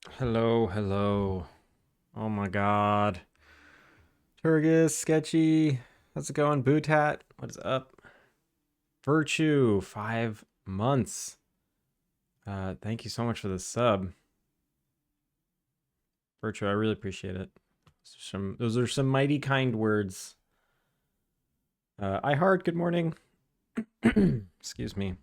Hello, hello. Oh my god. Turgis, Sketchy. How's it going? Bootat, what is up? Virtue, 5 months. Thank you so much for the sub. Virtue, I really appreciate it. Those are some mighty kind words. I heart, good morning. Excuse me.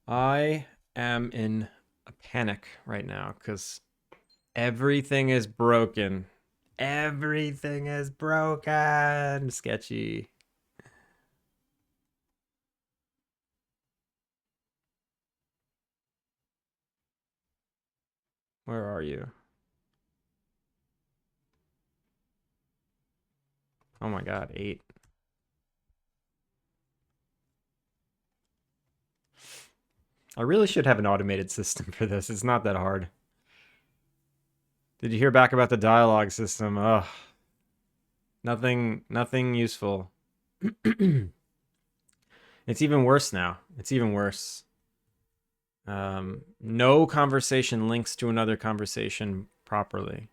I am in a panic right now because everything is broken. Everything is broken. Sketchy. Where are you? Oh my god, 8. I really should have an automated system for this. It's not that hard. Did you hear back about the dialogue system? Ugh. Nothing useful. It's even worse now. It's even worse. No conversation links to another conversation properly.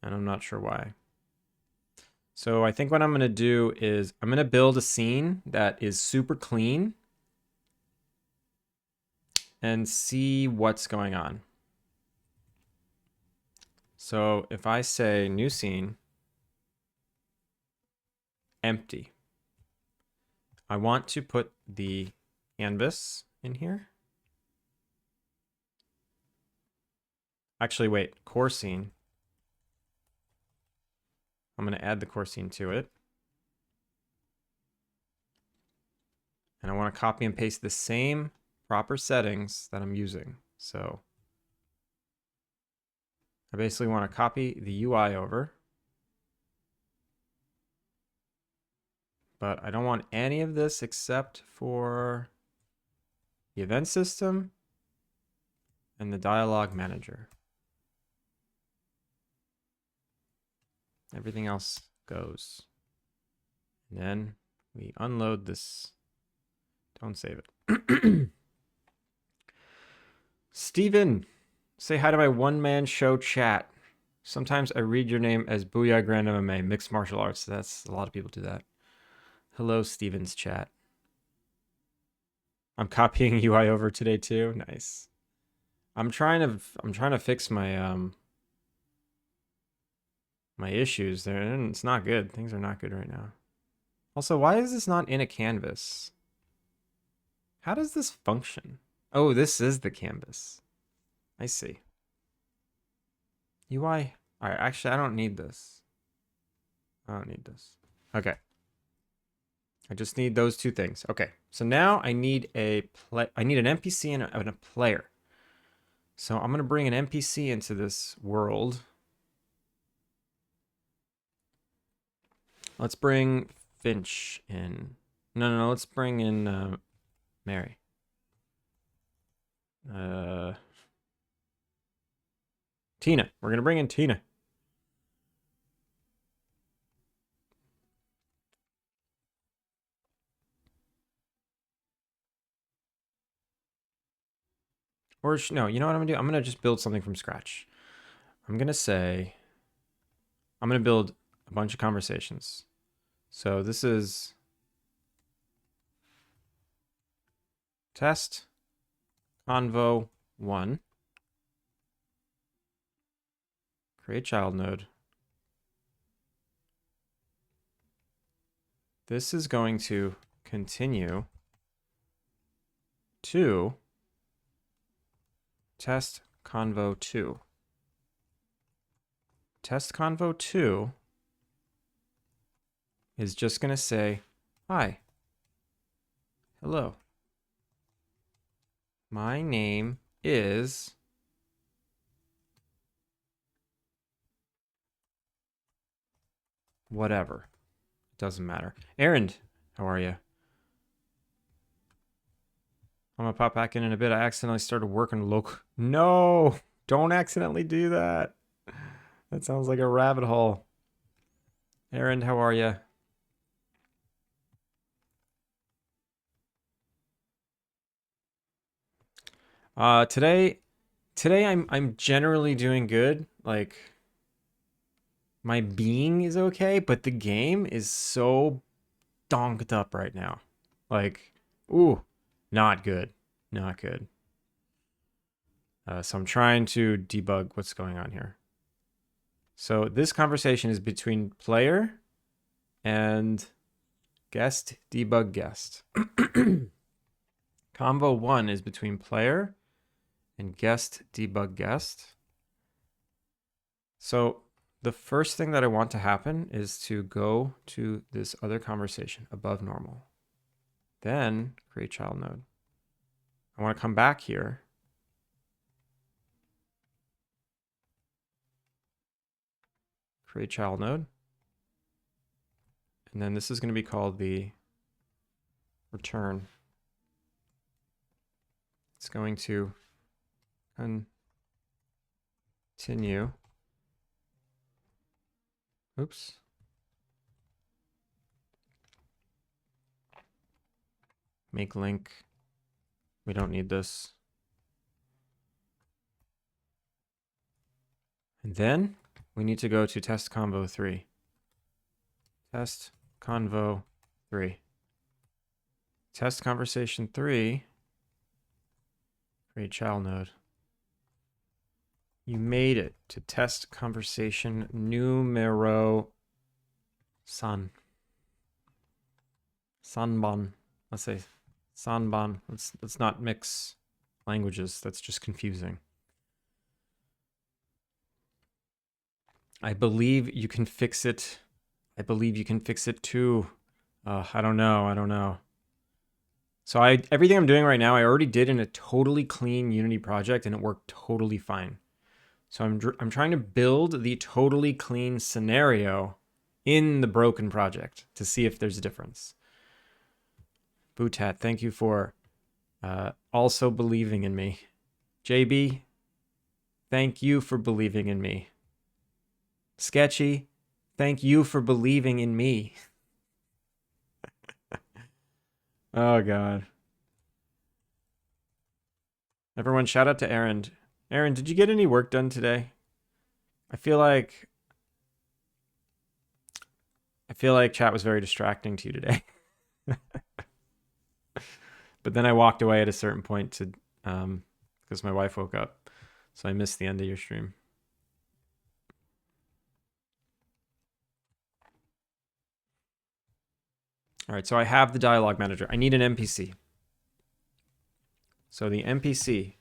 And I'm not sure why. So I think what I'm going to do is I'm going to build a scene that is super clean and see what's going on. So if I say new scene, empty, I want to put the canvas in here. Actually, wait, core scene. I'm going to add the core scene to it. And I want to copy and paste the same proper settings that I'm using. So I basically want to copy the UI over. But I don't want any of this except for the event system and the dialogue manager. Everything else goes. And then we unload this. Don't save it. Steven, say hi to my one-man show chat. Sometimes I read your name as Booyah Grand MMA, mixed martial arts. That's a lot of people do that. Hello, Steven's chat. I'm copying UI over today too. Nice. I'm trying to fix my issues there, and it's not good. Things are not good right now. Also, why is this not in a canvas? How does this function? Oh, this is the canvas. I see. UI. All right, actually, I don't need this. I don't need this. Okay. I just need those two things. Okay. So now I need I need an NPC and a player. So I'm going to bring an NPC into this world. Let's bring Finch in. No. Let's bring in Mary. Tina. We're going to bring in Tina. Or no, you know what I'm going to do? I'm going to just build something from scratch. I'm going to say, I'm going to build a bunch of conversations. So this is test convo 1. Create child node. This is going to continue to test convo 2. Test convo 2 is just going to say, hi, hello. My name is whatever. It doesn't matter. Aaron, how are you? I'm gonna pop back in a bit. I accidentally started working local. No, don't accidentally do that. That sounds like a rabbit hole. Aaron, how are you? Today today I'm generally doing good. Like my being is okay, but the game is so donked up right now. Like, ooh, not good. Not good. So I'm trying to debug what's going on here. So this conversation is between player and guest, debug guest. Convo 1 is between player and guest, debug guest. So the first thing that I want to happen is to go to this other conversation above normal. Then create child node. I want to come back here. Create child node. And then this is going to be called the return. It's going to continue. Oops. Make link. We don't need this. And then we need to go to test convo 3. Test convo 3. Test conversation 3. Create child node. You made it to test conversation numero san. Sanban. Let's say sanban. Let's not mix languages. That's just confusing. I believe you can fix it. I believe you can fix it too. I don't know. So everything I'm doing right now, I already did in a totally clean Unity project, and it worked totally fine. So I'm trying to build the totally clean scenario in the broken project to see if there's a difference. Bootat, thank you for also believing in me. JB, thank you for believing in me. Sketchy, thank you for believing in me. Oh, God. Everyone, shout out to Aaron. Aaron, did you get any work done today? I feel like chat was very distracting to you today. But then I walked away at a certain point to because my wife woke up. So I missed the end of your stream. All right, so I have the dialogue manager. I need an NPC. So the NPC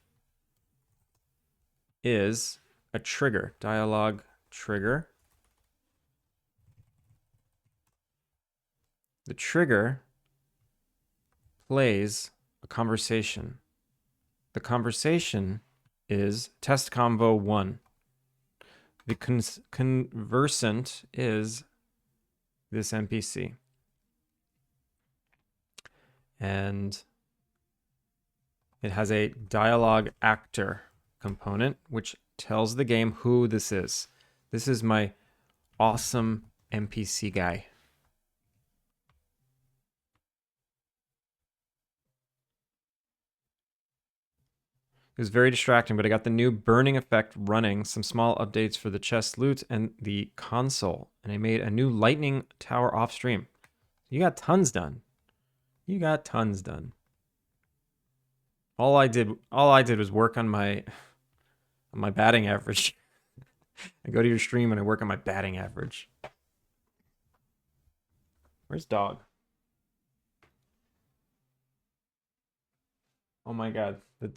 is a trigger, dialogue trigger. The trigger plays a conversation. The conversation is test convo 1. The conversant is this NPC. And it has a dialogue actor component, which tells the game who this is. This is my awesome NPC guy. It was very distracting, but I got the new burning effect running, some small updates for the chest loot and the console, and I made a new lightning tower off stream. You got tons done. You got tons done. All I did was work on my batting average. I go to your stream and I work on my batting average. Where's dog? Oh my god, the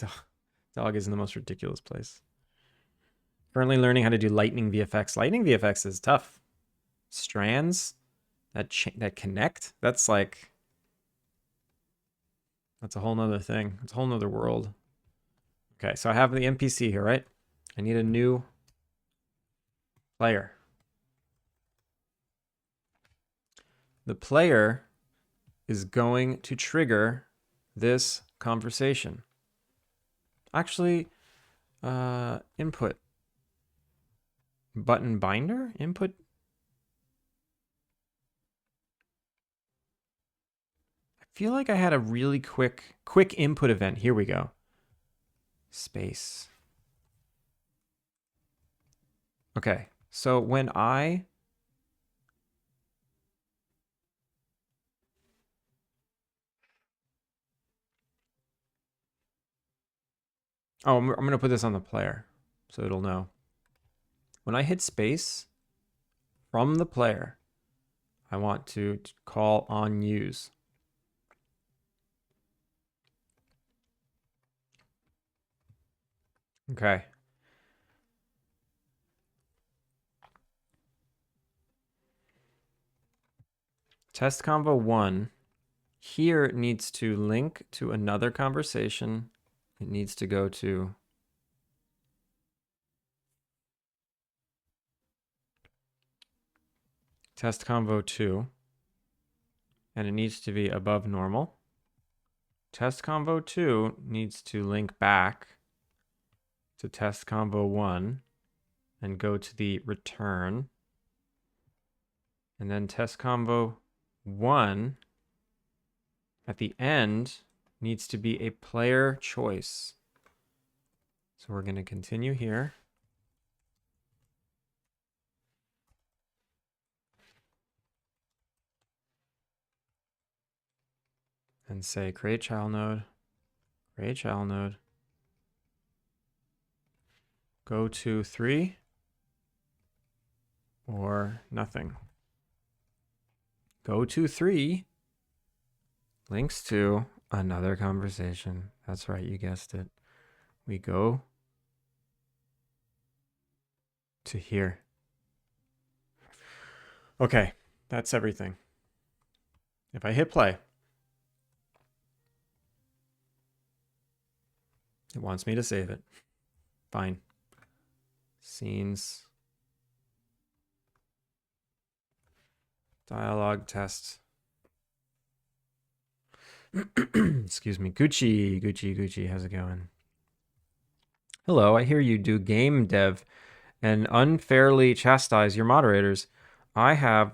dog is in the most ridiculous place. Currently learning how to do lightning VFX. Lightning VFX is tough. Strands that connect. That's a whole nother thing. It's a whole nother world. Okay, so I have the NPC here, right? I need a new player. The player is going to trigger this conversation. Actually, input. Button binder? Input? I feel like I had a really quick input event. Here we go. Space. Okay, so when I... Oh, I'm going to put this on the player so it'll know. When I hit space from the player, I want to call on use. Okay. Test convo 1. Here it needs to link to another conversation. It needs to go to test convo 2. And it needs to be above normal. Test convo 2 needs to link back to test convo 1 and go to the return. And then test convo 1 at the end needs to be a player choice. So we're going to continue here. And say create child node, create child node, go to 3 or nothing. Go to 3 links to another conversation. That's right, you guessed it. We go to here. Okay, that's everything. If I hit play, it wants me to save it. Fine. Scenes. Dialogue test. Excuse me. Gucci, how's it going? Hello, I hear you do game dev and unfairly chastise your moderators. I have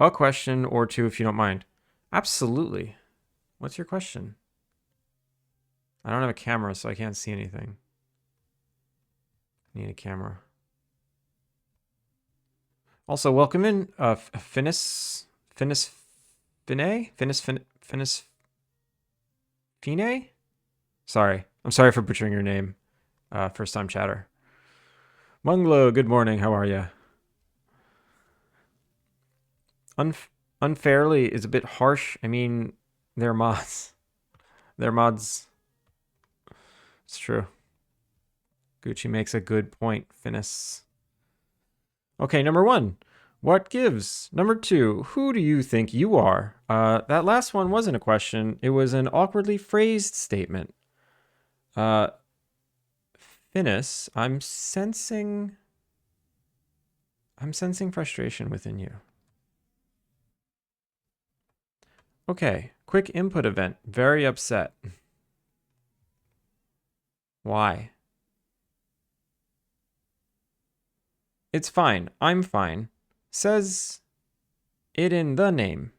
a question or two if you don't mind. Absolutely. What's your question? I don't have a camera, so I can't see anything. Need a camera. Also, welcome in Finis Fine? Sorry. I'm sorry for butchering your name. First time chatter. Munglo, good morning. How are you? Unfairly is a bit harsh. I mean, they're mods. They're mods. It's true. Gucci makes a good point, Finis. Okay, number 1. What gives? Number 2. Who do you think you are? That last one wasn't a question. It was an awkwardly phrased statement. Finis, I'm sensing frustration within you. Okay, quick input event. Very upset. Why? It's fine. I'm fine. Says it in the name.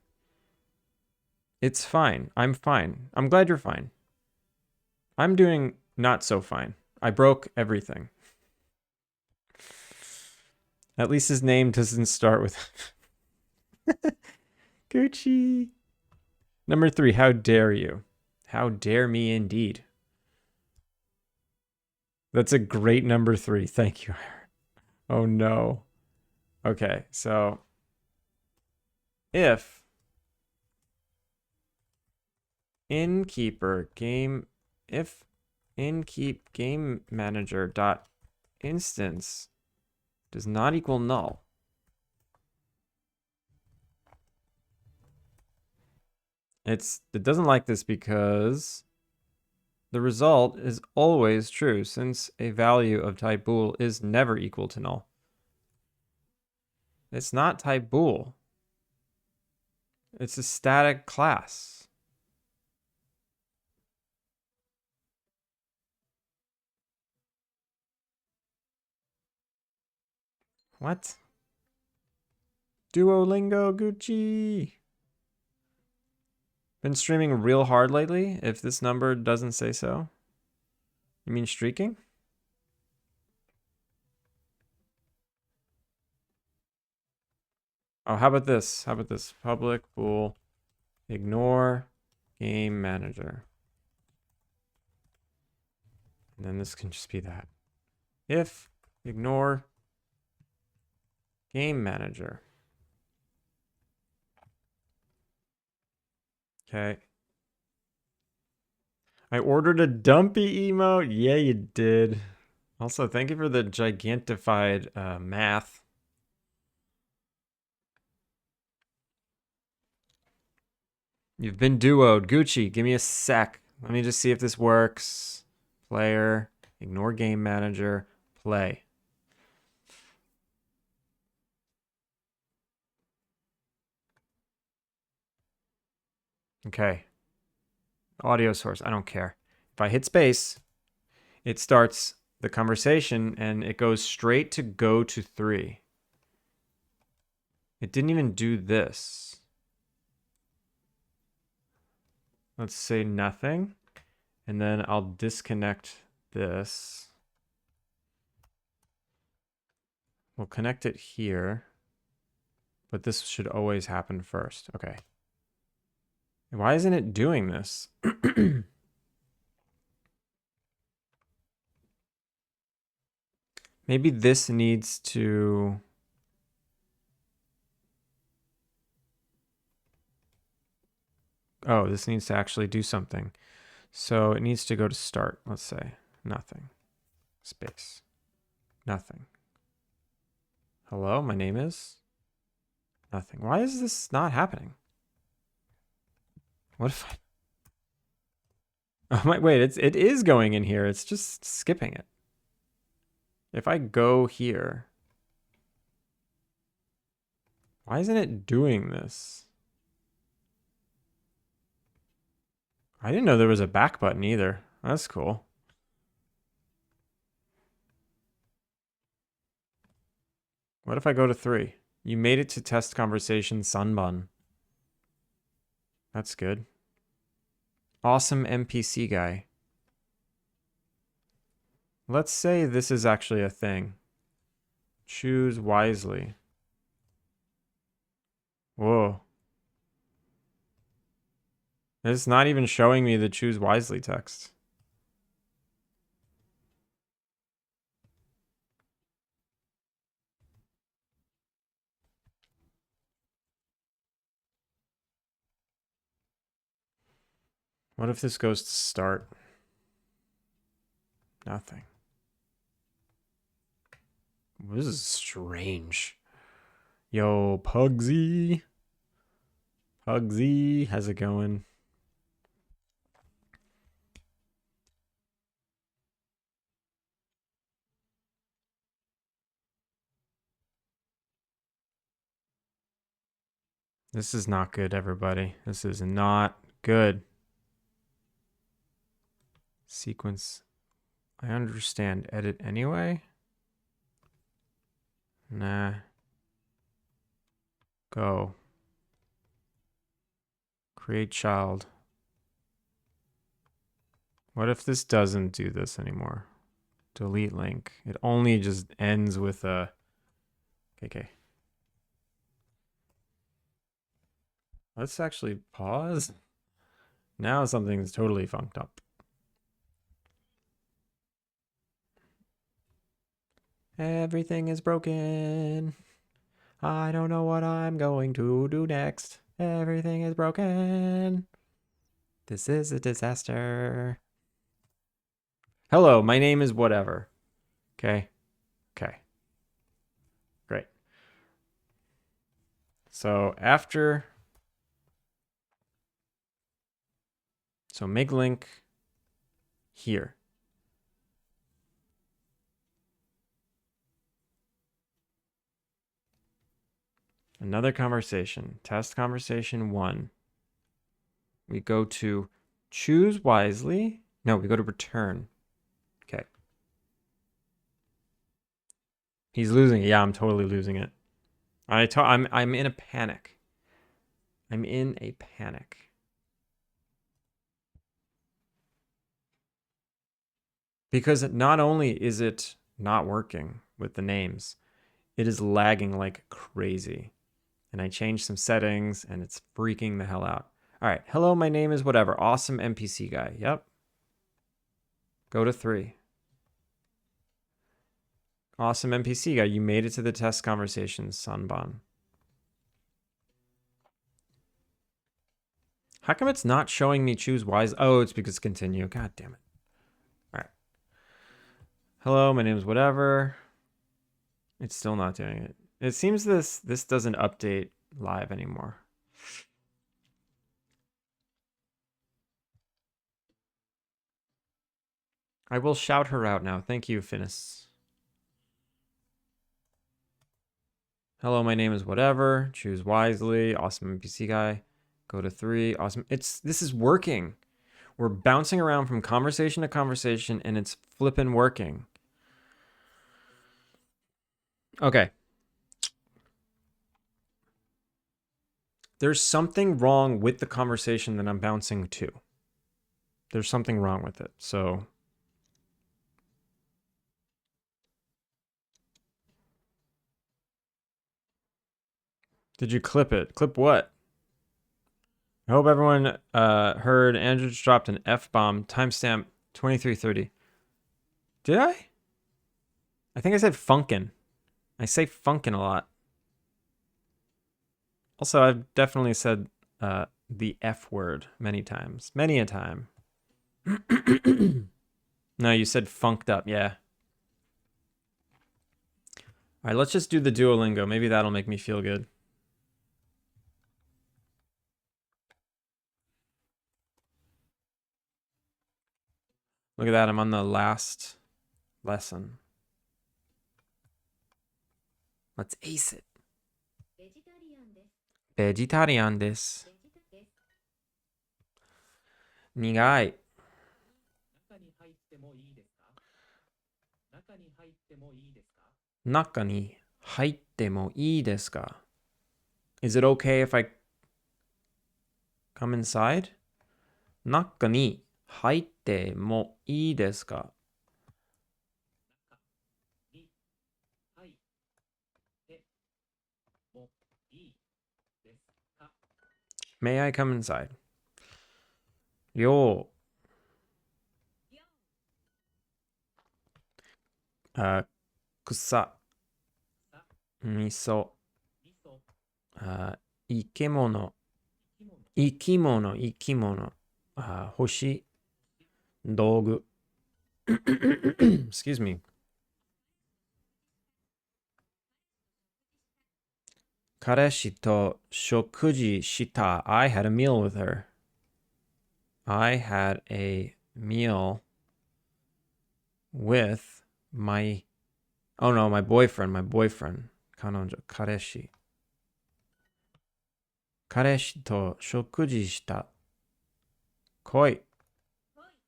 It's fine. I'm fine. I'm glad you're fine. I'm doing not so fine. I broke everything. At least his name doesn't start with Gucci. Number 3, how dare you? How dare me indeed. That's a great number 3. Thank you. Oh no. Okay, so if Innkeep game manager dot instance does not equal null, it doesn't like this because the result is always true, since a value of type bool is never equal to null. It's not type bool. It's a static class. What? Duolingo Gucci. Been streaming real hard lately, if this number doesn't say so. You mean streaking? Oh, how about this? How about this? Public bool ignore game manager. And then this can just be that. If ignore game manager. Okay. I ordered a dumpy emote. Yeah, you did. Also, thank you for the gigantified math. You've been duoed. Gucci, give me a sec. Let me just see if this works. Player, ignore game manager, play. Okay. Audio source, I don't care. If I hit space, it starts the conversation and it goes straight to go to 3. It didn't even do this. Let's say nothing. And then I'll disconnect this. We'll connect it here. But this should always happen first. Okay. Why isn't it doing this? Maybe this needs to... Oh, this needs to actually do something. So it needs to go to start. Let's say nothing. Space. Nothing. Hello, my name is... Nothing. Why is this not happening? What if I... Oh my, wait, it is going in here. It's just skipping it. If I go here... Why isn't it doing this? I didn't know there was a back button either. That's cool. What if I go to 3? You made it to test conversation Sunbun. That's good. Awesome NPC guy. Let's say this is actually a thing. Choose wisely. Whoa. It's not even showing me the choose wisely text. What if this goes to start? Nothing. This is strange. Yo, Pugsy. Pugsy, how's it going? This is not good, everybody. This is not good. Sequence. I understand. Edit anyway? Nah. Go. Create child. What if this doesn't do this anymore? Delete link. It only just ends with a... Okay. Let's actually pause. Now something's totally funked up. Everything is broken. I don't know what I'm going to do next. Everything is broken. This is a disaster. Hello, my name is whatever. Okay. Okay. Great. So after... So make link here. Another conversation. Test conversation 1. We go to choose wisely. No, we go to return. Okay. He's losing it. Yeah, I'm totally losing it. I'm in a panic. I'm in a panic. Because not only is it not working with the names, it is lagging like crazy. And I changed some settings and it's freaking the hell out. All right. Hello, my name is whatever. Awesome NPC guy. Yep. Go to 3. Awesome NPC guy. You made it to the test conversations, Sanban. How come it's not showing me choose wise? Oh, it's because continue. God damn it. All right. Hello, my name is whatever. It's still not doing it. It seems this doesn't update live anymore. I will shout her out now. Thank you, Finis. Hello, my name is whatever. Choose wisely. Awesome NPC guy. Go to 3. Awesome. This is working. We're bouncing around from conversation to conversation and it's flippin' working. Okay. There's something wrong with the conversation that I'm bouncing to. There's something wrong with it. So did you clip it? Clip what? I hope everyone heard Andrew just dropped an F-bomb. Timestamp 2330. Did I? I think I said funkin'. I say funkin' a lot. Also, I've definitely said the F word many times. Many a time. No, you said funked up. Yeah. All right, let's just do the Duolingo. Maybe that'll make me feel good. Look at that. I'm on the last lesson. Let's ace it. Vegetarian desu. 苦い。中に入ってもいいですか? Is it okay if I come inside? 中に入ってもいいですか? May I come inside? 量草味噌生き物星道具excuse me 彼氏と食事した I had a meal with her. I had a meal with my boyfriend. 彼女彼氏と食事した来い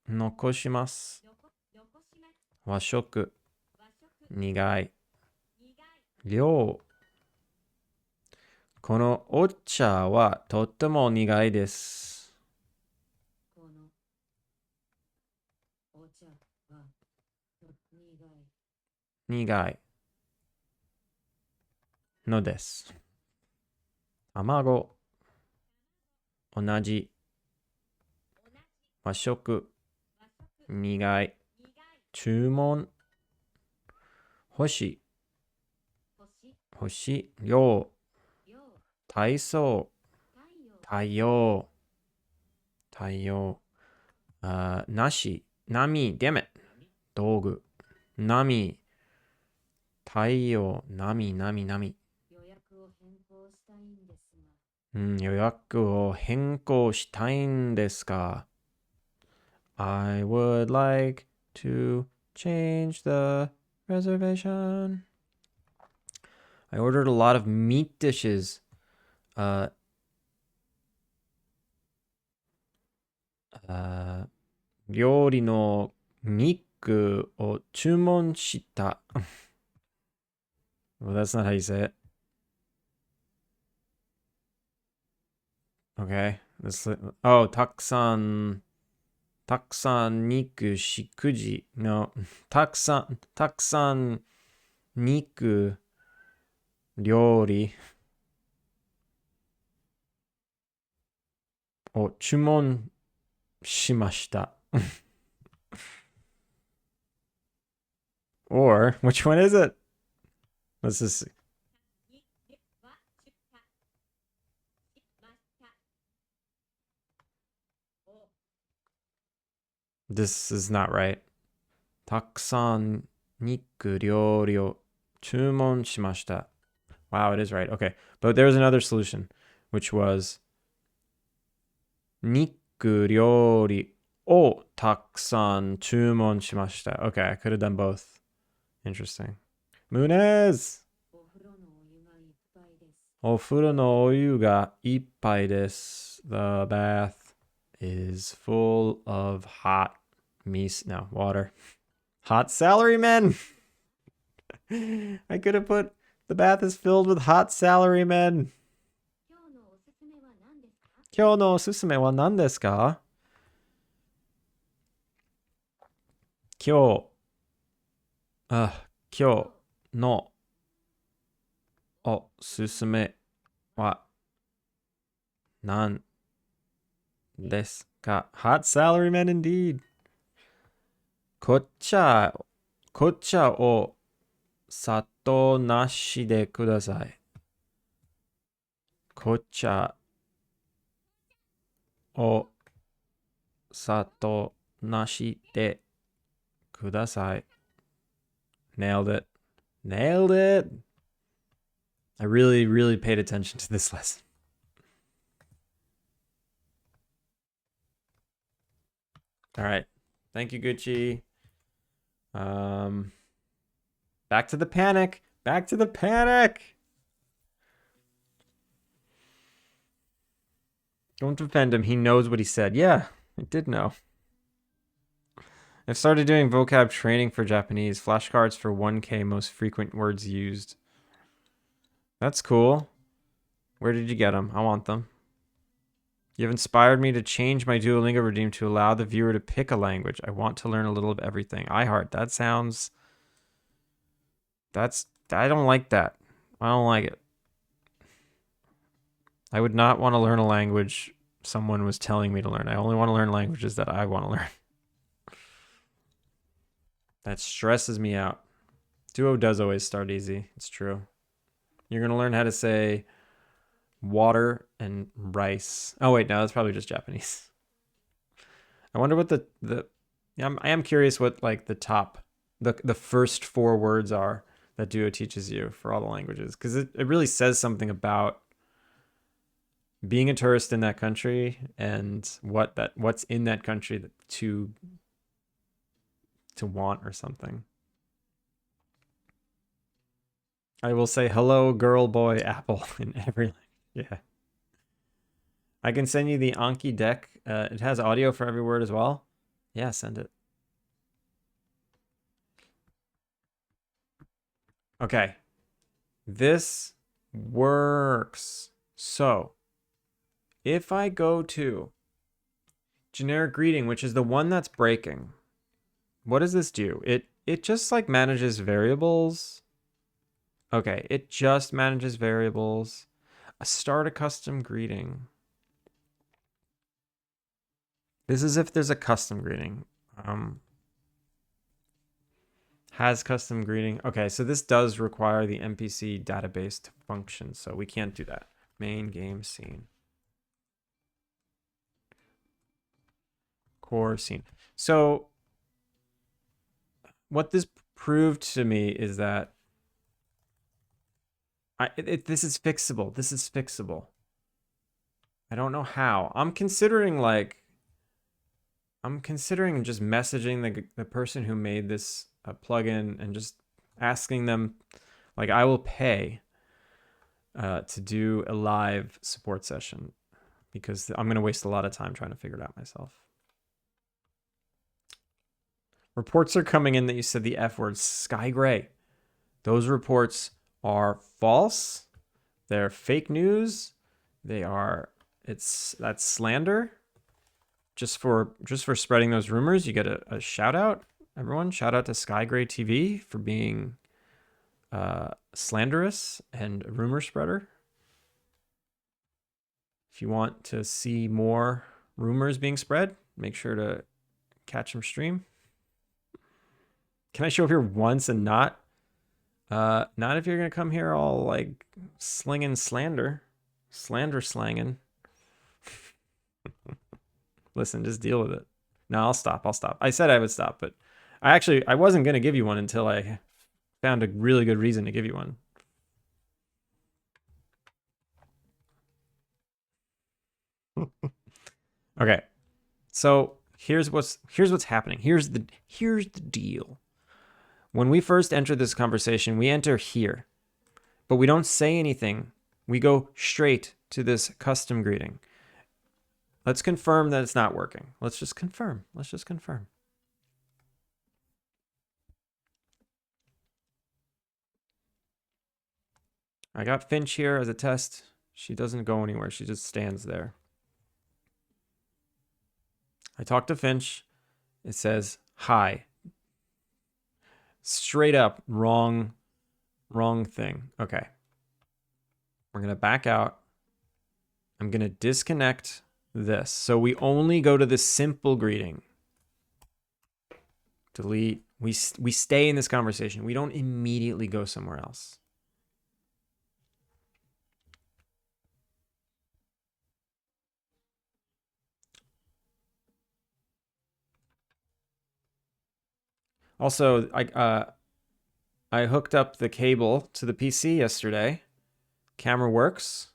残します和食苦い量このお茶はとっても苦いです。苦いのです。卵同じ和食苦い注文星量体操太陽なし波damn it 道具波太陽波予約を変更したいんですか? I would like to change the reservation. I ordered a lot of meat dishes. 料理の肉を注文した。Well, that's not how you say it. Okay. Oh, たくさん肉食事。No. たくさん肉料理。を注文しました。Or, which one is it? Let's just see. This is not right. たくさん肉料理を注文しました. Wow, it is right. Okay. But there was another solution, which was 肉料理をたくさん注文しました. Okay, I could have done both. Interesting. Munez! お風呂のお湯がいっぱいです. The bath is full of hot water. Hot salarymen! I could have put the bath is filled with hot salarymen. 今日のおすすめは何ですか? 今日のおすすめは何ですか? Hot salarymen indeed. 紅茶を砂糖なしでください. 紅茶を砂糖なしでください. Nailed it. Nailed it. I really, really paid attention to this lesson. All right. Thank you, Gucci. Back to the panic. Back to the panic. Don't defend him. He knows what he said. Yeah, I did know. I've started doing vocab training for Japanese. Flashcards for 1K most frequent words used. That's cool. Where did you get them? I want them. You've inspired me to change my Duolingo redeem to allow the viewer to pick a language. I want to learn a little of everything. iHeart. That sounds... I don't like that. I don't like it. I would not want to learn a language someone was telling me to learn. I only want to learn languages that I want to learn. That stresses me out. Duo does always start easy. It's true. You're going to learn how to say water and rice. Oh, wait, no, that's probably just Japanese. I wonder what I am curious what like the first 4 words are that Duo teaches you for all the languages. Because it really says something about being a tourist in that country and what's in that country to want or something. I will say hello, girl, boy, apple in every language. Yeah. I can send you the Anki deck. It has audio for every word as well. Yeah, send it. Okay. This works. So, if I go to generic greeting, which is the one that's breaking, what does this do? It just like manages variables. Okay, it just manages variables. Start a custom greeting. This is if there's a custom greeting. Has custom greeting. Okay, so this does require the NPC database to function, so we can't do that. Main game scene. Core scene. So what this proved to me is that this is fixable. This is fixable. I don't know how. I'm considering just messaging the person who made this plugin and just asking them, like, I will pay to do a live support session because I'm going to waste a lot of time trying to figure it out myself. Reports are coming in that you said the F word, Sky Gray. Those reports are false. They're fake news. That's slander. Just for spreading those rumors, you get a shout out. Everyone, shout out to Sky Gray TV for being slanderous and a rumor spreader. If you want to see more rumors being spread. Make sure to catch them stream. Can I show up here once and not? Not if you're gonna come here all like slinging slander slanging. Listen, just deal with it. No, I'll stop. I said I would stop, but I wasn't gonna give you one until I found a really good reason to give you one. Okay, so here's what's happening. Here's the deal. When we first enter this conversation, we enter here, but we don't say anything. We go straight to this custom greeting. Let's confirm that it's not working. Let's just confirm. I got Finch here as a test. She doesn't go anywhere. She just stands there. I talked to Finch. It says, hi. Straight up wrong thing. Okay. We're going to back out. I'm going to disconnect this. So we only go to the simple greeting. Delete. We stay in this conversation. We don't immediately go somewhere else. Also, I hooked up the cable to the PC yesterday. Camera works.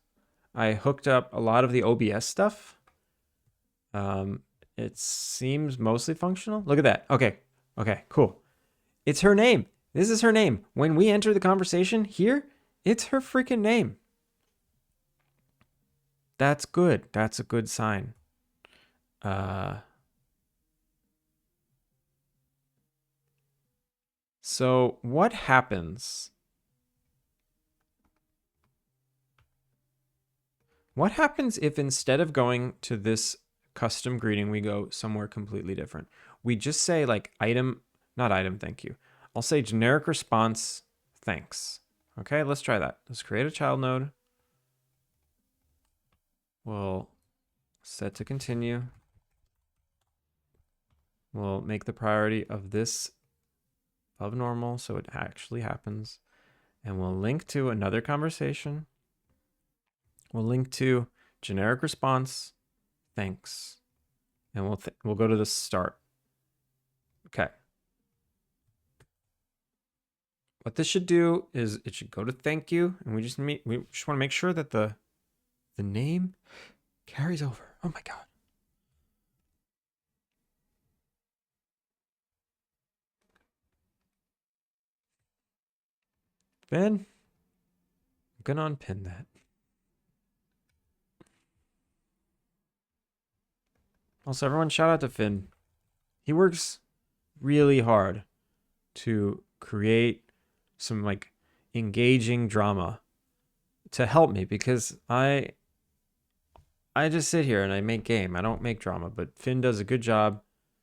I hooked up a lot of the OBS stuff. It seems mostly functional. Look at that. Okay, cool. It's her name. This is her name. When we enter the conversation here, it's her freaking name. That's good. That's a good sign. So what happens? What happens if instead of going to this custom greeting, we go somewhere completely different? We just say like not item, thank you. I'll say generic response, thanks. Okay, let's try that. Let's create a child node. We'll set to continue. We'll make the priority of this above normal so it actually happens. And we'll link to another conversation. We'll link to generic response, thanks. And we'll go to the start. Okay. What this should do is it should go to thank you, and we just want to make sure that the name carries over. Oh my god. Then I'm gonna unpin that. Also, everyone shout out to Finn. He works really hard to create some like engaging drama to help me, because I just sit here and I make game. I don't make drama, but Finn does a good job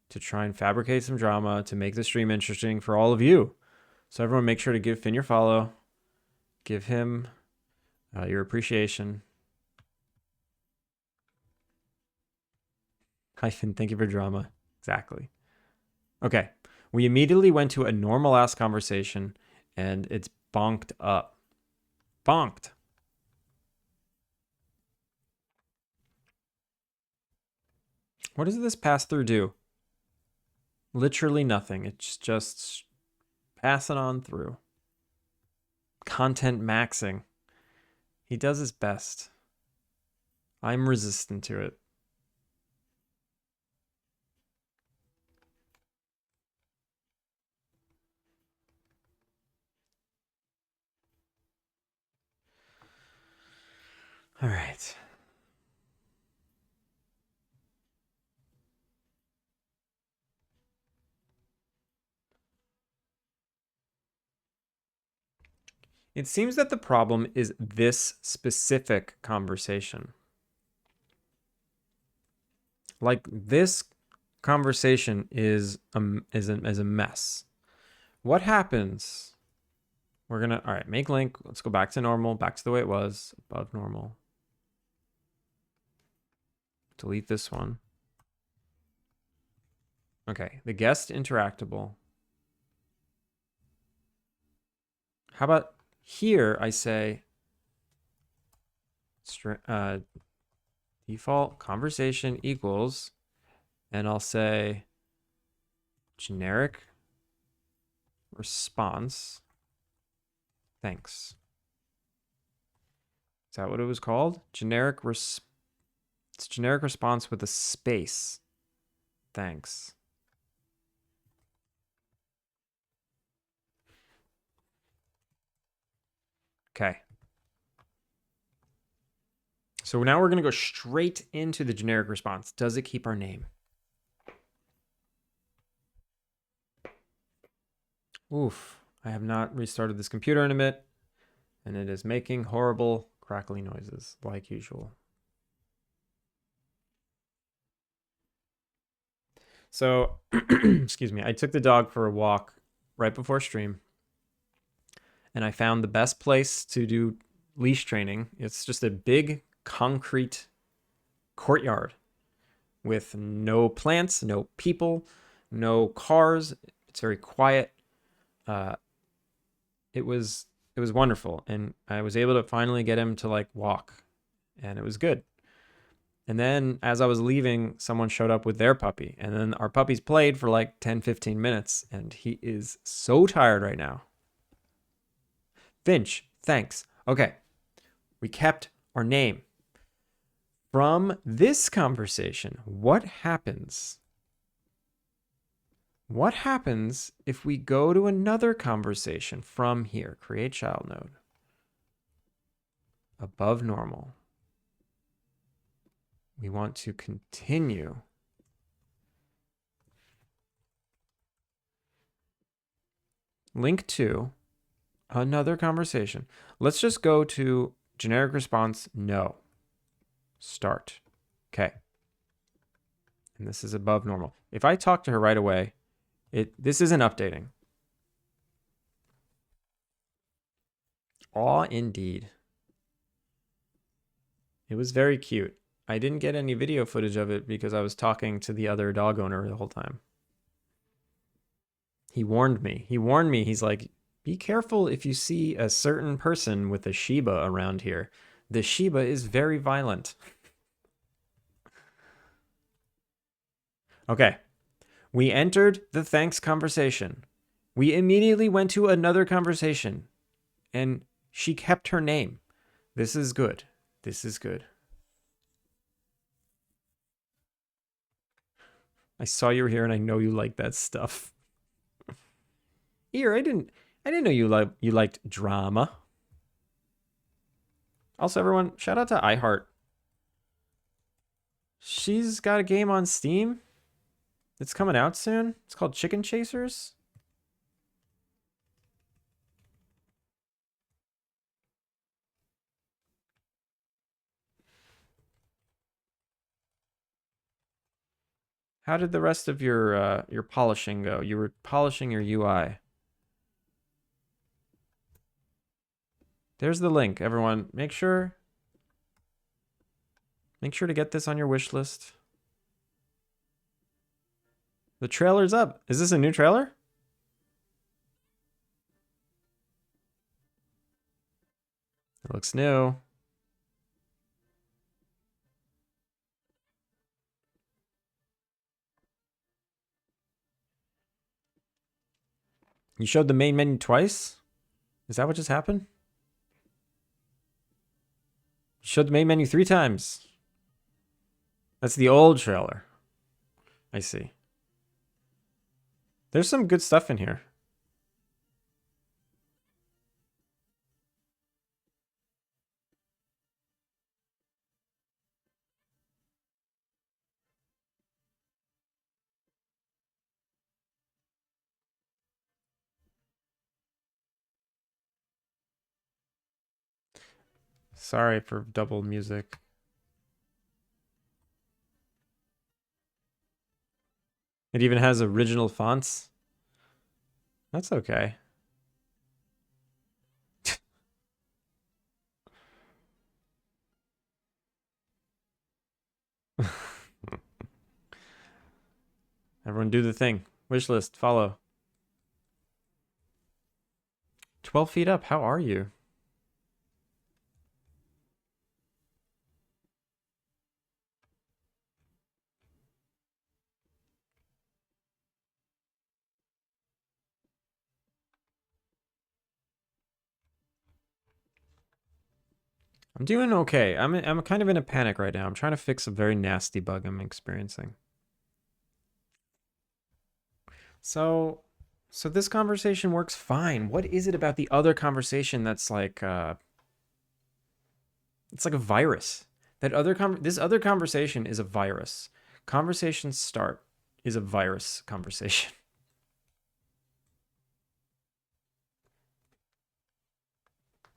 to try and fabricate some drama to make the stream interesting for all of you. So everyone make sure to give Finn your follow. Give him your appreciation. Hi, Finn. Thank you for drama. Exactly. Okay. We immediately went to a normal ass conversation and it's bonked up. Bonked. What does this pass through do? Literally nothing. It's just passing on through. Content maxing. He does his best. I'm resistant to it. All right. It seems that the problem is this specific conversation. Like this conversation is a mess. What happens? We're gonna, all right, make link. Let's go back to normal, back to the way it was, above normal. Delete this one. Okay, the guest interactable. How about here I say default conversation equals, and I'll say generic response. Thanks. Is that what it was called? It's generic response with a space. Thanks. Okay. So now we're going to go straight into the generic response. Does it keep our name? Oof. I have not restarted this computer in a bit, and it is making horrible crackly noises like usual. So, excuse me, I took the dog for a walk right before stream, and I found the best place to do leash training. It's just a big concrete courtyard with no plants, no people, no cars. It's very quiet. It was wonderful, and I was able to finally get him to like walk, and it was good. And then as I was leaving, someone showed up with their puppy, and then our puppies played for like 10-15 minutes, and he is so tired right now. Finch, thanks. Okay, we kept our name. From this conversation, what happens? What happens if we go to another conversation from here? Create child node. Above normal. We want to continue. Link to another conversation. Let's just go to generic response, no. Start. Okay. And this is above normal. If I talk to her right away, this isn't updating. Aw, indeed. It was very cute. I didn't get any video footage of it because I was talking to the other dog owner the whole time. He warned me. He's like, be careful if you see a certain person with a Shiba around here. The Shiba is very violent. Okay. We entered the thanks conversation. We immediately went to another conversation, and she kept her name. This is good. This is good. I saw you were here, and I know you like that stuff. Here, I didn't know you liked drama. Also, everyone, shout out to iHeart. She's got a game on Steam. It's coming out soon. It's called Chicken Chasers. How did the rest of your polishing go? You were polishing your UI. There's the link, everyone. Make sure to get this on your wish list. The trailer's up. Is this a new trailer? It looks new. You showed the main menu twice? Is that what just happened? You showed the main menu 3 times. That's the old trailer. I see. There's some good stuff in here. Sorry for double music. It even has original fonts. That's okay. Everyone do the thing. Wish list, follow. 12 feet up, how are you? I'm doing okay. I'm kind of in a panic right now. I'm trying to fix a very nasty bug I'm experiencing. So this conversation works fine. What is it about the other conversation that's like it's like a virus? This other conversation is a virus. Conversation start is a virus conversation.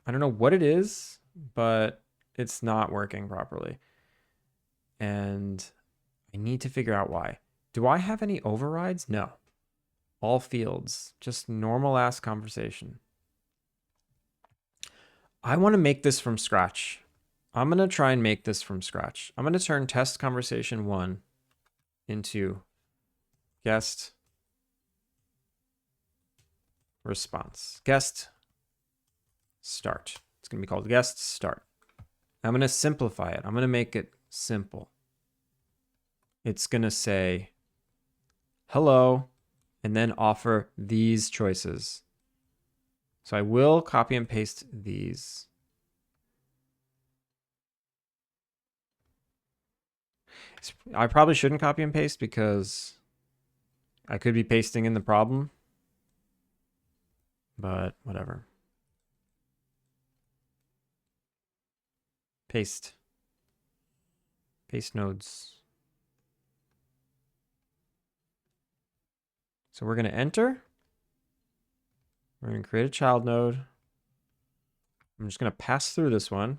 I don't know what it is, but it's not working properly. And I need to figure out why. Do I have any overrides? No. All fields. Just normal ass conversation. I want to make this from scratch. I'm going to try and make this from scratch. I'm going to turn test conversation 1 into guest response. Guest start. It's going to be called guest start. I'm going to simplify it. I'm going to make it simple. It's going to say hello and then offer these choices. So I will copy and paste these. I probably shouldn't copy and paste because I could be pasting in the problem, but whatever. Paste. Paste nodes. So we're going to enter. We're going to create a child node. I'm just going to pass through this one.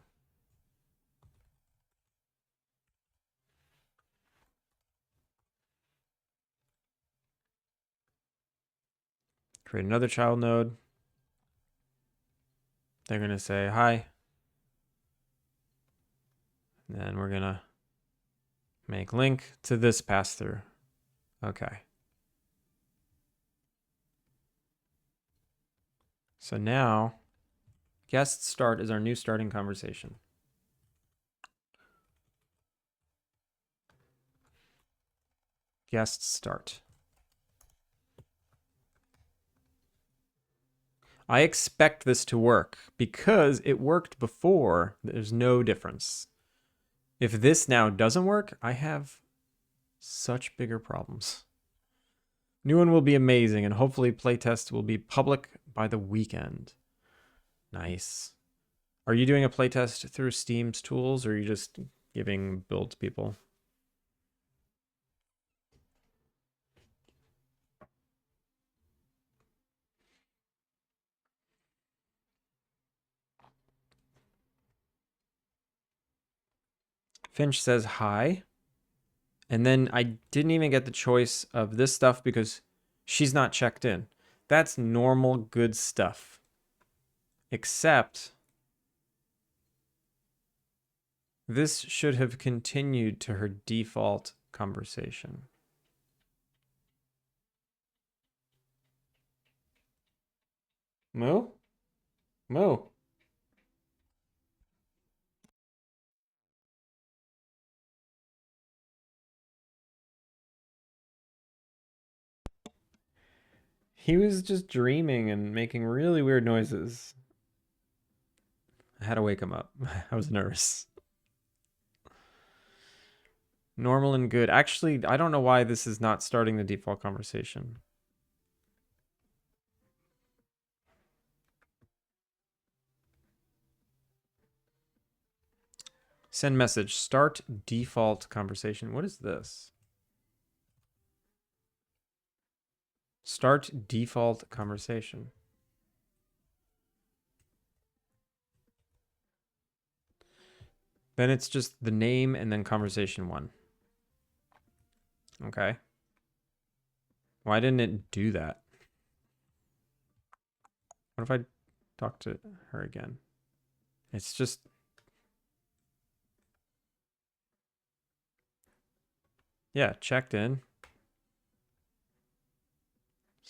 Create another child node. They're going to say hi. And then we're going to make link to this pass through. Okay. So now guest start is our new starting conversation. Guest start. I expect this to work because it worked before. There's no difference. If this now doesn't work, I have such bigger problems. New one will be amazing, and hopefully playtest will be public by the weekend. Nice. Are you doing a playtest through Steam's tools, or are you just giving build to people? Finch says hi. And then I didn't even get the choice of this stuff because she's not checked in. That's normal good stuff. Except this should have continued to her default conversation. Moo? Moo. He was just dreaming and making really weird noises. I had to wake him up. I was nervous. Normal and good. Actually, I don't know why this is not starting the default conversation. Send message. Start default conversation. What is this? Start default conversation. Then it's just the name and then conversation 1. Okay. Why didn't it do that? What if I talk to her again? It's just... Yeah, checked in.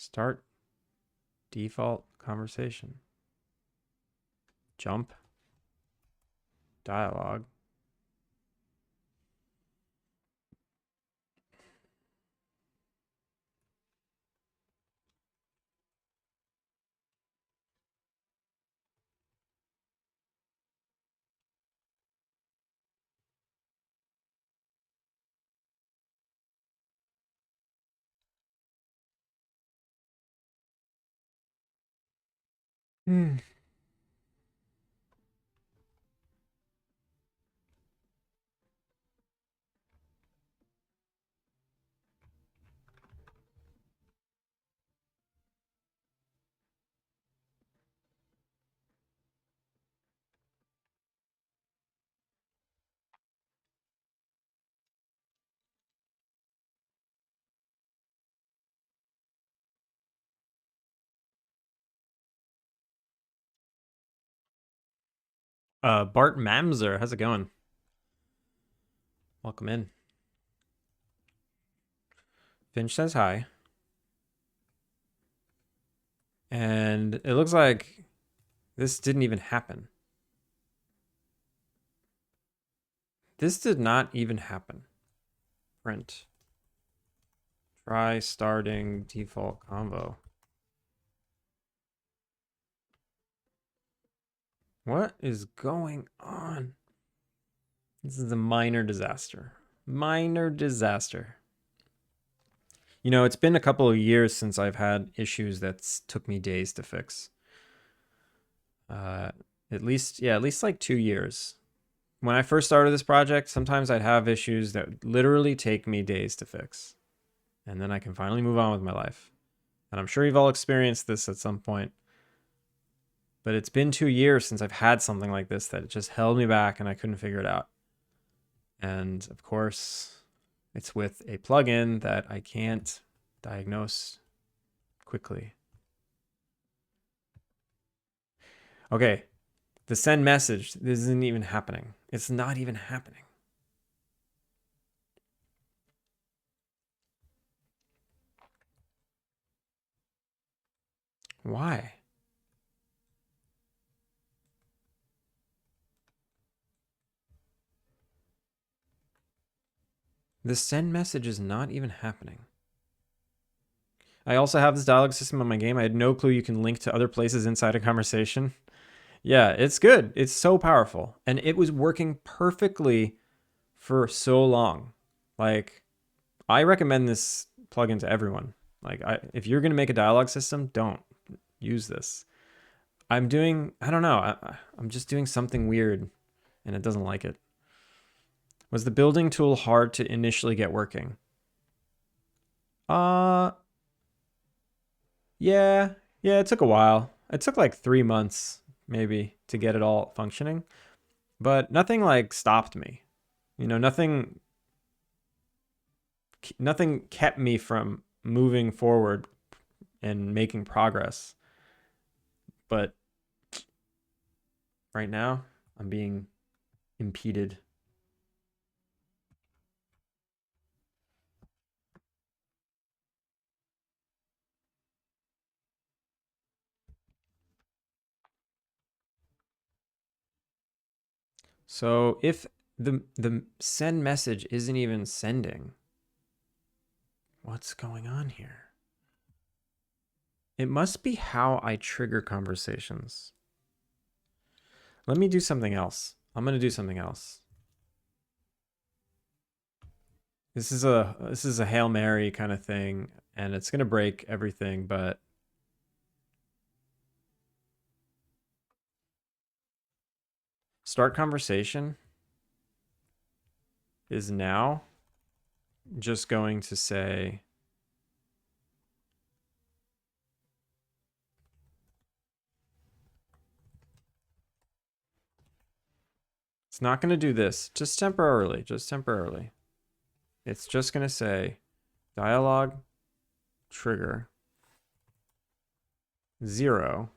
Start default conversation. Jump. Dialogue. Hmm. Bart Mamser, how's it going? Welcome in. Finch says hi. And it looks like this didn't even happen. This did not even happen. Print. Try starting default convo. What is going on? This is a minor disaster. Minor disaster. You know, it's been a couple of years since I've had issues that took me days to fix. At least like 2 years. When I first started this project, sometimes I'd have issues that literally take me days to fix. And then I can finally move on with my life. And I'm sure you've all experienced this at some point. But it's been 2 years since I've had something like this that just held me back and I couldn't figure it out. And of course, it's with a plugin that I can't diagnose quickly. Okay, the send message, this isn't even happening. It's not even happening. Why? The send message is not even happening. I also have this dialogue system on my game. I had no clue you can link to other places inside a conversation. Yeah, it's good. It's so powerful. And it was working perfectly for so long. Like, I recommend this plugin to everyone. Like, if you're going to make a dialogue system, don't use this. I don't know. I'm just doing something weird and it doesn't like it. Was the building tool hard to initially get working? Yeah, it took a while. It took like 3 months maybe to get it all functioning, but nothing like stopped me. You know, nothing kept me from moving forward and making progress. But right now, I'm being impeded. So if the send message isn't even sending, what's going on here? It must be how I trigger conversations. Let me do something else. I'm going to do something else. This is a Hail Mary kind of thing, and it's going to break everything, but start conversation is now just going to say it's not going to do this, just temporarily. It's just going to say dialogue trigger 0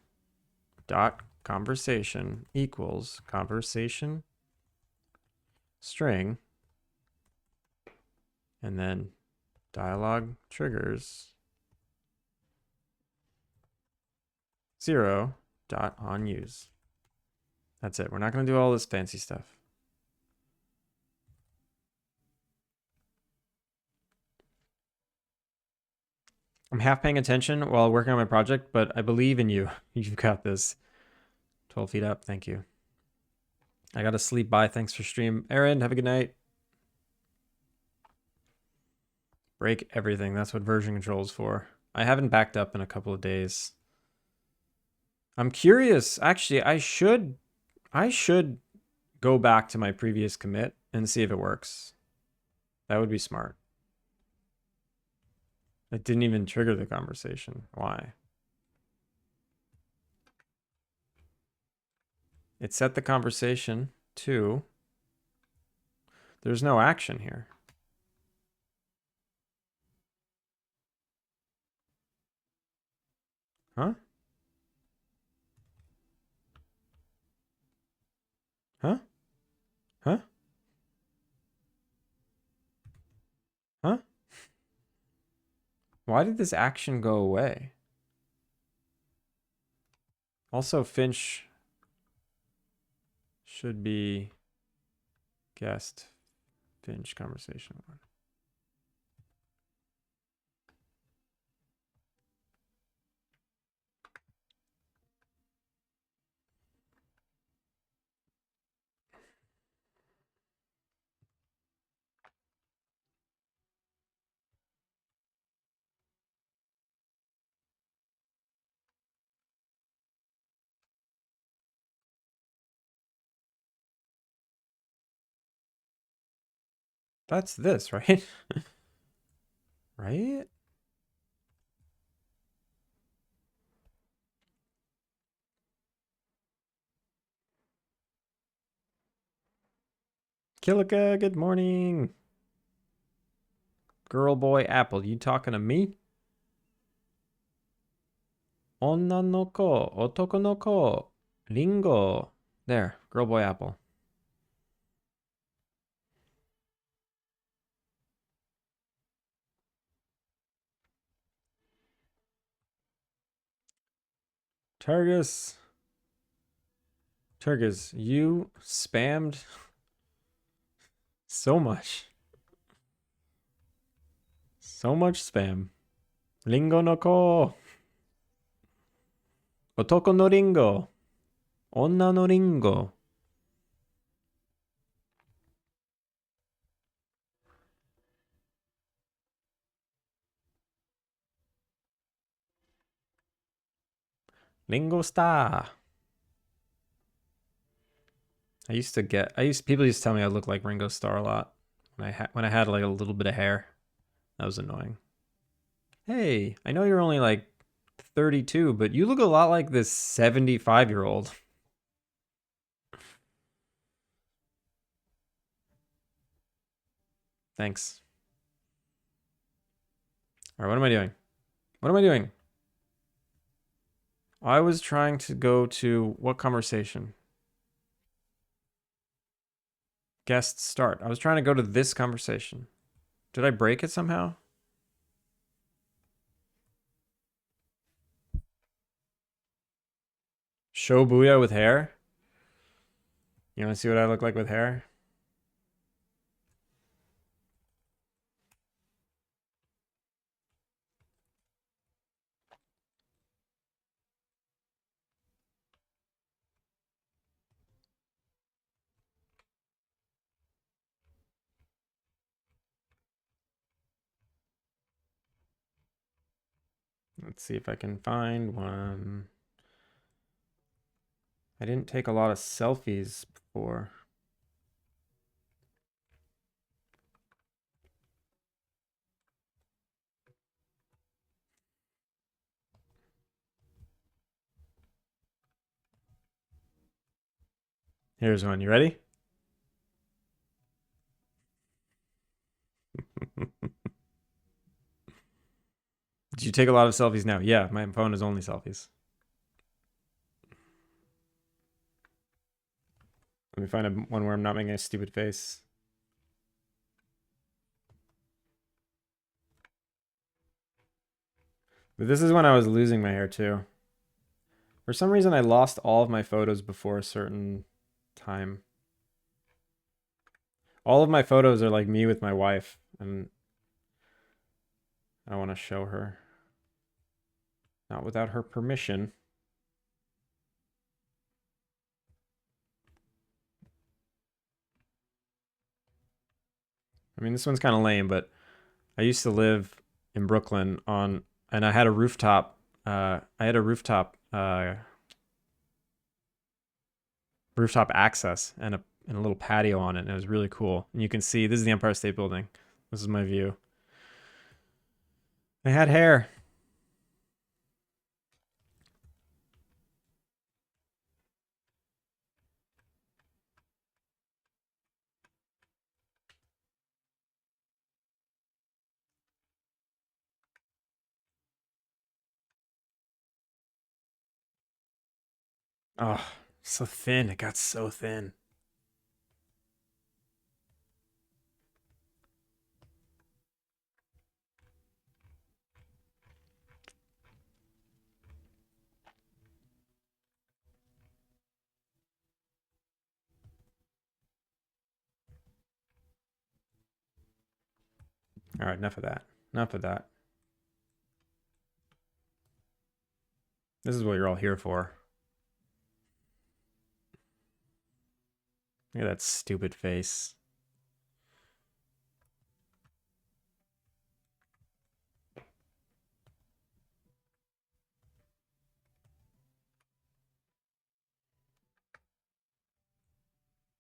dot conversation equals conversation string, and then dialogue triggers 0.onUse. That's it. We're not going to do all this fancy stuff. I'm half paying attention while working on my project, but I believe in you. You've got this. 12 feet up. Thank you. I got to sleep. Bye. Thanks for stream. Aaron, have a good night. Break everything. That's what version control is for. I haven't backed up in a couple of days. I'm curious. Actually, I should go back to my previous commit and see if it works. That would be smart. It didn't even trigger the conversation. Why? It set the conversation to... There's no action here. Huh? Huh? Huh? Huh? Why did this action go away? Also, Finch should be guest. Finch conversation one. That's this, right? Right? Kilika, good morning. Girl, boy, apple, you talking to me? Onna no ko, otoko no ko, ringo. There, girl, boy, apple. Turgus. Turgus, you spammed so much. So much spam. Ringo no ko. Otoko no ringo. Onna no ringo. Ringo star. People used to tell me I look like Ringo Starr a lot when I had like a little bit of hair. That was annoying. Hey, I know you're only like 32, but you look a lot like this 75-year-old. Thanks. All right, what am I doing? What am I doing? I was trying to go to what conversation? Guest start. I was trying to go to this conversation. Did I break it somehow? Show Booyah with hair? You want to see what I look like with hair? Let's see if I can find one. I didn't take a lot of selfies before. Here's one. You ready? Did you take a lot of selfies now? Yeah, my phone is only selfies. Let me find one where I'm not making a stupid face. But this is when I was losing my hair too. For some reason, I lost all of my photos before a certain time. All of my photos are like me with my wife, and I want to show her. Not without her permission. I mean, this one's kind of lame, but I used to live in Brooklyn and I had a rooftop. Rooftop access and a little patio on it, and it was really cool. And you can see this is the Empire State Building. This is my view. I had hair. Oh, so thin. It got so thin. All right, enough of that. Enough of that. This is what you're all here for. Look at that stupid face.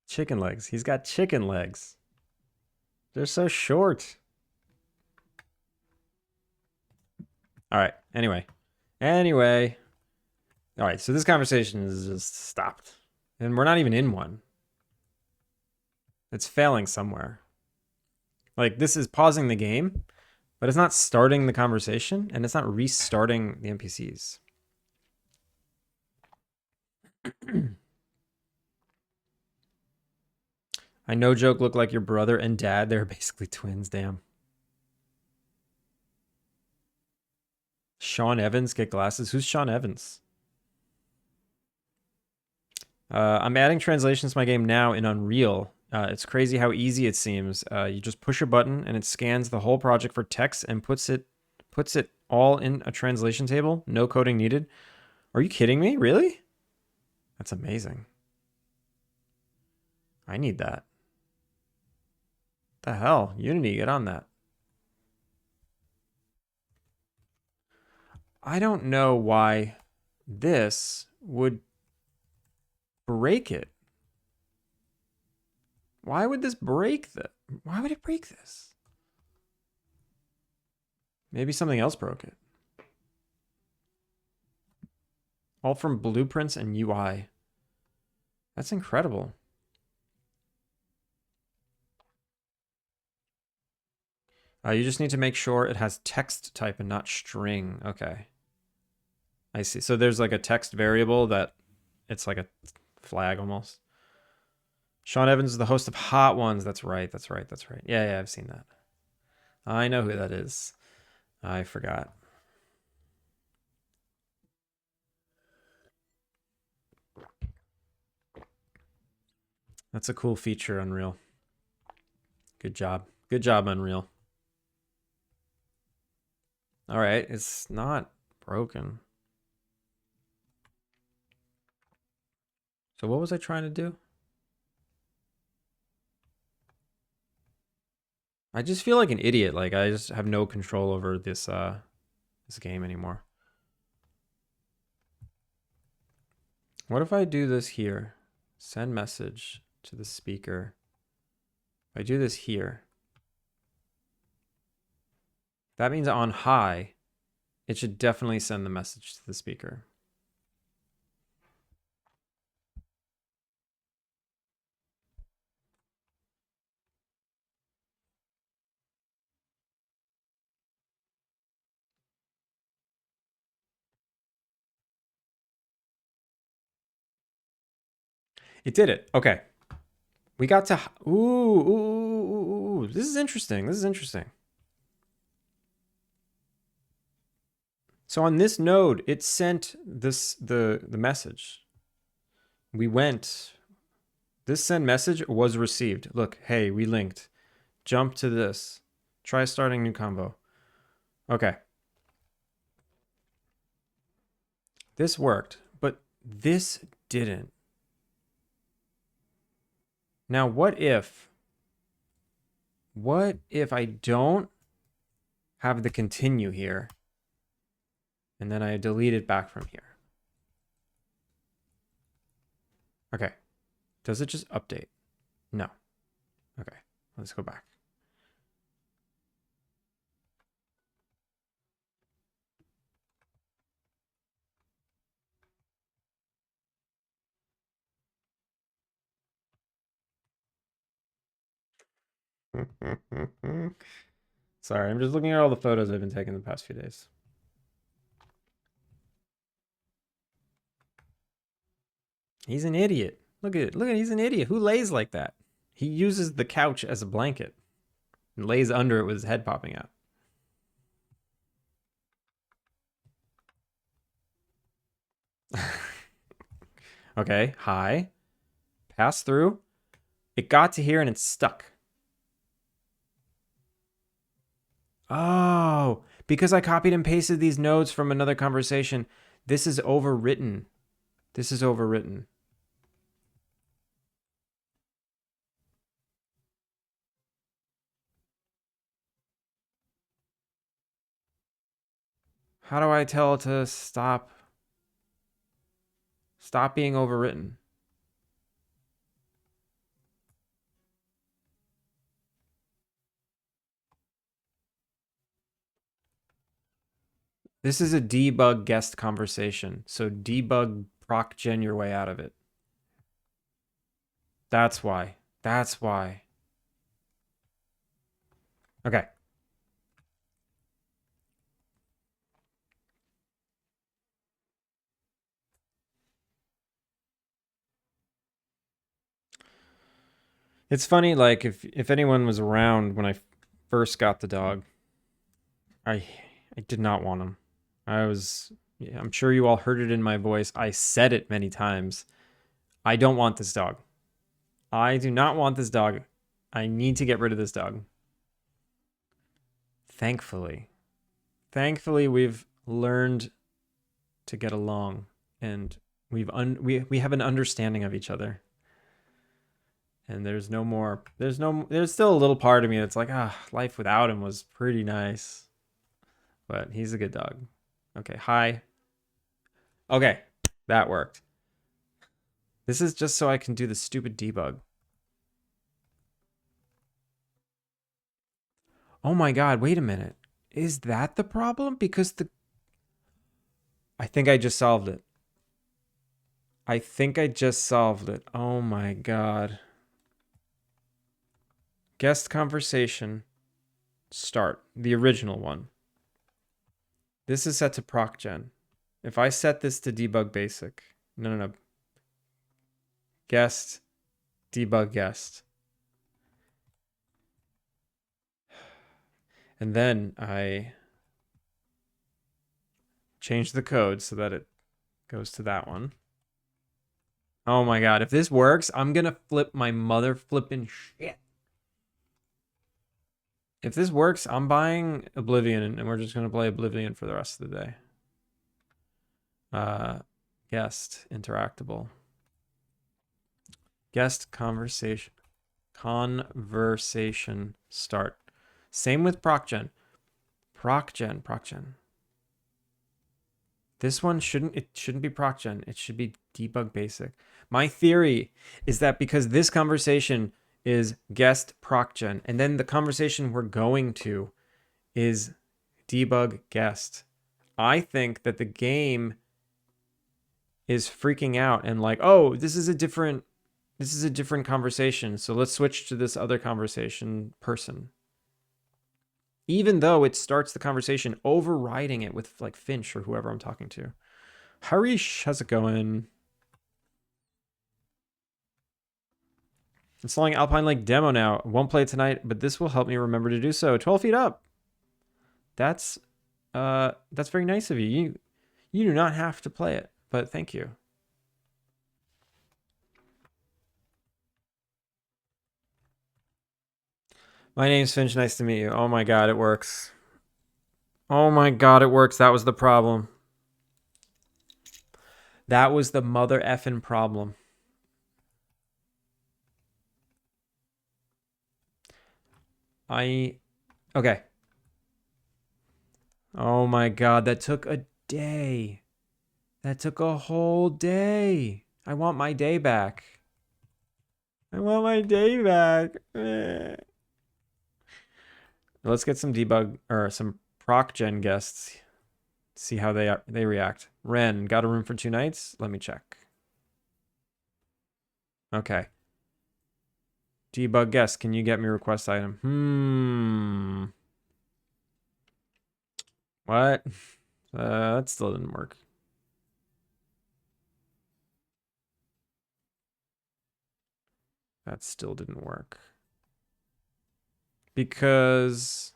Chicken legs. He's got chicken legs. They're so short. All right. Anyway. All right. So this conversation is just stopped. And we're not even in one. It's failing somewhere. Like, this is pausing the game, but it's not starting the conversation, and it's not restarting the NPCs. I no joke look like your brother and dad. They're basically twins, damn. Sean Evans, get glasses. Who's Sean Evans? I'm adding translations to my game now in Unreal. It's crazy how easy it seems. You just push a button and it scans the whole project for text and puts it all in a translation table. No coding needed. Are you kidding me? Really? That's amazing. I need that. The hell? Unity, get on that. I don't know why this would break it. Why would this break that? Why would it break this? Maybe something else broke it. All from blueprints and UI. That's incredible. You just need to make sure it has text type and not string. Okay. I see. So there's like a text variable that it's like a flag almost. Sean Evans is the host of Hot Ones. That's right. That's right. That's right. Yeah, I've seen that. I know who that is. I forgot. That's a cool feature, Unreal. Good job. Good job, Unreal. All right, it's not broken. So what was I trying to do? I just feel like an idiot. Like I just have no control over this this game anymore. What if I do this here? Send message to the speaker. If I do this here, that means on high, it should definitely send the message to the speaker. It did it. Okay. We got to... Ooh. This is interesting. This is interesting. So on this node, it sent this the message. We went. This send message was received. Look, hey, we linked. Jump to this. Try starting new convo. Okay. This worked, but this didn't. Now, what if I don't have the continue here and then I delete it back from here? Okay. Does it just update? No. Okay. Let's go back. Sorry, I'm just looking at all the photos I've been taking the past few days. He's an idiot. Look at it. Look at it. He's an idiot. Who lays like that? He uses the couch as a blanket and lays under it with his head popping out. Okay, hi. Pass through. It got to here and it's stuck. Oh, because I copied and pasted these nodes from another conversation. This is overwritten. This is overwritten. How do I tell it to stop? Stop being overwritten. This is a debug guest conversation. So debug proc gen your way out of it. That's why. That's why. Okay. It's funny, like if anyone was around when I first got the dog, I did not want him. I'm sure you all heard it in my voice. I said it many times. I don't want this dog. I do not want this dog. I need to get rid of this dog. Thankfully, we've learned to get along and we have an understanding of each other. And there's still a little part of me that's like, life without him was pretty nice. But he's a good dog. Okay, hi. Okay, that worked. This is just so I can do the stupid debug. Oh my god, wait a minute. Is that the problem? Because I think I just solved it. Oh my god. Guest conversation. Start. The original one. This is set to proc gen. If I set this to debug basic. No. Guest. Debug guest. And then I change the code so that it goes to that one. Oh my god, if this works, I'm gonna flip my mother flipping shit. If this works, I'm buying Oblivion and we're just gonna play Oblivion for the rest of the day. Guest interactable. Guest conversation. Conversation start. Same with procgen. Procgen. This one shouldn't be procgen. It should be debug basic. My theory is that because this conversation is guest procgen, and then the conversation we're going to is debug guest, I think that the game is freaking out and like, oh, this is a different conversation, so let's switch to this other conversation person. Even though it starts the conversation overriding it with like Finch or whoever I'm talking to. Harish, how's it going? Installing Alpine Lake demo now. Won't play it tonight, but this will help me remember to do so. 12 feet up. That's That's very nice of you. You do not have to play it, but thank you. My name's Finch. Nice to meet you. Oh my god, it works. Oh my god, it works. That was the problem. That was the mother effing problem. Okay. Oh my god, that took a day. That took a whole day. I want my day back. I want my day back. Let's get some debug or some proc gen guests. See how they react. Ren, got a room for 2 nights? Let me check. Okay. Debug guest, can you get me request item? What? That still didn't work. That still didn't work. Because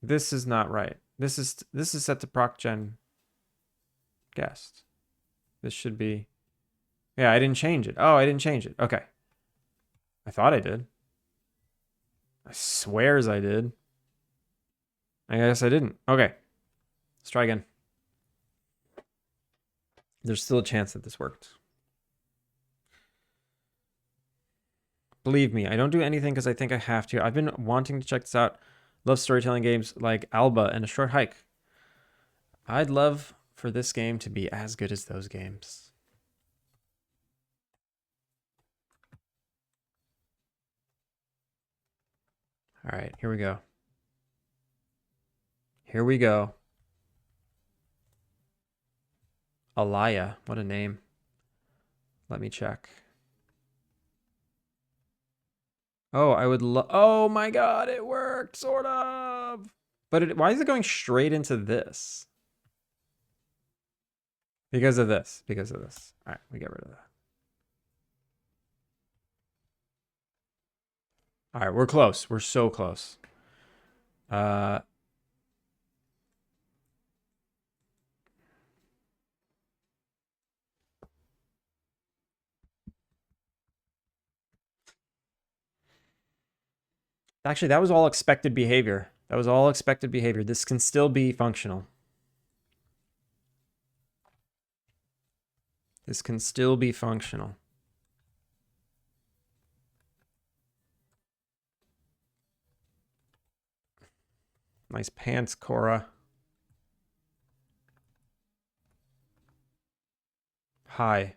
this is not right. This is set to proc gen guest. This should be. Yeah, I didn't change it. Oh, I didn't change it. Okay. I thought I did. I swears I did. I guess I didn't. Okay. Let's try again. There's still a chance that this worked. Believe me, I don't do anything because I think I have to. I've been wanting to check this out. Love storytelling games like Alba and A Short Hike. I'd love for this game to be as good as those games. All right, here we go. Here we go. Alaya, what a name. Let me check. Oh, I would love. Oh my god, it worked, sort of. But why is it going straight into this? Because of this. Because of this. All right, we get rid of that. All right, we're close. We're so close. Actually, that was all expected behavior. That was all expected behavior. This can still be functional. This can still be functional. Nice pants, Cora. Hi.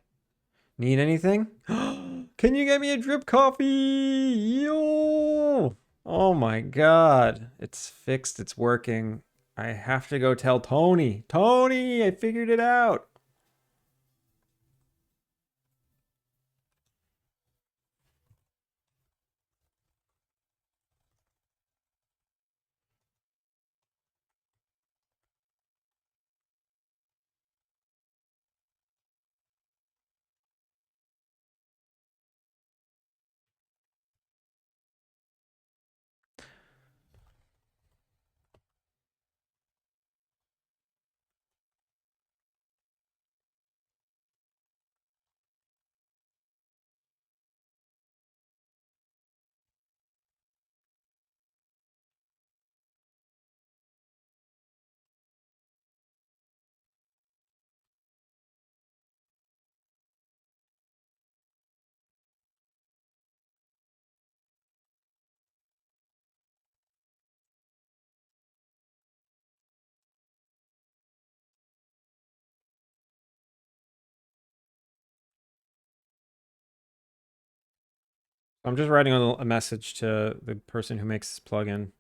Need anything? Can you get me a drip coffee? Yo! Oh my god. It's fixed. It's working. I have to go tell Tony. Tony, I figured it out. I'm just writing a message to the person who makes this plugin.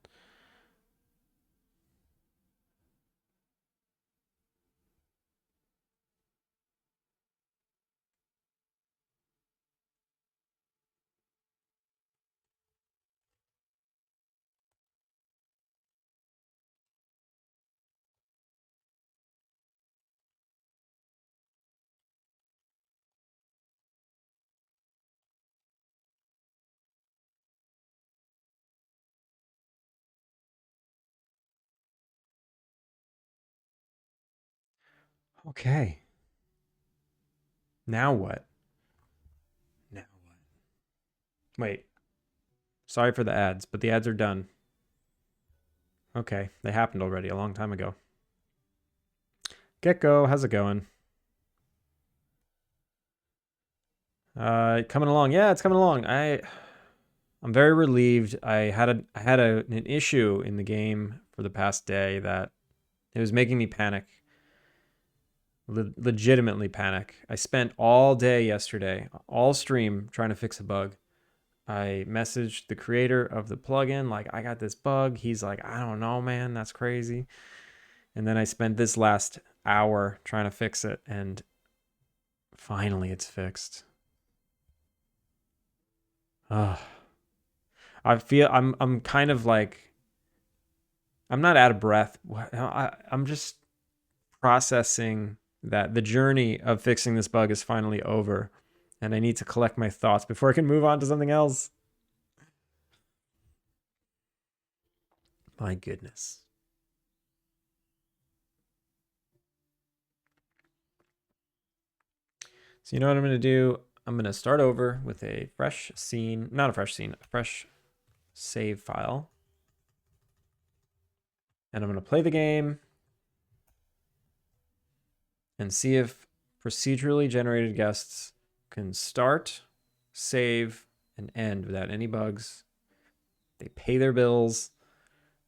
Okay. Now what? Now what? Wait. Sorry for the ads, but the ads are done. Okay, they happened already a long time ago. Gecko, how's it going? Coming along. Yeah, it's coming along. I'm very relieved. I had an issue in the game for the past day that it was making me panic. Legitimately panic. I spent all day yesterday, all stream, trying to fix a bug. I messaged the creator of the plugin, like, I got this bug. He's like, I don't know, man, that's crazy. And then I spent this last hour trying to fix it, and finally it's fixed. Ugh. I feel I'm kind of like, I'm not out of breath. I'm just processing that the journey of fixing this bug is finally over, and I need to collect my thoughts before I can move on to something else. My goodness. So you know what I'm going to do? I'm going to start over with a fresh scene, not a fresh scene, a fresh save file. And I'm going to play the game and see if procedurally generated guests can start, save, and end without any bugs. They pay their bills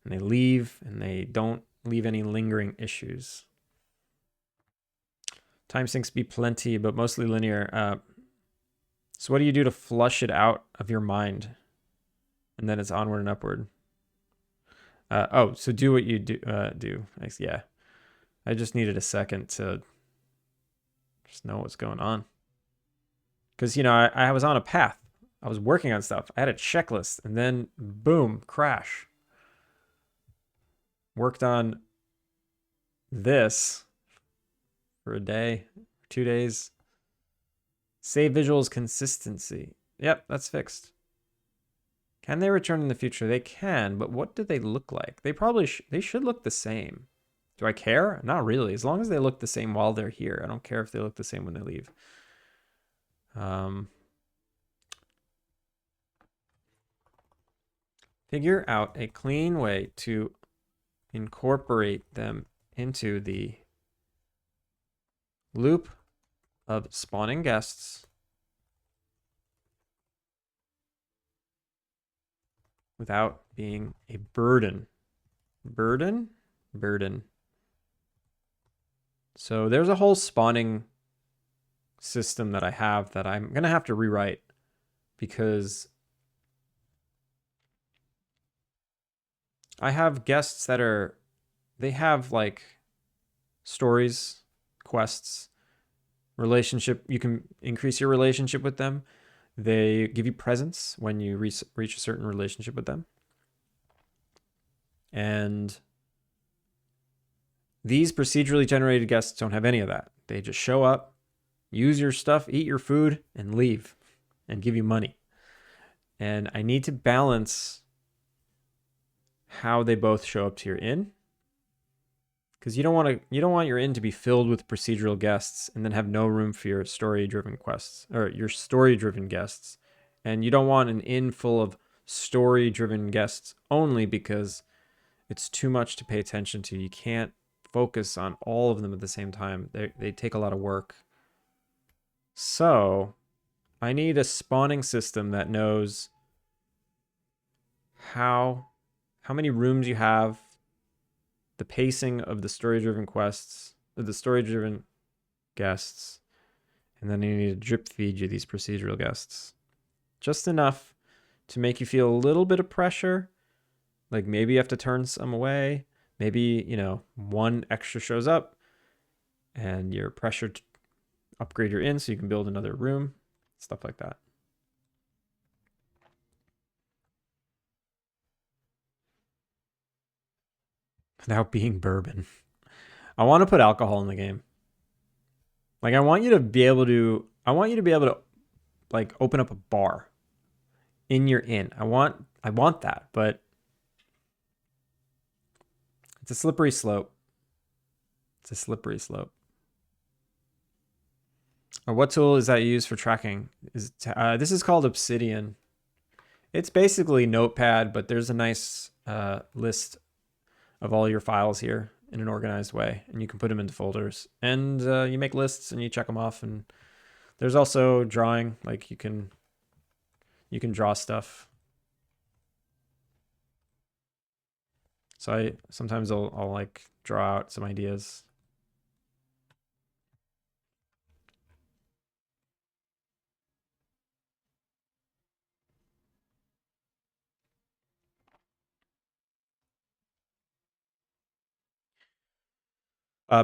and they leave, and they don't leave any lingering issues. Time sinks be plenty, but mostly linear. So what do you do to flush it out of your mind? And then it's onward and upward. So do what you do. Yeah. I just needed a second to just know what's going on. Because, I was on a path. I was working on stuff. I had a checklist, and then boom, crash. Worked on this for a day, 2 days. Save visuals consistency. Yep, that's fixed. Can they return in the future? They can, but what do they look like? They probably they should look the same. Do I care? Not really. As long as they look the same while they're here. I don't care if they look the same when they leave. Figure out a clean way to incorporate them into the loop of spawning guests without being a burden. Burden? So there's a whole spawning system that I have that I'm going to have to rewrite, because I have guests that they have like stories, quests, relationship. You can increase your relationship with them. They give you presents when you reach a certain relationship with them. And these procedurally generated guests don't have any of that. They just show up, use your stuff, eat your food, and leave, and give you money. And I need to balance how they both show up to your inn, because you don't want your inn to be filled with procedural guests and then have no room for your story-driven quests, or your story-driven guests. And you don't want an inn full of story-driven guests only, because it's too much to pay attention to. You can't focus on all of them at the same time. They take a lot of work. So I need a spawning system that knows how many rooms you have, the pacing of the story-driven quests, the story-driven guests, and then you need to drip feed you these procedural guests. Just enough to make you feel a little bit of pressure. Like maybe you have to turn some away. Maybe, one extra shows up and you're pressured to upgrade your inn so you can build another room, stuff like that. Without being bourbon. I want to put alcohol in the game. Like I want you to be able to like open up a bar in your inn. I want that, but it's a slippery slope. Or what tool is that used for tracking? This is called Obsidian. It's basically Notepad, but there's a nice list of all your files here in an organized way, and you can put them into folders. And you make lists and you check them off. And there's also drawing, like you can draw stuff. So I sometimes I'll like draw out some ideas.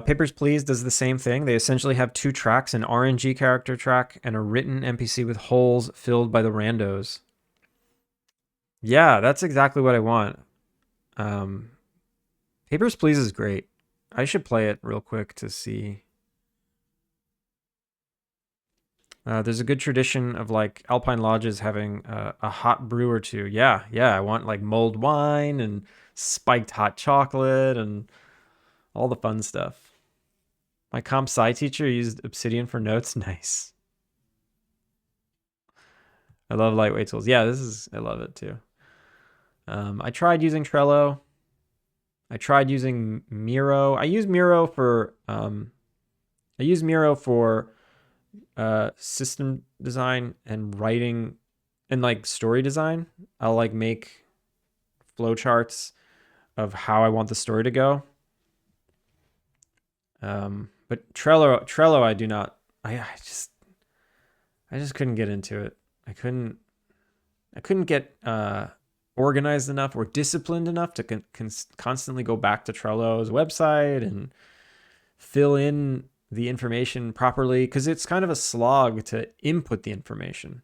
Papers, Please does the same thing. They essentially have two tracks, an RNG character track and a written NPC with holes filled by the randos. Yeah, that's exactly what I want. Um, Papers, Please is great. I should play it real quick to see. There's a good tradition of like Alpine lodges having a hot brew or two. Yeah, yeah. I want like mulled wine and spiked hot chocolate and all the fun stuff. My comp sci teacher used Obsidian for notes. Nice. I love lightweight tools. Yeah, I love it too. I tried using Trello. I tried using Miro. I use Miro for system design and writing and like story design. I'll like make flowcharts of how I want the story to go. But Trello, I do not. I just couldn't get into it. I couldn't get organized enough or disciplined enough to constantly go back to Trello's website and fill in the information properly, because it's kind of a slog to input the information.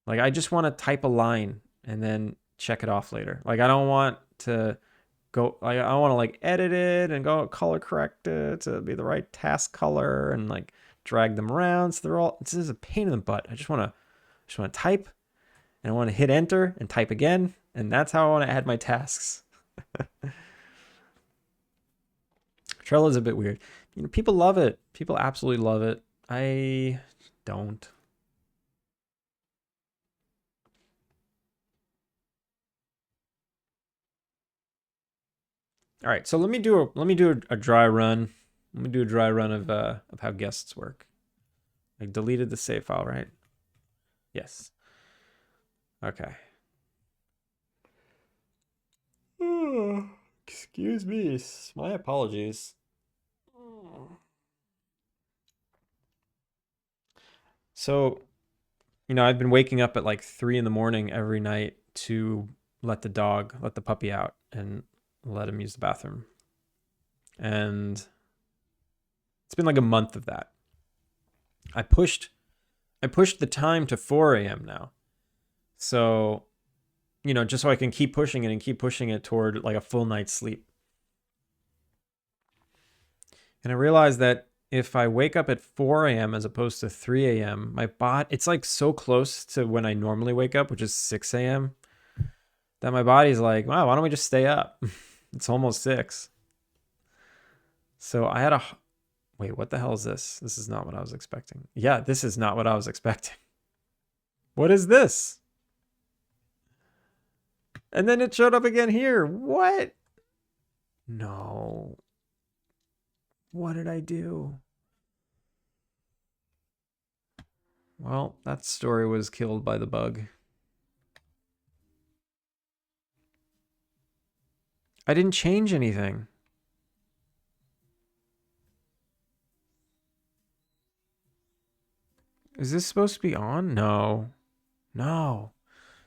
Like I just want to type a line and then check it off later. Like I don't want to go, like I want to like edit it and go color correct it to be the right task color and like drag them around. So this is a pain in the butt. I just want to type and I want to hit enter and type again. And that's how I want to add my tasks. Trello is a bit weird. You know, people love it. People absolutely love it. I don't. All right, so let me do a dry run. Let me do a dry run of how guests work. I deleted the save file, right? Yes. Okay. Excuse me. My apologies. So, I've been waking up at like 3 in the morning every night to let the puppy out and let him use the bathroom. And it's been like a month of that. I pushed the time to 4 a.m. now. So, just so I can keep pushing it and keep pushing it toward like a full night's sleep. And I realized that if I wake up at 4 a.m. as opposed to 3 a.m., it's like so close to when I normally wake up, which is 6 a.m., that my body's like, wow, why don't we just stay up? It's almost 6. So I had wait, what the hell is this? This is not what I was expecting. Yeah, this is not what I was expecting. What is this? And then it showed up again here. What? No. What did I do? Well, that story was killed by the bug. I didn't change anything. Is this supposed to be on? No. No.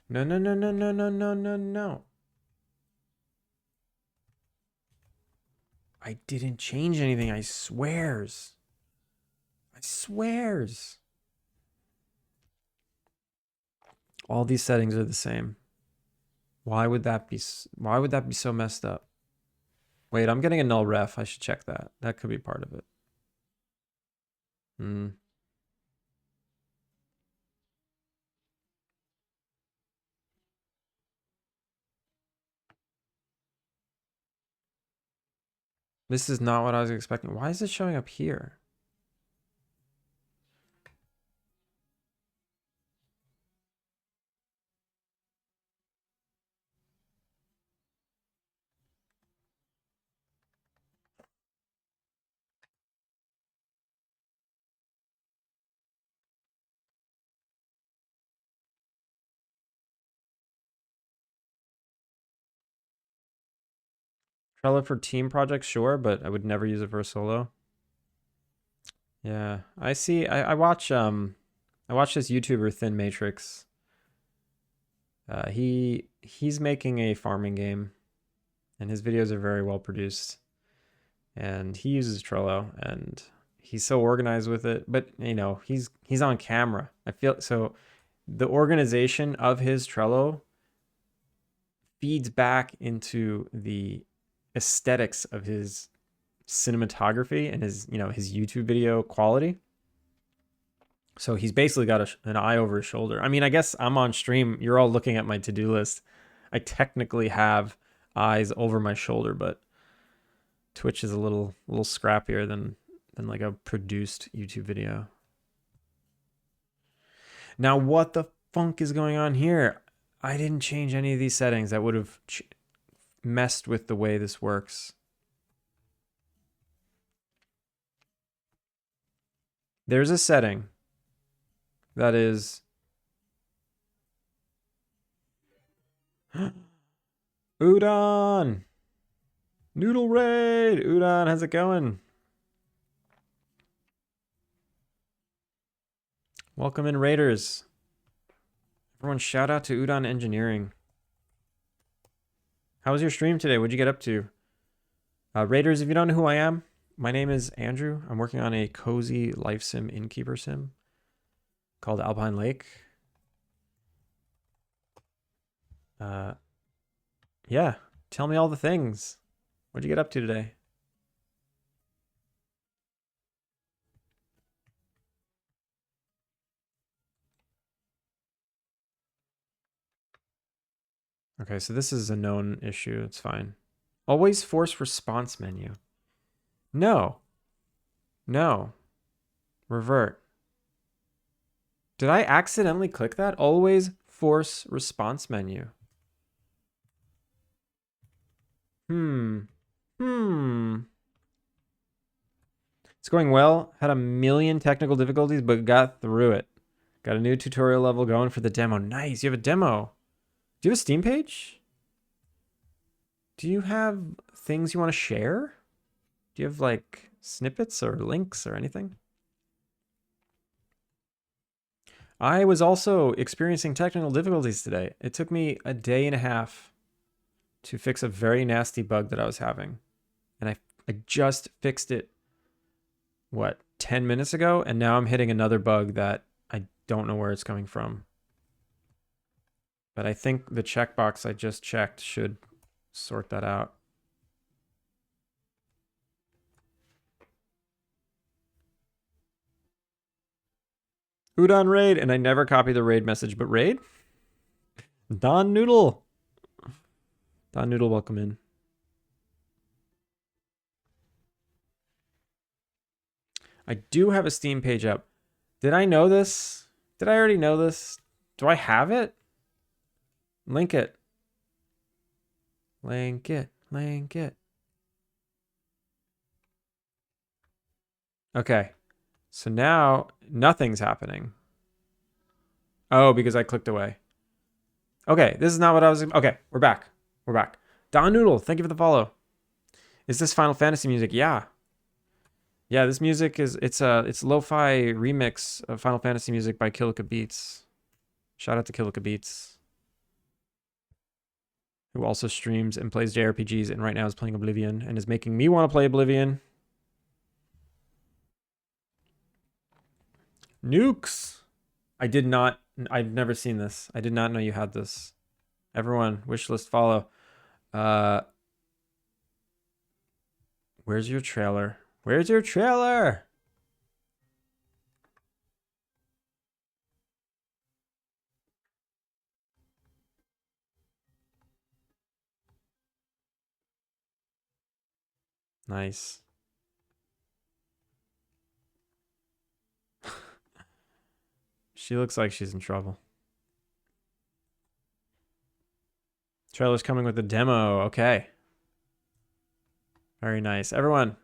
No, no, no, no, no, no, no, no, no. I didn't change anything, I swears. I swears. All these settings are the same. Why would that be so messed up? Wait, I'm getting a null ref. I should check that. That could be part of it. This is not what I was expecting. Why is it showing up here? Trello for team projects, sure, but I would never use it for a solo. Yeah, I see. I watch this YouTuber Thin Matrix. He's making a farming game, and his videos are very well produced. And he uses Trello, and he's so organized with it. But you know, he's on camera. I feel so. The organization of his Trello feeds back into the aesthetics of his cinematography and his YouTube video quality. So he's basically got an eye over his shoulder. I mean, I guess I'm on stream. You're all looking at my to-do list. I technically have eyes over my shoulder, but Twitch is a little scrappier than like a produced YouTube video. Now, what the funk is going on here? I didn't change any of these settings that would have messed with the way this works. There's a setting that is Udon! Noodle Raid! Udon, how's it going? Welcome in, Raiders. Everyone shout out to Udon Engineering. How was your stream today? What'd you get up to? Raiders, if you don't know who I am, my name is Andrew. I'm working on a cozy life sim Innkeeper-Sim called Alpine Lake. Yeah, tell me all the things. What'd you get up to today? Okay, so this is a known issue. It's fine. Always force response menu. No. No. Revert. Did I accidentally click that? Always force response menu. It's going well. Had a million technical difficulties, but got through it. Got a new tutorial level going for the demo. Nice. You have a demo. Do you have a Steam page? Do you have things you want to share? Do you have like snippets or links or anything? I was also experiencing technical difficulties today. It took me a day and a half to fix a very nasty bug that I was having. And I just fixed it, what, 10 minutes ago? And now I'm hitting another bug that I don't know where it's coming from. But I think the checkbox I just checked should sort that out. Udon raid, and I never copy the raid message, but raid? Don Noodle. Don Noodle, welcome in. I do have a Steam page up. Did I know this? Did I already know this? Do I have it? Link it. Link it. Link it. Okay. So now nothing's happening. Oh, because I clicked away. Okay, this is not what I was... Okay, we're back. We're back. Don Noodle, thank you for the follow. Is this Final Fantasy music? Yeah. Yeah, this music is... It's lo-fi remix of Final Fantasy music by Killica Beats. Shout out to Killica Beats, who also streams and plays JRPGs and right now is playing Oblivion and is making me want to play Oblivion. Nukes. I've never seen this. I did not know you had this. Everyone, wishlist follow. Where's your trailer? Where's your trailer? Nice. She looks like she's in trouble. Trailer's coming with a demo. Okay. Very nice. Everyone,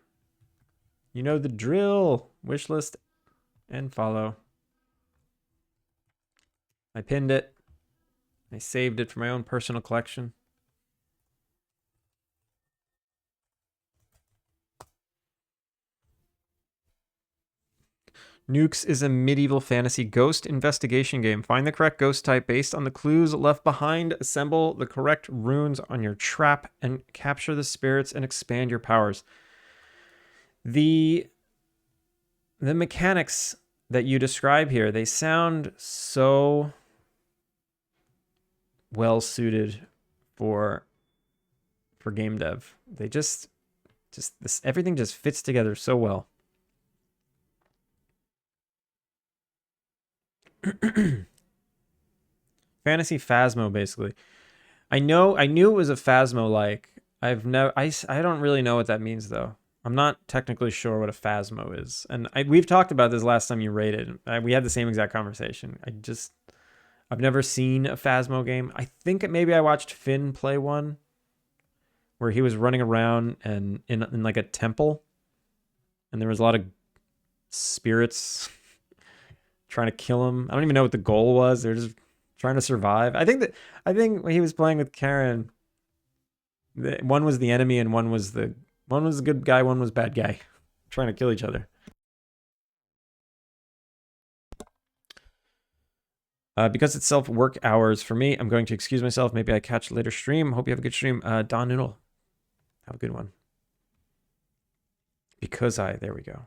you know the drill. Wishlist and follow. I pinned it. I saved it for my own personal collection. Nukes is a medieval fantasy ghost investigation game. Find the correct ghost type based on the clues left behind. Assemble the correct runes on your trap and capture the spirits and expand your powers. The mechanics that you describe here, they sound so well suited for game dev. They just this everything just fits together so well. Fantasy Phasmo, basically. I knew it was a Phasmo like. I don't really know what that means though. I'm not technically sure what a Phasmo is. And we've talked about this last time you rated. We had the same exact conversation. I've never seen a Phasmo game. I think maybe I watched Finn play one where he was running around and in like a temple and there was a lot of spirits trying to kill him. I don't even know what the goal was. They're just trying to survive. I think when he was playing with Karen, one was the enemy and one was the good guy, one was bad guy, trying to kill each other. Because it's self-work hours for me, I'm going to excuse myself. Maybe I catch later stream. Hope you have a good stream. Don Noodle, have a good one. There we go.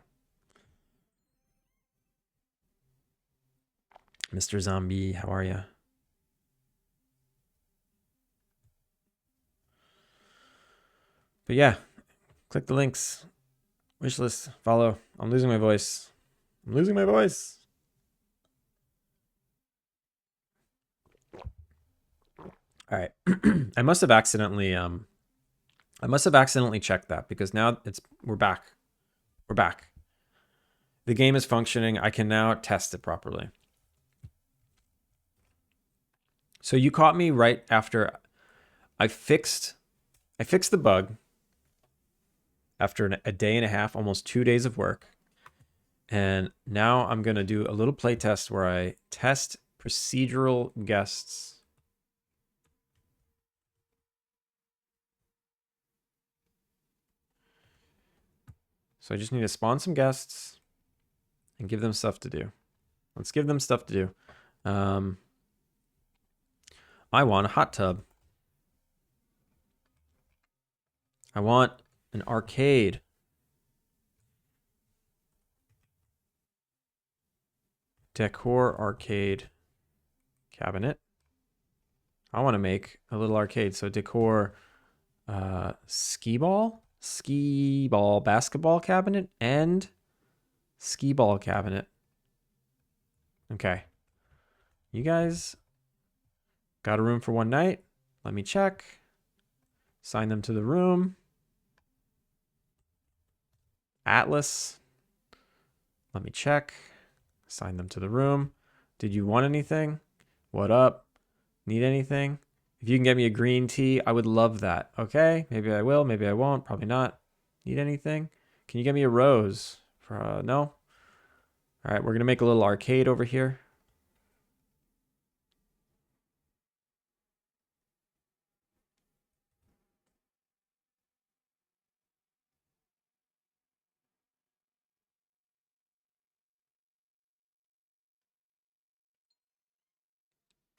Mr. Zombie, how are you? But yeah, click the links. Wishlist, follow. I'm losing my voice. All right. I must have accidentally checked that because now we're back. The game is functioning. I can now test it properly. So you caught me right after I fixed the bug after a day and a half, almost 2 days of work. And now I'm going to do a little play test where I test procedural guests. So I just need to spawn some guests and give them stuff to do. Let's give them stuff to do. I want a hot tub. I want an arcade. Decor arcade cabinet. I want to make a little arcade. So decor skee ball basketball cabinet and skee ball cabinet. Okay. You guys got a room for one night? Let me check. Sign them to the room. Atlas. Let me check. Sign them to the room. Did you want anything? What up? Need anything? If you can get me a green tea, I would love that. Okay, maybe I will, maybe I won't, probably not. Need anything? Can you get me a rose? No? All right, we're going to make a little arcade over here.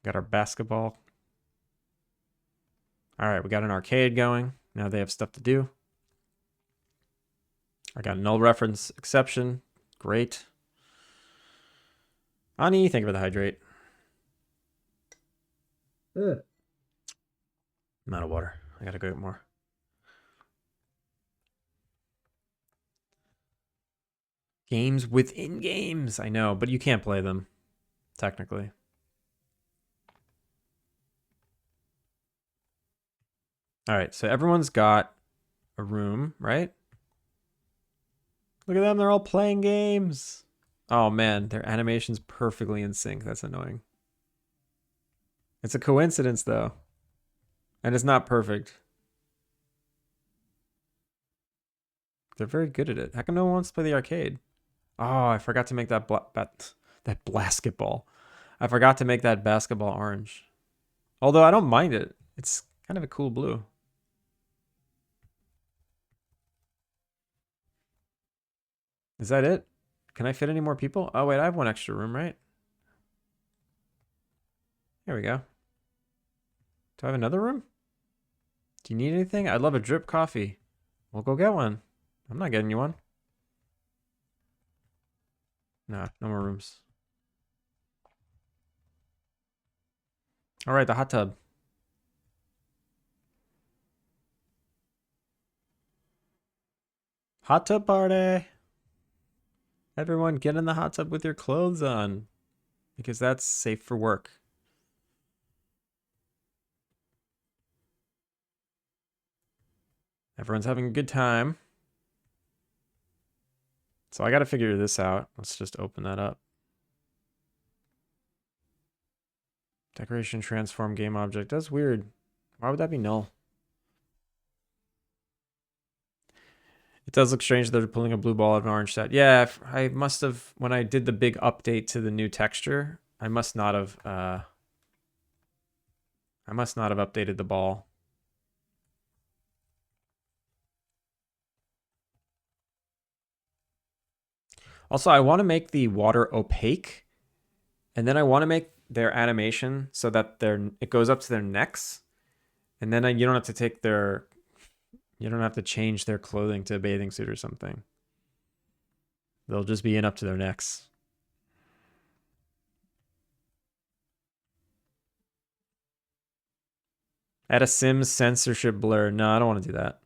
Got our basketball. All right, we got an arcade going. Now they have stuff to do. I got a null reference exception. Great. Ani, thank you for the hydrate. I'm out of water. I gotta go get more. Games within games. I know, but you can't play them, technically. All right, so everyone's got a room, right? Look at them, they're all playing games. Oh man, their animation's perfectly in sync. That's annoying. It's a coincidence though. And it's not perfect. They're very good at it. How come no one wants to play the arcade? Oh, I forgot to make that basketball. I forgot to make that basketball orange. Although I don't mind it. It's kind of a cool blue. Is that it? Can I fit any more people? Oh, wait, I have one extra room, right? There we go. Do I have another room? Do you need anything? I'd love a drip coffee. We'll go get one. I'm not getting you one. Nah, no more rooms. All right, the hot tub. Hot tub party. Everyone get in the hot tub with your clothes on because that's safe for work. Everyone's having a good time. So I got to figure this out. Let's just open that up. Decoration transform game object. That's weird. Why would that be null? It does look strange that they're pulling a blue ball out of an orange set. Yeah, I must have, when I did the big update to the new texture, I must not have updated the ball. Also, I want to make the water opaque, and then I want to make their animation so that it goes up to their necks, and then you don't have to change their clothing to a bathing suit or something. They'll just be in up to their necks. Add a Sims censorship blur. No, I don't want to do that.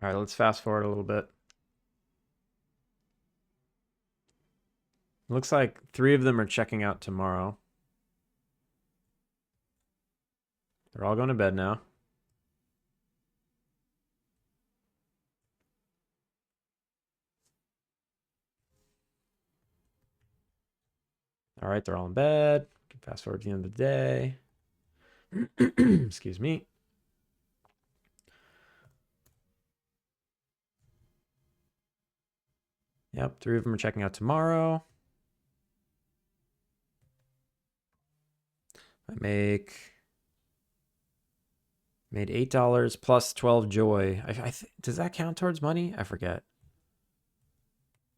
All right, let's fast forward a little bit. Looks like 3 of them are checking out tomorrow. They're all going to bed now. All right, they're all in bed. Fast forward to the end of the day. Excuse me. Yep, 3 of them are checking out tomorrow. I made $8 plus 12 joy. Does that count towards money? I forget.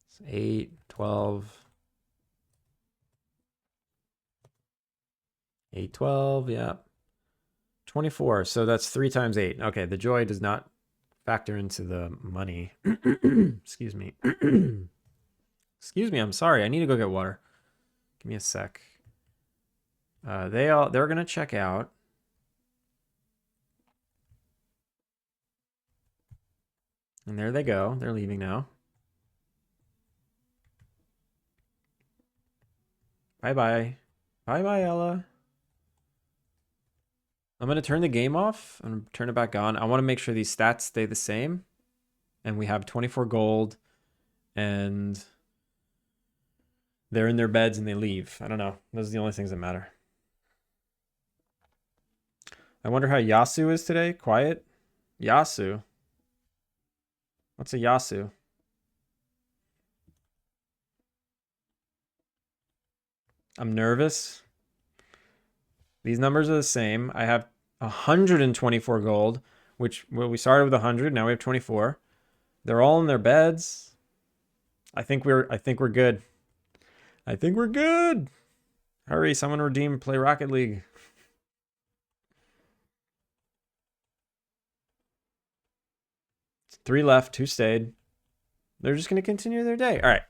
It's 8, 12. 8, 12, yeah. 24, so that's 3 times 8. Okay, the joy does not factor into the money. Excuse me. Excuse me, I'm sorry. I need to go get water. Give me a sec. They're gonna check out. And there they go. They're leaving now. Bye-bye. Bye-bye, Ella. I'm going to turn the game off and turn it back on. I want to make sure these stats stay the same. And we have 24 gold. And they're in their beds and they leave. I don't know. Those are the only things that matter. I wonder how Yasu is today. Quiet? Yasu? What's a Yasu? I'm nervous. These numbers are the same. I have 124 gold, which we started with 100. Now we have 24. They're all in their beds. I think we're good. I think we're good. Hurry, someone redeem play Rocket League. It's 3 left, 2 stayed. They're just gonna continue their day. All right.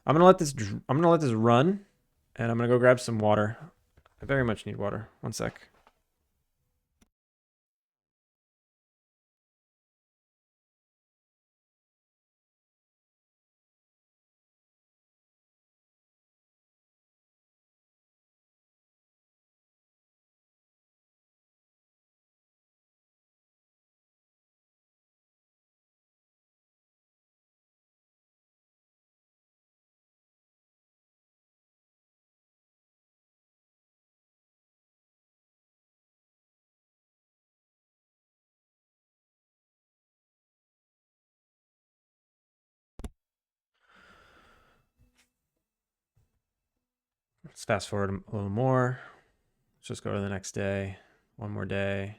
I'm gonna let this run, and I'm gonna go grab some water. I very much need water. One sec. Let's fast forward a little more. Let's just go to the next day. One more day.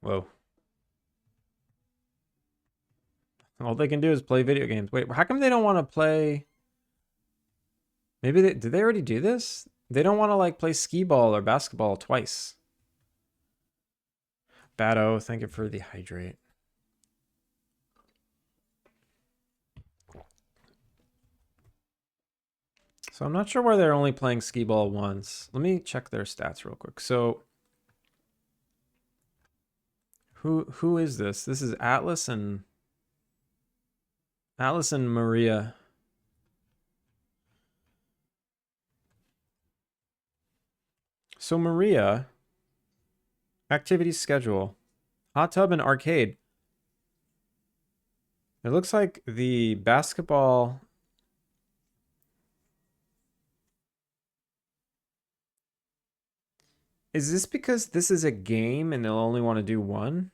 Whoa. All they can do is play video games. Wait, how come they don't want to play? Maybe did they already do this? They don't want to like play skee ball or basketball twice. Bado, thank you for the hydrate. So I'm not sure why they're only playing skee ball once. Let me check their stats real quick. So who is this? This is Atlas and Maria. So Maria, activity schedule, hot tub and arcade. It looks like the basketball. Is this because this is a game and they'll only want to do one?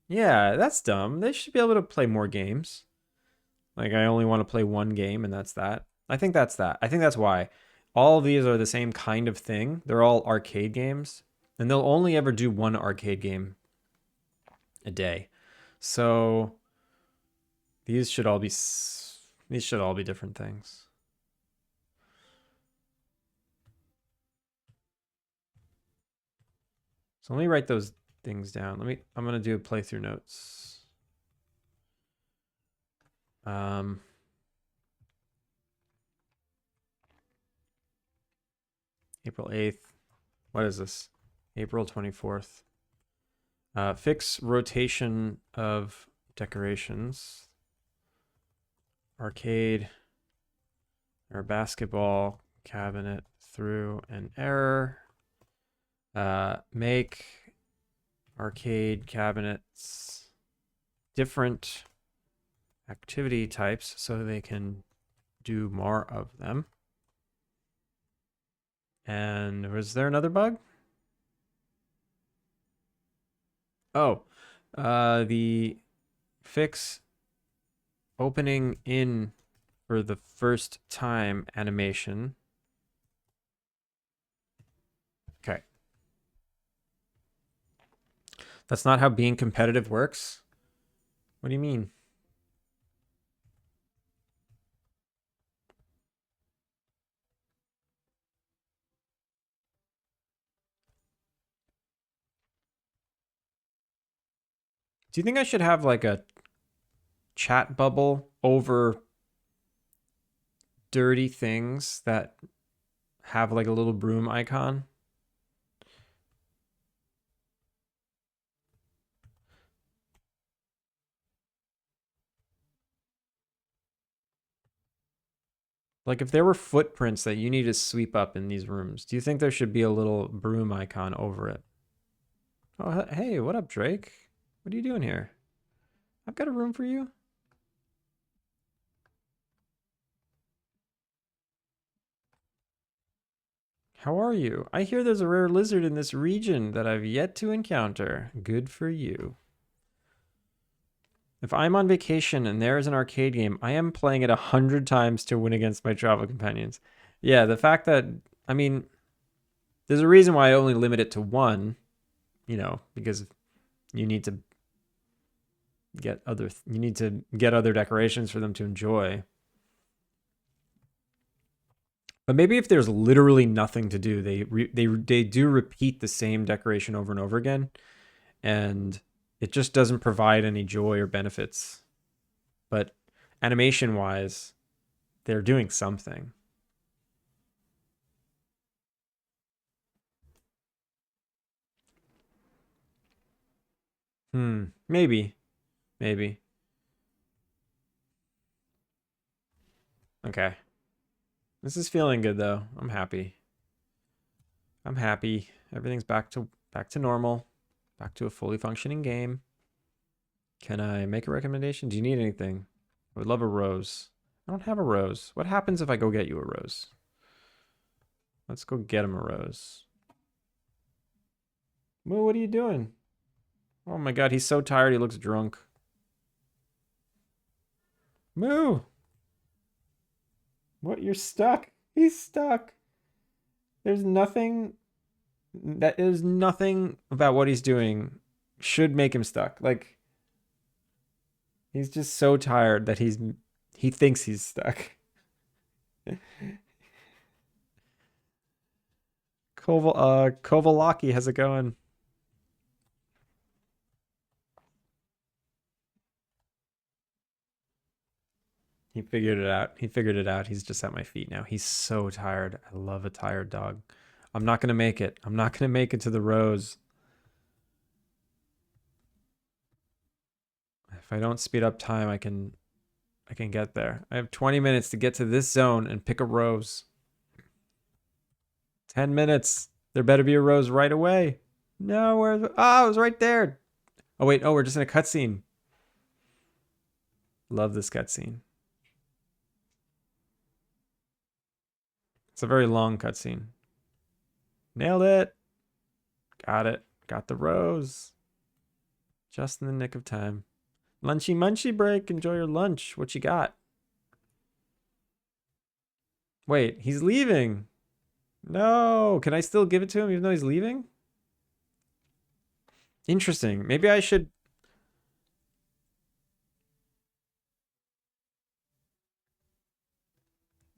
Yeah, that's dumb. They should be able to play more games. Like, I only want to play one game and that's that. I think that's that. I think that's why. All of these are the same kind of thing. They're all arcade games. And they'll only ever do one arcade game a day. So these should all be different things. So let me write those things down. I'm gonna do playthrough notes. April 8th. What is this? April 24th. Fix rotation of decorations. Arcade or basketball cabinet through an error. Make arcade cabinets different activity types so they can do more of them. And was there another bug? Oh, the fix opening in for the first time animation. Okay. That's not how being competitive works? What do you mean? Do you think I should have like a chat bubble over dirty things that have like a little broom icon? Like if there were footprints that you need to sweep up in these rooms, do you think there should be a little broom icon over it? Oh, hey, what up, Drake? What are you doing here? I've got a room for you. How are you? I hear there's a rare lizard in this region that I've yet to encounter. Good for you. If I'm on vacation and there is an arcade game, I am playing it 100 times to win against my travel companions. Yeah, the fact that, I mean, there's a reason why I only limit it to one, you know, because you need to get other decorations for them to enjoy. But maybe if there's literally nothing to do, they do repeat the same decoration over and over again, and it just doesn't provide any joy or benefits. But animation-wise, they're doing something. Maybe. Okay. This is feeling good though. I'm happy. Everything's back to normal. Back to a fully functioning game. Can I make a recommendation? Do you need anything? I would love a rose. I don't have a rose. What happens if I go get you a rose? Let's go get him a rose. Moo, what are you doing? Oh my god, he's so tired he looks drunk. Moo! What? You're stuck. He's stuck. There's nothing about what he's doing should make him stuck. Like, he's just so tired that he thinks he's stuck. Kovalaki, how's it going? He figured it out. He figured it out. He's just at my feet now. He's so tired. I love a tired dog. I'm not gonna make it. I'm not gonna make it to the rose. If I don't speed up time, I can get there. I have 20 minutes to get to this zone and pick a rose. 10 minutes. There better be a rose right away. No, where's... Oh, it was right there. Oh, wait. Oh, we're just in a cutscene. Love this cutscene. It's a very long cutscene. Nailed it. Got it. Got the rose. Just in the nick of time. Lunchy munchy break. Enjoy your lunch. What you got? Wait, he's leaving. No. Can I still give it to him even though he's leaving? Interesting. Maybe I should...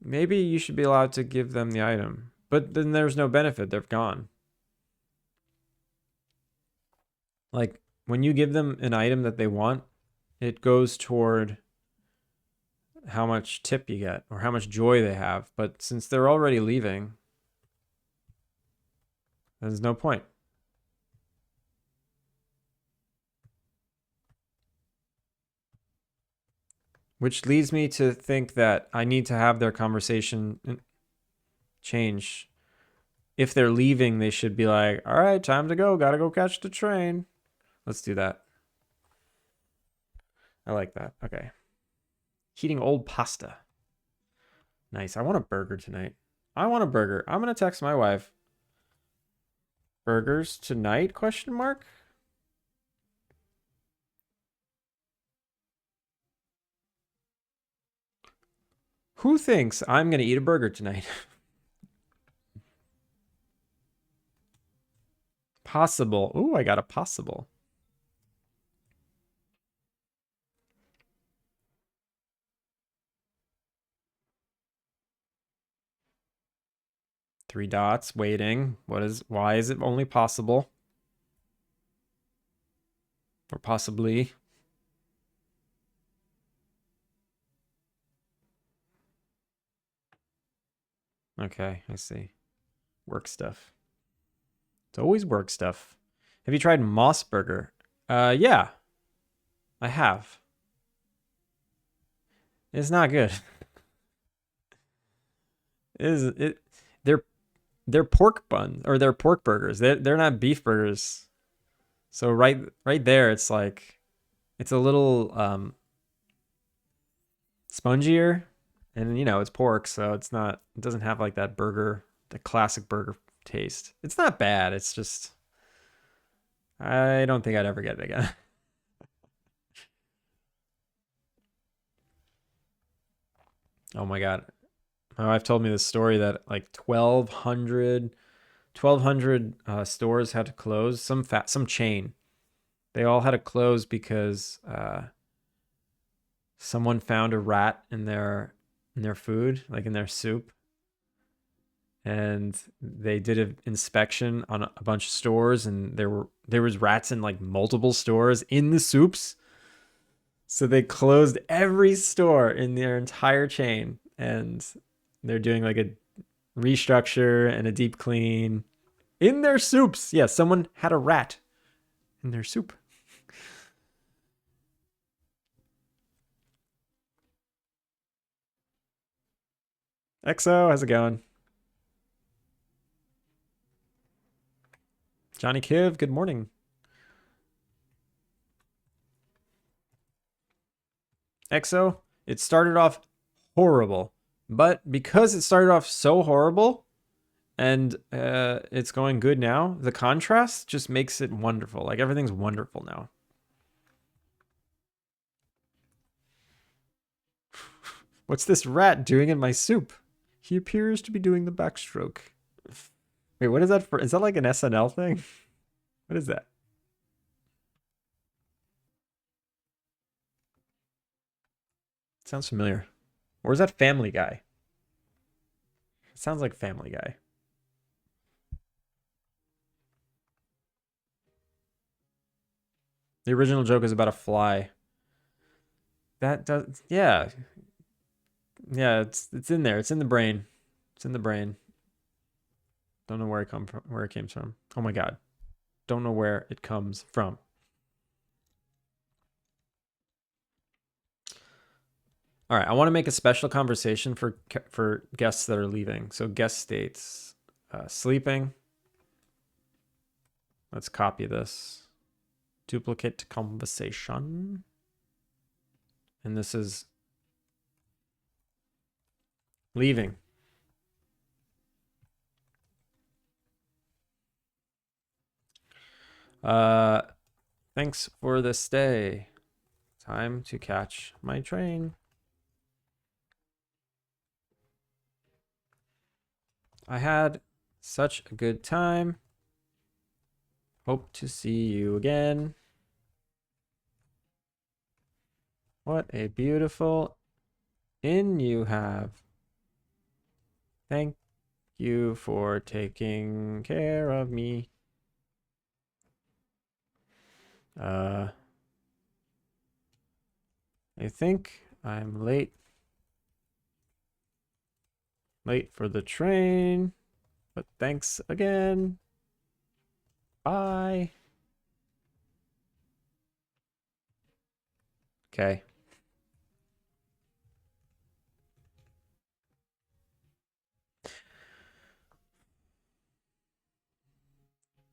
Maybe you should be allowed to give them the item. But then there's no benefit. They're gone. Like, when you give them an item that they want, it goes toward how much tip you get or how much joy they have. But since they're already leaving, there's no point. Which leads me to think that I need to have their conversation change. If they're leaving, they should be like, all right, time to go. Gotta go catch the train. Let's do that. I like that. Okay. Heating old pasta. Nice. I want a burger tonight. I want a burger. I'm going to text my wife. Burgers tonight? Question mark. Who thinks I'm going to eat a burger tonight? Possible. Ooh, I got a possible. Three dots, waiting. Why is it only possible? Or possibly. Okay, I see. Work stuff. It's always work stuff. Have you tried Moss Burger? Yeah. I have. It's not good. They're pork buns or they're pork burgers. They're not beef burgers. So right there it's like it's a little spongier and it's pork, so it doesn't have like that burger, the classic burger taste. It's not bad. It's just I don't think I'd ever get it again. Oh my god. My wife told me this story that like 1,200 stores had to close. Some chain. They all had to close because someone found a rat in their food, like in their soup. And they did an inspection on a bunch of stores, and there was rats in like multiple stores in the soups. So they closed every store in their entire chain, and they're doing like a restructure and a deep clean in their soups. Yeah, someone had a rat in their soup. XO, how's it going? Johnny Kiv, good morning. XO, it started off horrible, but because it started off so horrible and it's going good now, the contrast just makes it wonderful. Like everything's wonderful now. What's this rat doing in my soup? He appears to be doing the backstroke. Wait, what is that for? Is that like an SNL thing? What is that? Sounds familiar. Or is that Family Guy? It sounds like Family Guy. The original joke is about a fly. That does, yeah. Yeah, it's in there. It's in the brain. It's in the brain. Don't know where it come from, where it came from. Oh my god. Don't know where it comes from. All right, I want to make a special conversation for guests that are leaving. So guest states sleeping. Let's copy this. Duplicate conversation. And this is leaving. Thanks for the stay. Time to catch my train. I had such a good time. Hope to see you again. What a beautiful inn you have. Thank you for taking care of me. I think I'm late. Late for the train, but thanks again. Bye. Okay.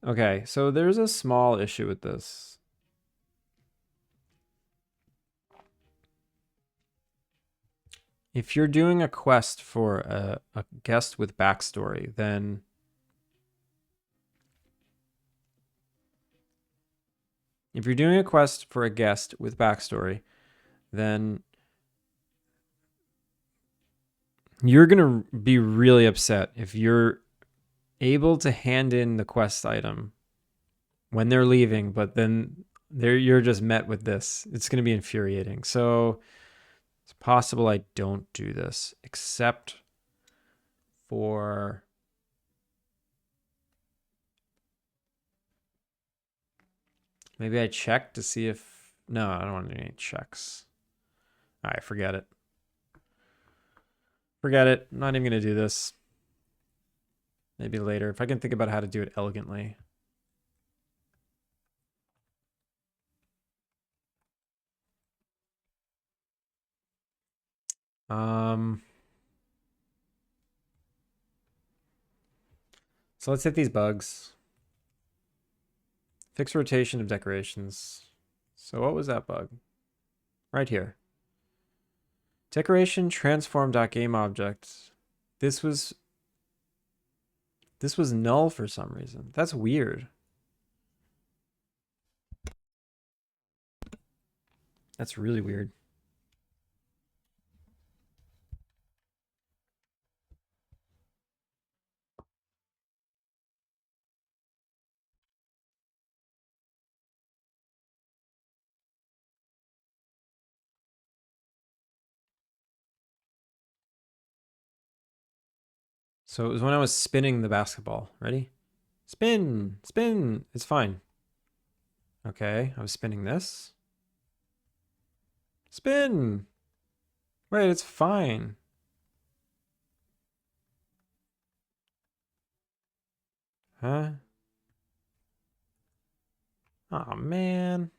Okay, so there's a small issue with this. If you're doing a quest for a guest with backstory, then if you're doing a quest for a guest with backstory, then you're going to be really upset if you're able to hand in the quest item when they're leaving, but then you're just met with this. It's going to be infuriating. So it's possible I don't do this, except for maybe I check to see if, no, I don't want to do any checks. All right, forget it. Forget it. I'm not even going to do this. Maybe later, if I can think about how to do it elegantly. So let's hit these bugs. Fix rotation of decorations. So what was that bug? Right here. Decoration transform.game object. This was null for some reason. That's weird. That's really weird. So it was when I was spinning the basketball. Ready? Spin, spin. It's fine. Okay, I was spinning this. Spin. Wait, it's fine. Huh? Oh, man.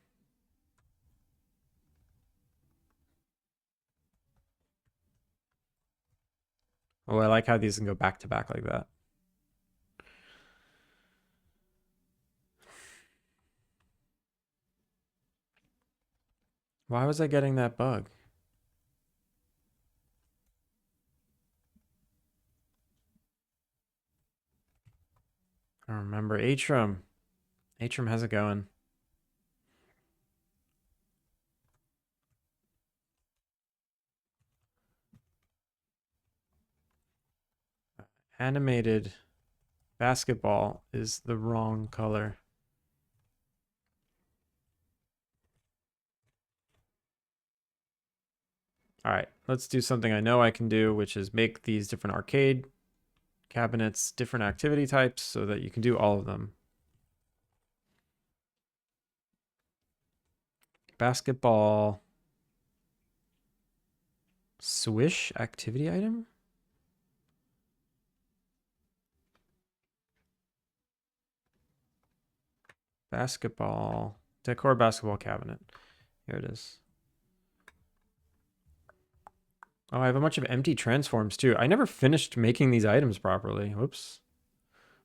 Oh, I like how these can go back to back like that. Why was I getting that bug? I don't remember. Atrum. Atrum, how's it going? Animated basketball is the wrong color. All right, let's do something I know I can do, which is make these different arcade cabinets, different activity types so that you can do all of them. Basketball. Swish activity item? Basketball. Decor basketball cabinet. Here it is. Oh, I have a bunch of empty transforms too. I never finished making these items properly. Whoops.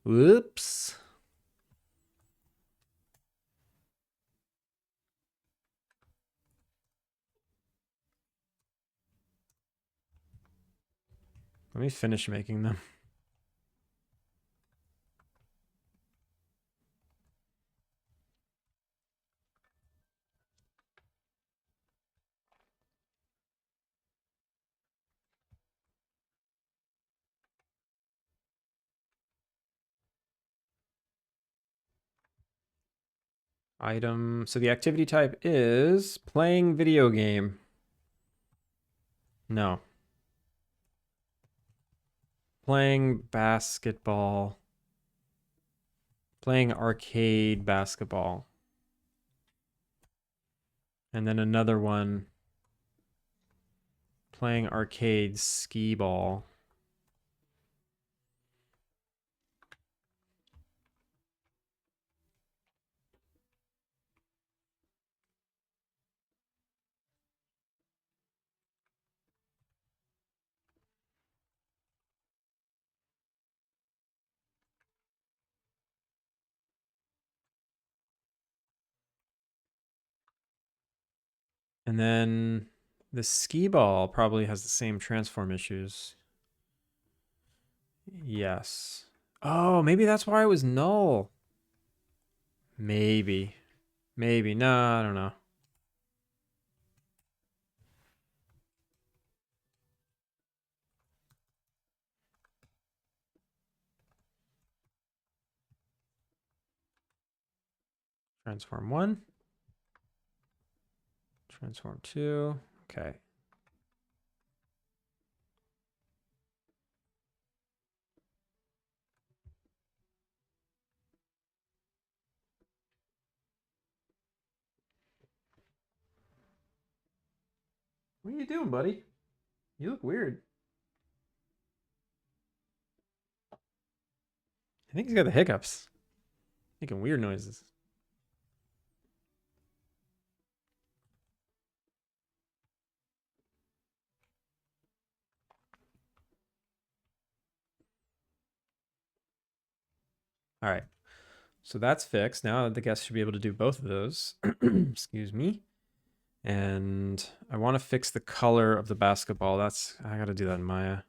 Whoops. Let me finish making them. Item. So the activity type is playing video game. No. Playing basketball. Playing arcade basketball. And then another one. Playing arcade skee ball. And then the skee ball probably has the same transform issues. Yes. Oh, maybe that's why it was null. Maybe. Maybe. No, I don't know. Transform 1. Transform 2. Okay. What are you doing, buddy? You look weird. I think he's got the hiccups. Making weird noises. All right. So that's fixed. Now the guest should be able to do both of those. Excuse me. And I want to fix the color of the basketball. I got to do that in Maya.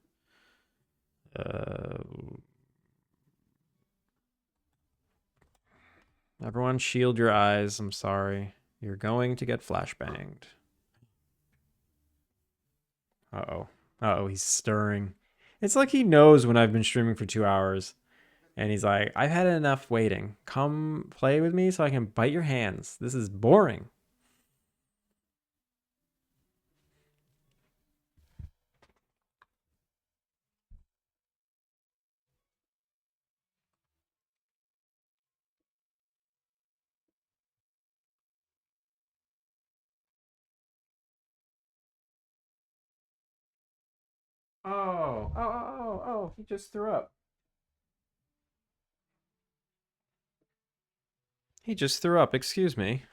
Everyone shield your eyes. I'm sorry. You're going to get flashbanged. Uh-oh. Uh-oh, he's stirring. It's like he knows when I've been streaming for 2 hours. And he's like, I've had enough waiting. Come play with me so I can bite your hands. This is boring. Oh, he just threw up. He just threw up, excuse me.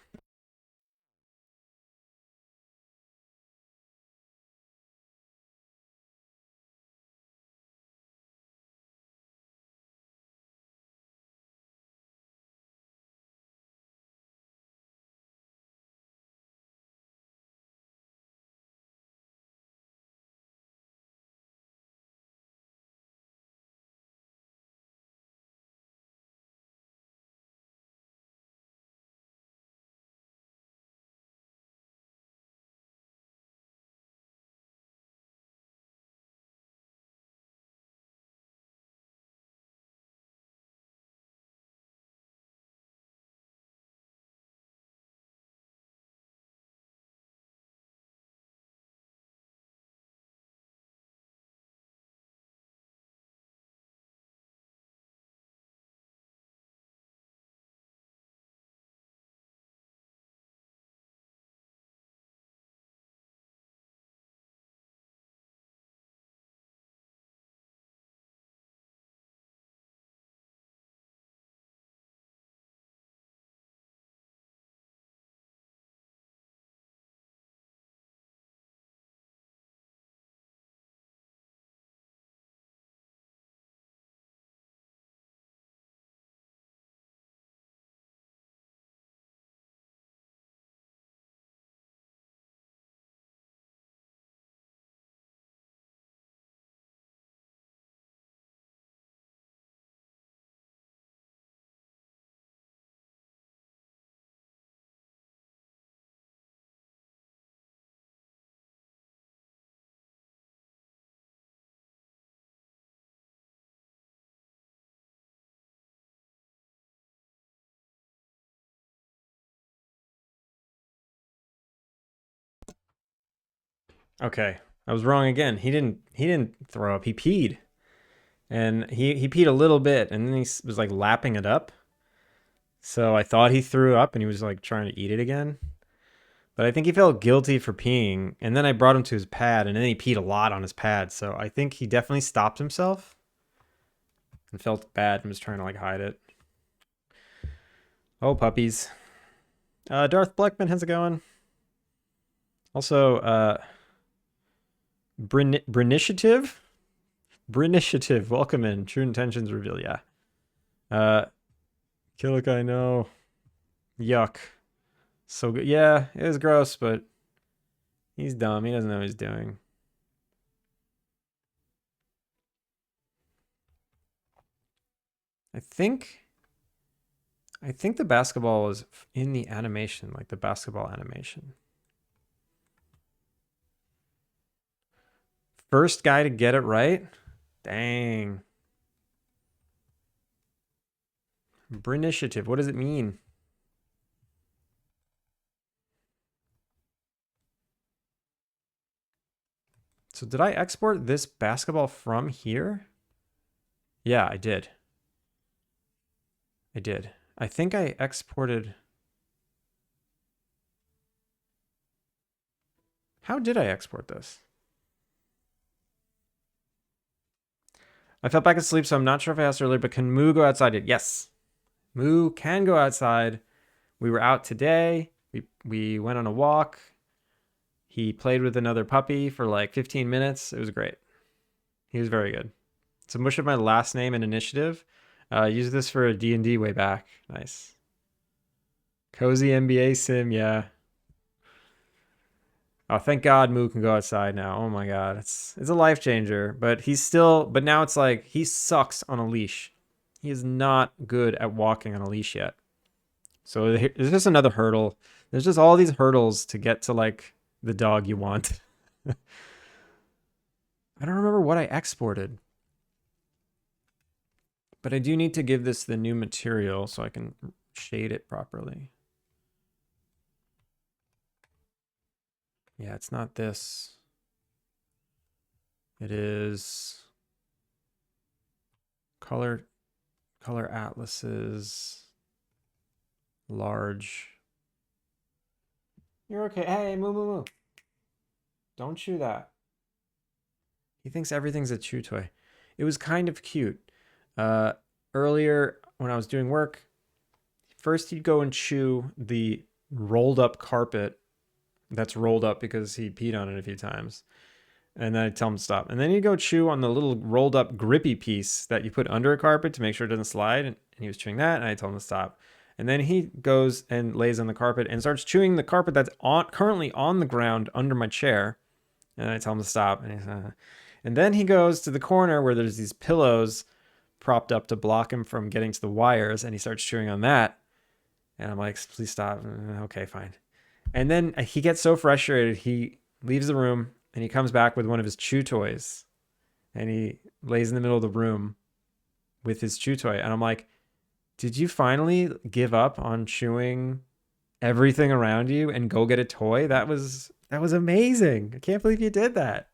Okay, I was wrong again. He didn't throw up. He peed, and he peed a little bit, and then he was like lapping it up. So I thought he threw up, and he was like trying to eat it again. But I think he felt guilty for peeing, and then I brought him to his pad, and then he peed a lot on his pad. So I think he definitely stopped himself and felt bad and was trying to like hide it. Oh, puppies. Darth Blackman, how's it going? Also, Brinitiative? Brinitiative, welcome in. True intentions reveal, yeah. Killick, I know. Yuck. So good. Yeah, it was gross, but he's dumb. He doesn't know what he's doing. I think the basketball is in the animation, like the basketball animation. First guy to get it right? Dang. Brinitiative, what does it mean? So did I export this basketball from here? Yeah, I did. I did. I think I exported. How did I export this? I fell back asleep, so I'm not sure if I asked earlier, but can Moo go outside yet? Yes. Moo can go outside. We were out today. We went on a walk. He played with another puppy for like 15 minutes. It was great. He was very good. So mush of my last name and initiative. Use this for a D&D way back. Nice. Cozy NBA sim, yeah. Oh, thank God Moo can go outside now. Oh my God, it's a life changer. But now it's like he sucks on a leash. He is not good at walking on a leash yet. So there's just another hurdle. There's just all these hurdles to get to like the dog you want. I don't remember what I exported. But I do need to give this the new material so I can shade it properly. Yeah, it's not this. It is color atlases, large. You're okay. Hey, moo moo moo. Don't chew that. He thinks everything's a chew toy. It was kind of cute. Earlier when I was doing work, first he'd go and chew the rolled up carpet that's rolled up because he peed on it a few times. And then I tell him to stop. And then you go chew on the little rolled up grippy piece that you put under a carpet to make sure it doesn't slide. And he was chewing that, and I told him to stop. And then he goes and lays on the carpet and starts chewing the carpet that's currently on the ground under my chair. And I tell him to stop. And then he goes to the corner where there's these pillows propped up to block him from getting to the wires, and he starts chewing on that. And I'm like, please stop. Okay, fine. And then he gets so frustrated, he leaves the room and he comes back with one of his chew toys. And he lays in the middle of the room with his chew toy. And I'm like, did you finally give up on chewing everything around you and go get a toy? That was amazing. I can't believe you did that.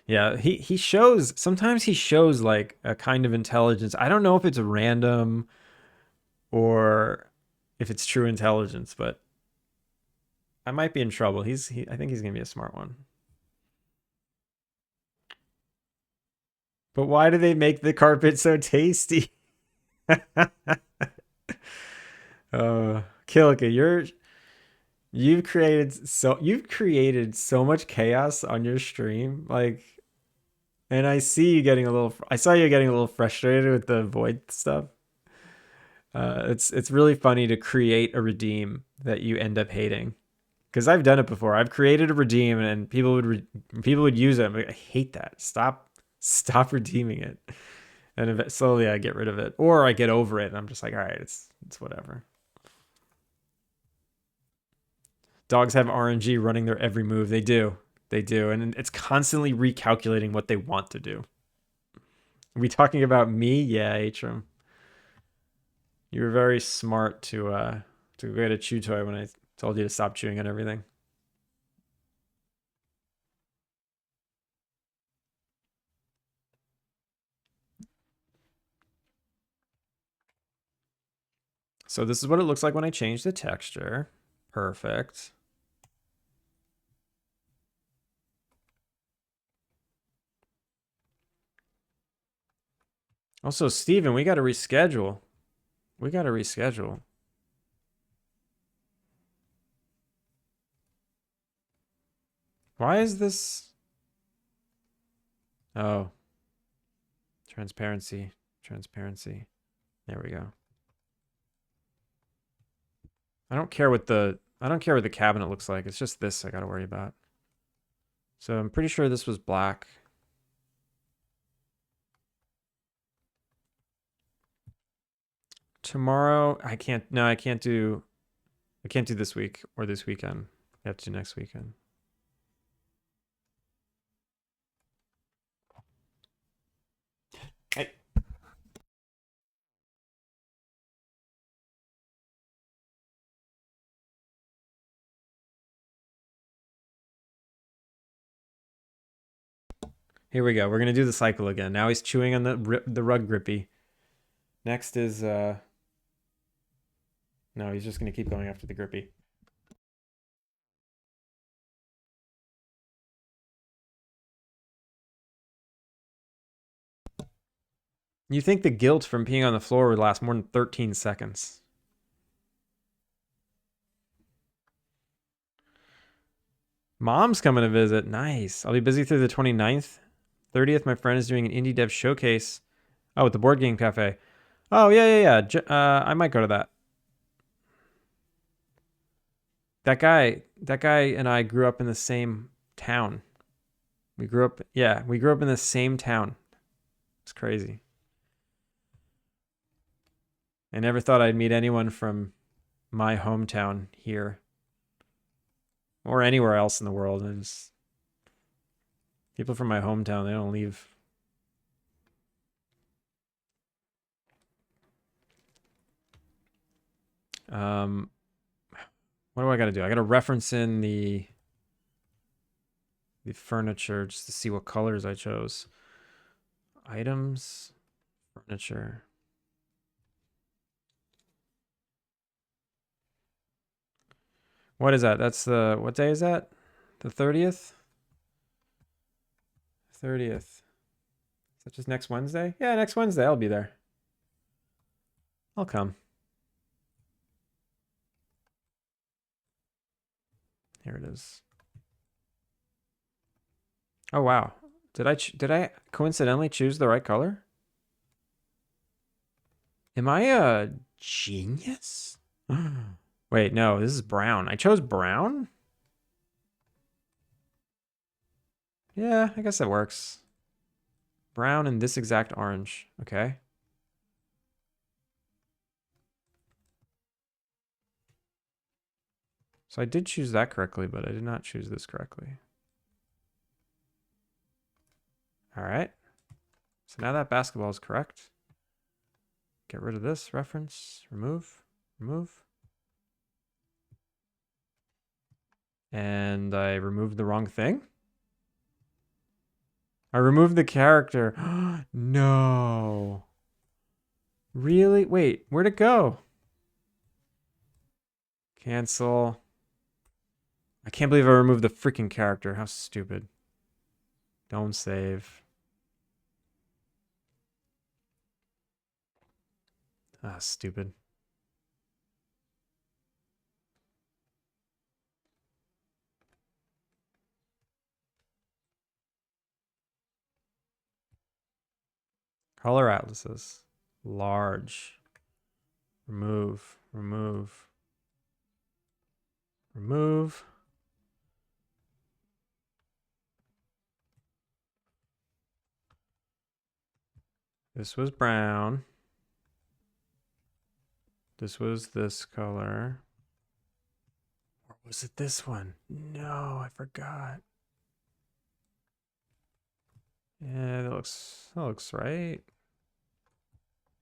Yeah, he shows sometimes he shows like a kind of intelligence. I don't know if it's random or if it's true intelligence, but I might be in trouble. I think he's gonna be a smart one. But why do they make the carpet so tasty? Kilika, you've created so much chaos on your stream. Like, and I see you getting a little. I saw you getting a little frustrated with the void stuff. It's really funny to create a redeem that you end up hating. Because I've done it before. I've created a redeem and people would use it. I'm like, I hate that. Stop redeeming it. And slowly I get rid of it, or I get over it, and I'm just like, all right, it's whatever. Dogs have RNG running their every move. They do, and it's constantly recalculating what they want to do. Are we talking about me? Yeah, Atrum. You were very smart to to get a chew toy when I told you to stop chewing on everything. So this is what it looks like when I change the texture. Perfect. Also, Steven, we got to reschedule. We got to reschedule. Why is this? Oh. Transparency. Transparency. There we go. I don't care what the cabinet looks like. It's just this I got to worry about. So I'm pretty sure this was black. Tomorrow I can't do this week or this weekend. I have to do next weekend. Hey. Here we go. We're gonna do the cycle again. Now he's chewing on the rug grippy. Next is no, he's just gonna keep going after the grippy. You think the guilt from peeing on the floor would last more than 13 seconds? Mom's coming to visit. Nice. I'll be busy through the 29th. 30th, my friend is doing an indie dev showcase. Oh, at the Board Game Cafe. Oh, yeah. I might go to that. That guy and I grew up in the same town. We grew up in the same town. It's crazy. I never thought I'd meet anyone from my hometown here. Or anywhere else in the world. People from my hometown, they don't leave. What do I gotta do? I gotta reference in the furniture just to see what colors I chose. Items, furniture. What is that? That's what day is that? The 30th? 30th. Is that just next Wednesday? Yeah, next Wednesday. I'll be there. I'll come. Here it is. Oh, wow. Did I coincidentally choose the right color? Am I a genius? Wait, no, this is brown. I chose brown? Yeah, I guess that works. Brown and this exact orange. Okay. So I did choose that correctly, but I did not choose this correctly. All right. So now that basketball is correct. Get rid of this reference. Remove. Remove. And I removed the wrong thing. I removed the character. No. Really? Wait, where'd it go? Cancel. I can't believe I removed the freaking character. How stupid. Don't save. Ah, stupid. Color atlases. Large. Remove. Remove. Remove. This was brown. This was this color. Or was it this one? No, I forgot. Yeah, that looks right.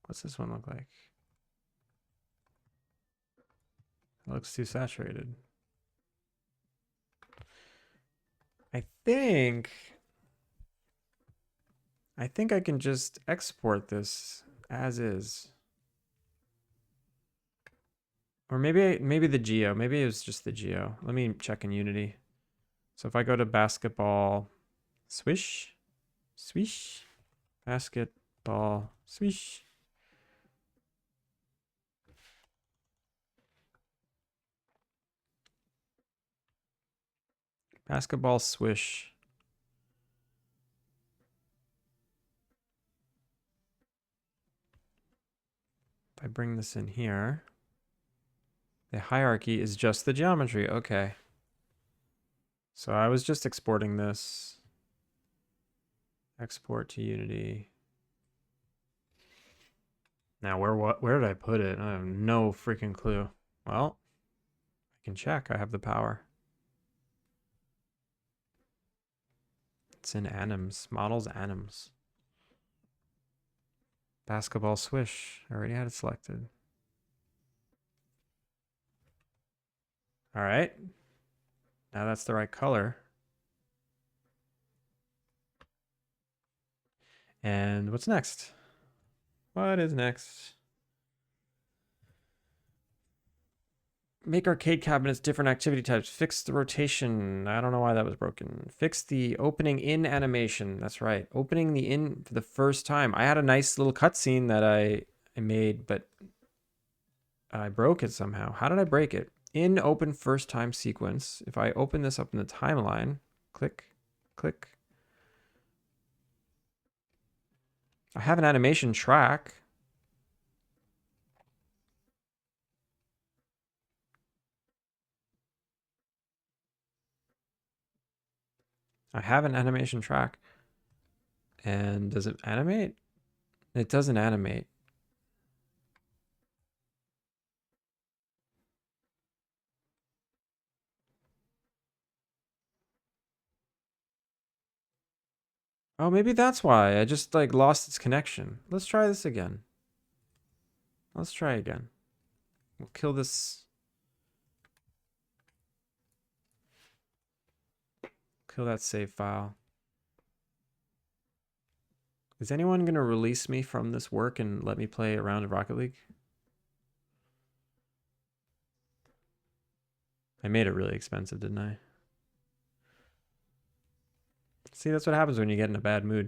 What's this one look like? Looks too saturated. I think I can just export this as is. Or maybe the geo. Maybe it was just the geo. Let me check in Unity. So if I go to basketball, swish, swish, basketball, swish. Basketball swish. If I bring this in here, the hierarchy is just the geometry. Okay. So I was just exporting this. Export to Unity. Now where did I put it? I have no freaking clue. Well, I can check. I have the power. It's in anims. Models anims. Basketball swish. I already had it selected. All right. Now that's the right color. And what's next? What is next? Make arcade cabinets different activity types. Fix the rotation. I don't know why that was broken. Fix the opening in animation. That's right. Opening the in for the first time. I had a nice little cutscene that I made, but I broke it somehow. How did I break it? In open first time sequence. If I open this up in the timeline, click, click. I have an animation track. I have an animation track. And does it animate? It doesn't animate. Oh, maybe that's why. I just like lost its connection. Let's try this again. Let's try again. We'll kill this. Kill that save file. Is anyone going to release me from this work and let me play a round of Rocket League? I made it really expensive, didn't I? See, that's what happens when you get in a bad mood.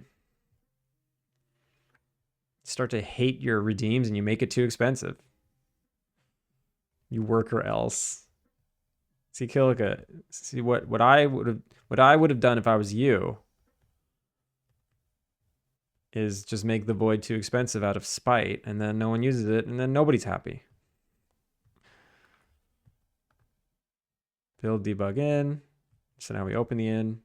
You start to hate your redeems and you make it too expensive. You work or else. See, Kilika, see what I would have done if I was you is just make the void too expensive out of spite, and then no one uses it, and then nobody's happy. Build debug in. So now we open the in.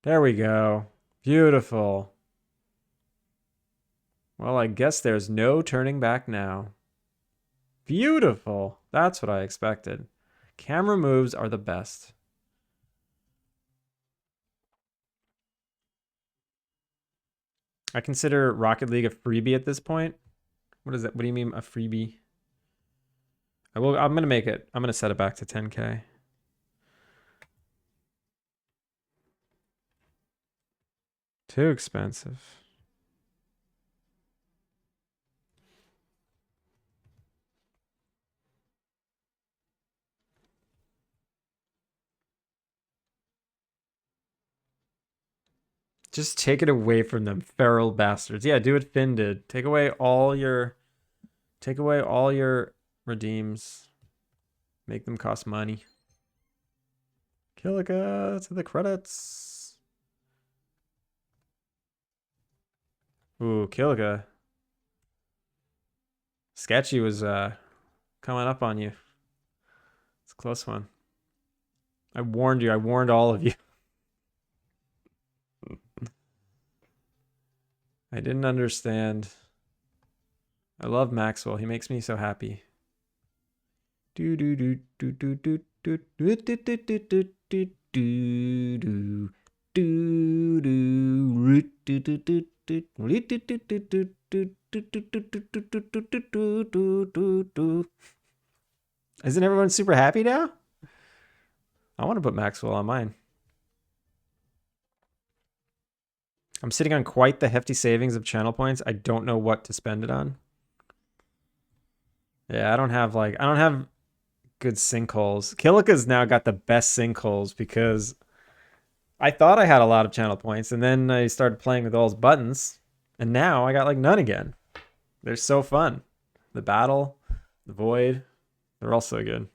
There we go. Beautiful. Well, I guess there's no turning back now. Beautiful. That's what I expected. Camera moves are the best. I consider Rocket League a freebie at this point. What is that? What do you mean a freebie? I'm gonna make it. I'm gonna set it back to 10K. Too expensive. Just take it away from them, feral bastards. Yeah, do what Finn did. Take away all your redeems. Make them cost money. Kilika to the credits. Ooh, Kilika. Sketchy was coming up on you. It's a close one. I warned you. I warned all of you. I didn't understand. I love Maxwell. He makes me so happy. Do do do do do do do do do do do do do do do do do. Isn't everyone super happy now? I want to put Maxwell on mine. I'm sitting on quite the hefty savings of channel points. I don't know what to spend it on. Yeah, I don't have good sinkholes. Kilika's now got the best sinkholes because I thought I had a lot of channel points, and then I started playing with all his buttons, and now I got like none again. They're so fun. The battle, the void, they're all so good.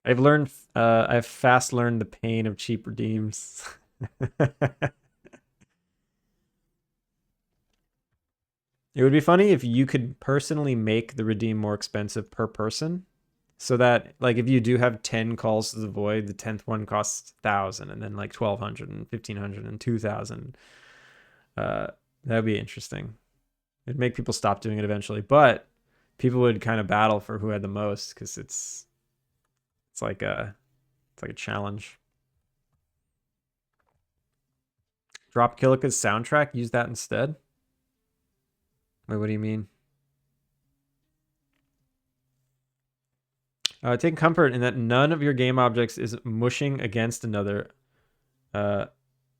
I've fast learned the pain of cheap redeems. It would be funny if you could personally make the redeem more expensive per person. So that like if you do have 10 calls to the void, the 10th one costs 1,000 and then like 1,200 and 1,500 and 2,000. That'd be interesting. It'd make people stop doing it eventually, but people would kind of battle for who had the most because it's like a challenge. Drop Kilika's soundtrack, use that instead. Wait, what do you mean? Take comfort in that none of your game objects is mushing against another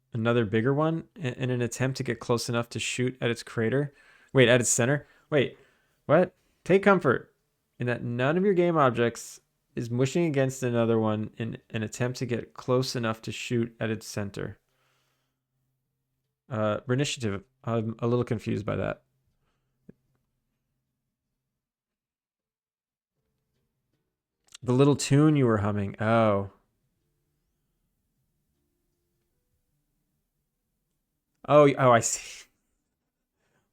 bigger one in an attempt to get close enough to shoot at its crater. Wait, at its center? Wait, what? Take comfort in that none of your game objects is mushing against another one in an attempt to get close enough to shoot at its center. Initiative. I'm a little confused by that. The little tune you were humming. Oh. Oh, I see.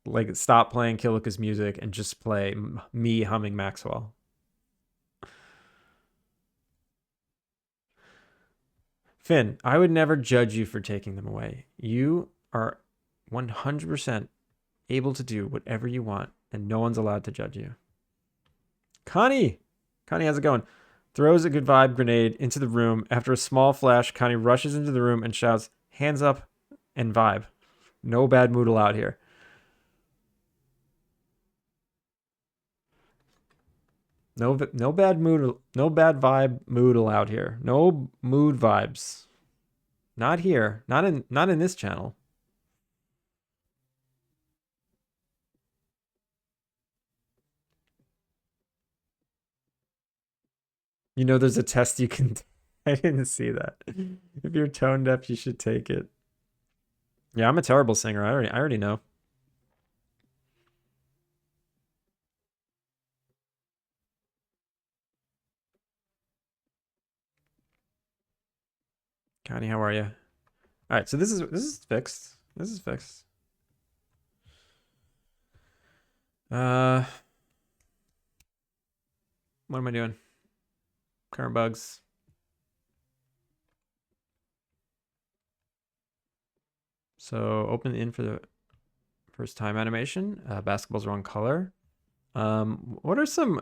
Like, stop playing Kilika's music and just play me humming Maxwell. Finn, I would never judge you for taking them away. You are 100% able to do whatever you want, and no one's allowed to judge you. Connie! Connie, how's it going? Throws a good vibe grenade into the room. After a small flash, Connie rushes into the room and shouts, hands up and vibe. No bad mood allowed here. No bad mood, no bad vibe mood allowed here. No mood vibes. Not here. Not in this channel. You know there's a test you can I didn't see that. If you're tone deaf, you should take it. Yeah, I'm a terrible singer. I already know. Connie, how are you? All right, so this is fixed. This is fixed. What am I doing? Current bugs. So open in for the first time animation. Basketball's wrong color. What are some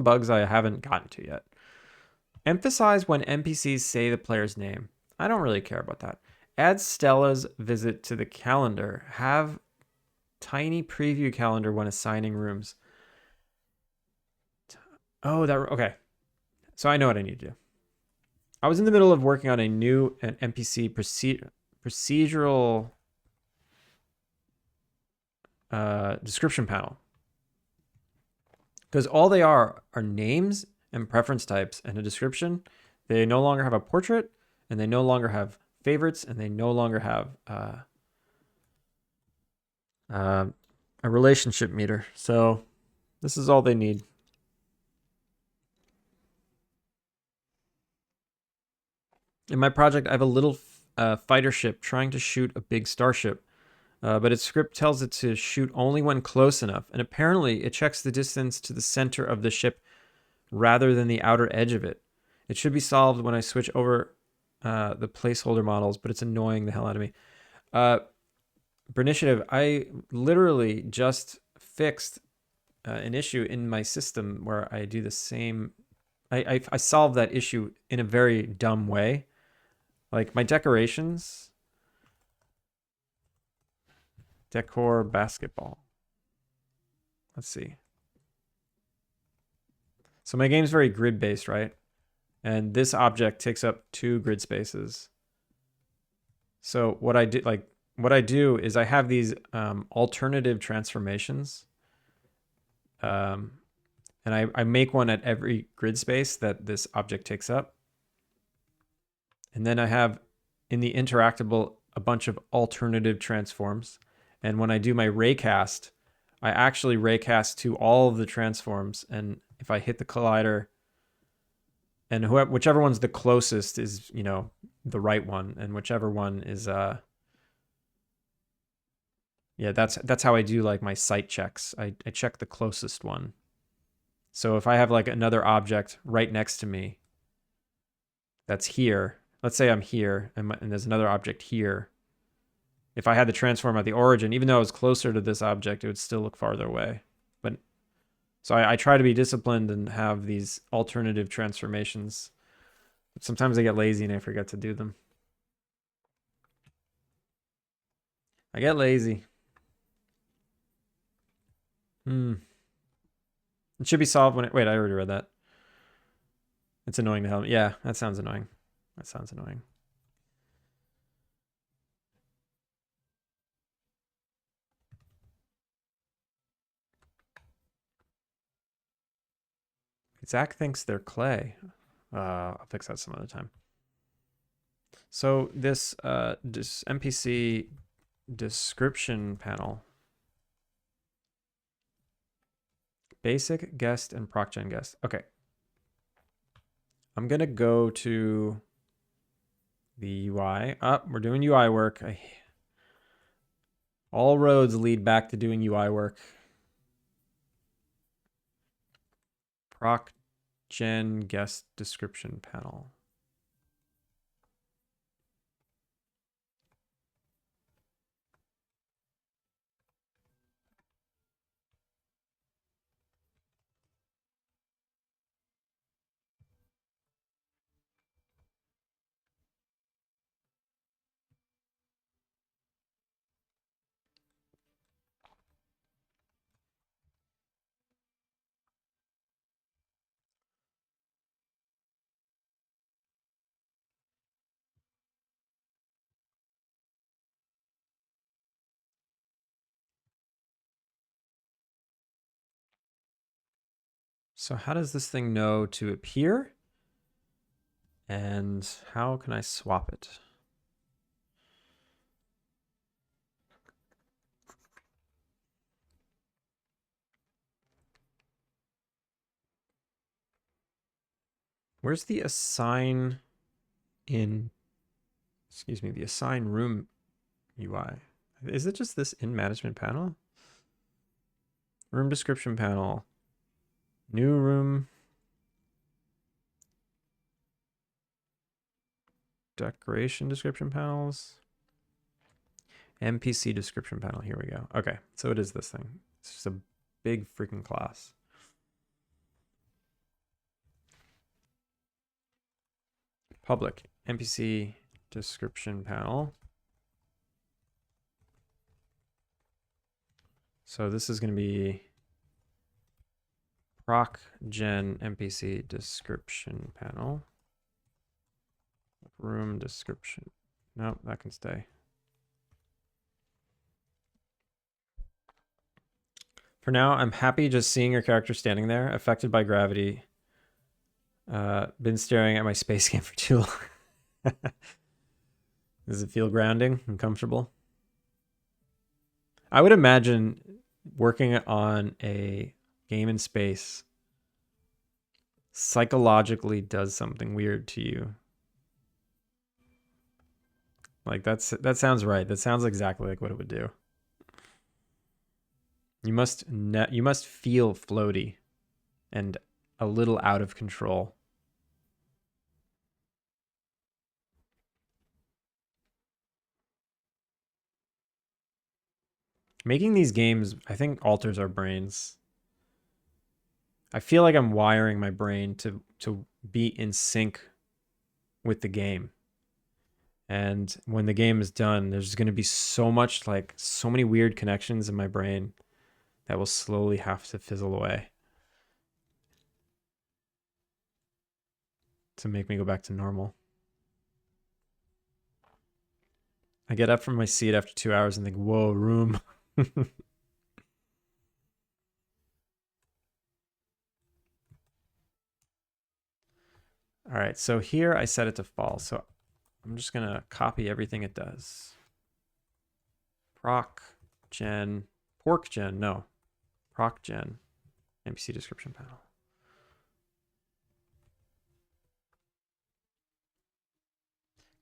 bugs I haven't gotten to yet? Emphasize when NPCs say the player's name. I don't really care about that. Add Stella's visit to the calendar. Have tiny preview calendar when assigning rooms. Oh, okay. So I know what I need to do. I was in the middle of working on an NPC procedural description panel. Because all they are names and preference types and a description. They no longer have a portrait, and they no longer have favorites, and they no longer have a relationship meter. So this is all they need. In my project, I have a little fighter ship trying to shoot a big starship, but its script tells it to shoot only when close enough, and apparently it checks the distance to the center of the ship rather than the outer edge of it. It should be solved when I switch over the placeholder models, but it's annoying the hell out of me. Initiative, I literally just fixed an issue in my system where I do the same. I solved that issue in a very dumb way. Like my decorations, decor basketball. Let's see. So my game's very grid based, right? And this object takes up 2 grid spaces. So what I do is I have these alternative transformations. And I make one at every grid space that this object takes up. And then I have in the interactable a bunch of alternative transforms. And when I do my raycast, I actually raycast to all of the transforms. And if I hit the collider, and whichever one's the closest is, you know, the right one, and whichever one is yeah, that's how I do like my sight checks. I check the closest one. So if I have like another object right next to me that's here, let's say I'm here and there's another object here. If I had the transform at the origin, even though I was closer to this object, it would still look farther away. But so I try to be disciplined and have these alternative transformations. But sometimes I get lazy and I forget to do them. I get lazy. It should be solved when wait, I already read that. It's annoying to hell. Yeah, that sounds annoying. That sounds annoying. Zach thinks they're clay. I'll fix that some other time. So this NPC description panel. Basic, guest, and procgen guest. Okay. I'm going to go to the UI. We're doing UI work. All roads lead back to doing UI work. Procgen guest description panel. So how does this thing know to appear? And how can I swap it? Where's the assign in, excuse me, the assign room UI? Is it just this in management panel? Room description panel. New room. Decoration description panels. NPC description panel. Here we go. Okay, so it is this thing. It's just a big freaking class. Public NPC description panel. So this is going to be proc gen NPC description panel. Room description. Nope, that can stay. For now, I'm happy just seeing your character standing there, affected by gravity. Been staring at my space game for too long. Does it feel grounding and comfortable? I would imagine working on a game in space psychologically does something weird to you. Like that sounds right. That sounds exactly like what it would do. You must feel floaty and a little out of control. Making these games, I think, alters our brains. I feel like I'm wiring my brain to be in sync with the game. And when the game is done, there's going to be so many weird connections in my brain that will slowly have to fizzle away. to make me go back to normal. I get up from my seat after 2 hours and think, whoa, room. All right, so here I set it to false. So I'm just going to copy everything it does. Proc gen, pork gen, no. Proc gen, NPC description panel.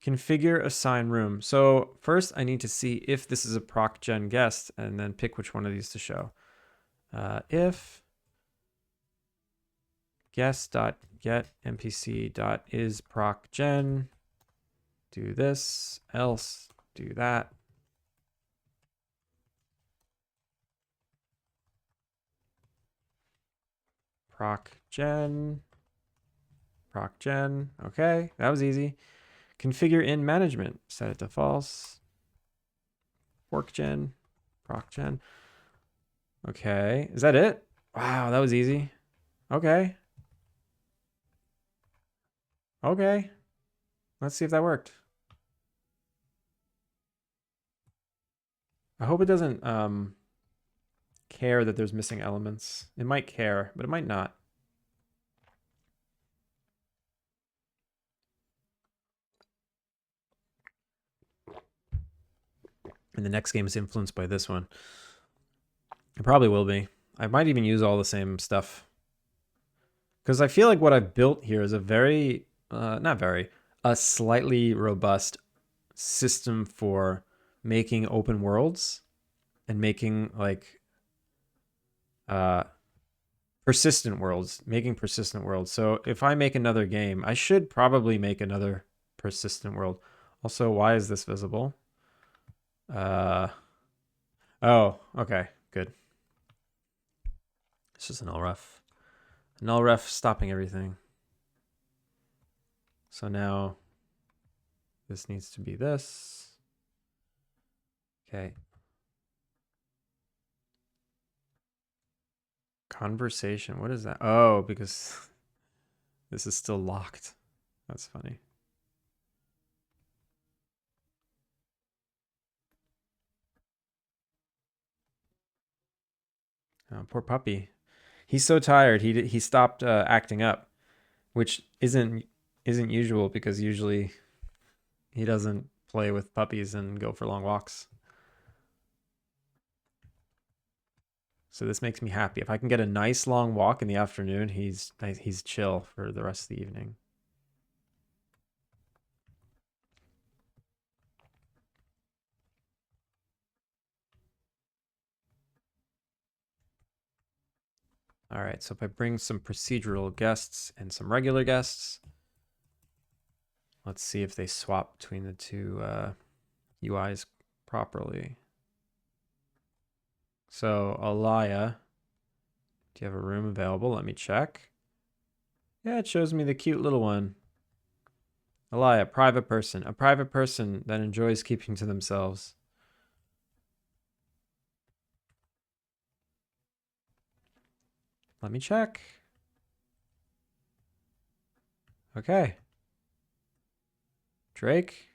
Configure assign room. So first I need to see if this is a proc gen guest and then pick which one of these to show. If guest.get npc.is proc gen, do this, else do that. Proc gen. Okay, that was easy. Configure in management, set it to false. Pork gen, proc gen. Okay, is that it? Wow, that was easy. Okay. Okay. Let's see if that worked. I hope it doesn't care that there's missing elements. It might care, but it might not. And the next game is influenced by this one. It probably will be. I might even use all the same stuff. Because I feel like what I've built here is a very, a slightly robust system for making open worlds and making like persistent worlds, So if I make another game, I should probably make another persistent world. Also, why is this visible? Oh, okay, good. It's just an LREF. An LREF stopping everything. So now this needs to be this. Okay. Conversation. What is that? Oh, because this is still locked. That's funny. Oh, poor puppy. He's so tired. He stopped acting up, which isn't usual because usually he doesn't play with puppies and go for long walks. So this makes me happy. If I can get a nice long walk in the afternoon, he's chill for the rest of the evening. All right, so if I bring some procedural guests and some regular guests, let's see if they swap between the two UIs properly. So Alaya, do you have a room available? Let me check. Yeah, it shows me the cute little one. Alaya, private person. A private person that enjoys keeping to themselves. Let me check. Okay. Drake.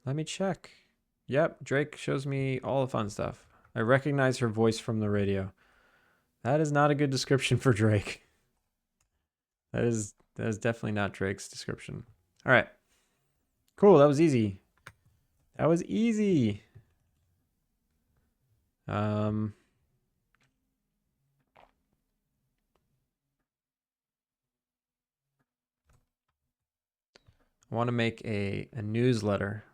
Let me check. Yep, Drake shows me all the fun stuff. I recognize her voice from the radio. That is not a good description for Drake. That is definitely not Drake's description. All right. Cool, that was easy. That was easy. I want to make a newsletter.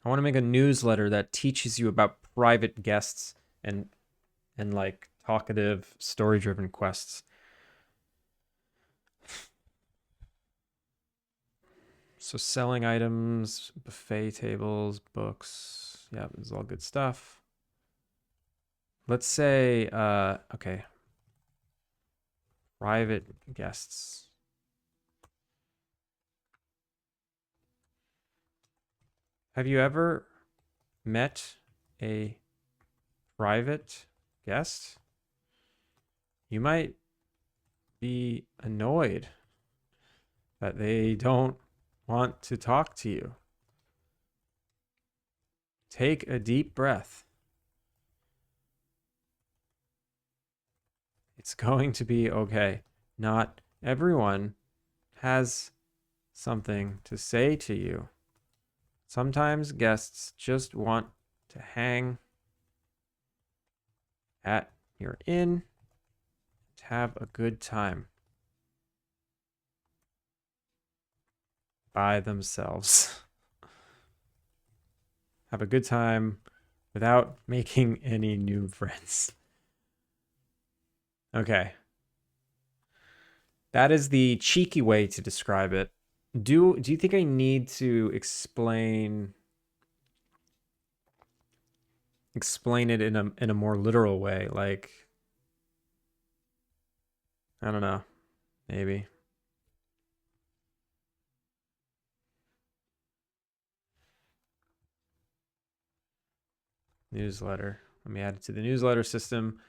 I want to make a newsletter that teaches you about private guests and like talkative, story-driven quests. So selling items, buffet tables, books. Yeah, this is all good stuff. Let's say, okay. Private guests. Have you ever met a private guest, you might be annoyed that they don't want to talk to you. Take a deep breath. It's going to be okay. Not everyone has something to say to you. Sometimes guests just want to hang at your inn and have a good time by themselves. Have a good time without making any new friends. Okay. That is the cheeky way to describe it. Do you think I need to explain it in a more literal way? Like, I don't know. Maybe. Newsletter. Let me add it to the newsletter system.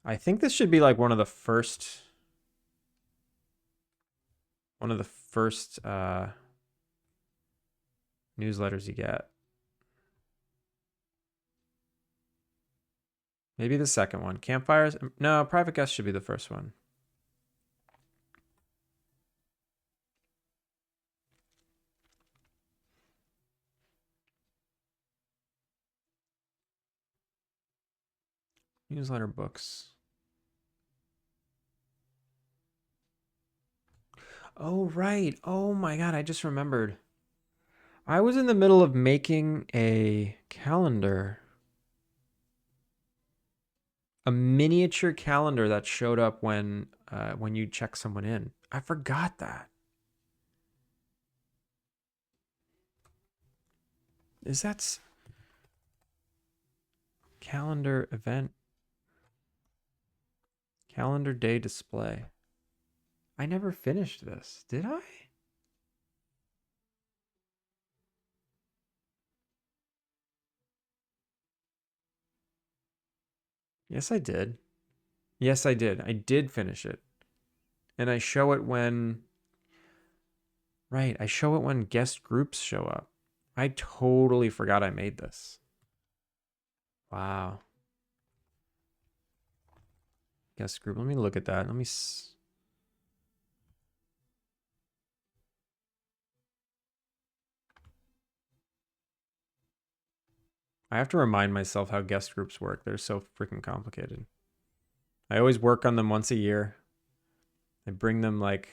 I think this should be like one of the first newsletters you get. Maybe the second one. Campfires? No, private guest should be the first one. Newsletter books. Oh, right. Oh my God, I just remembered. I was in the middle of making a calendar. A miniature calendar that showed up when you check someone in. I forgot that. Is that calendar event? Calendar day display. I never finished this, did I? Yes, I did. Yes, I did. I did finish it. And I show it when... Right, I show it when guest groups show up. I totally forgot I made this. Wow. Guest group. Let me look at that. Let me... I have to remind myself how guest groups work. They're so freaking complicated. I always work on them once a year. I bring them back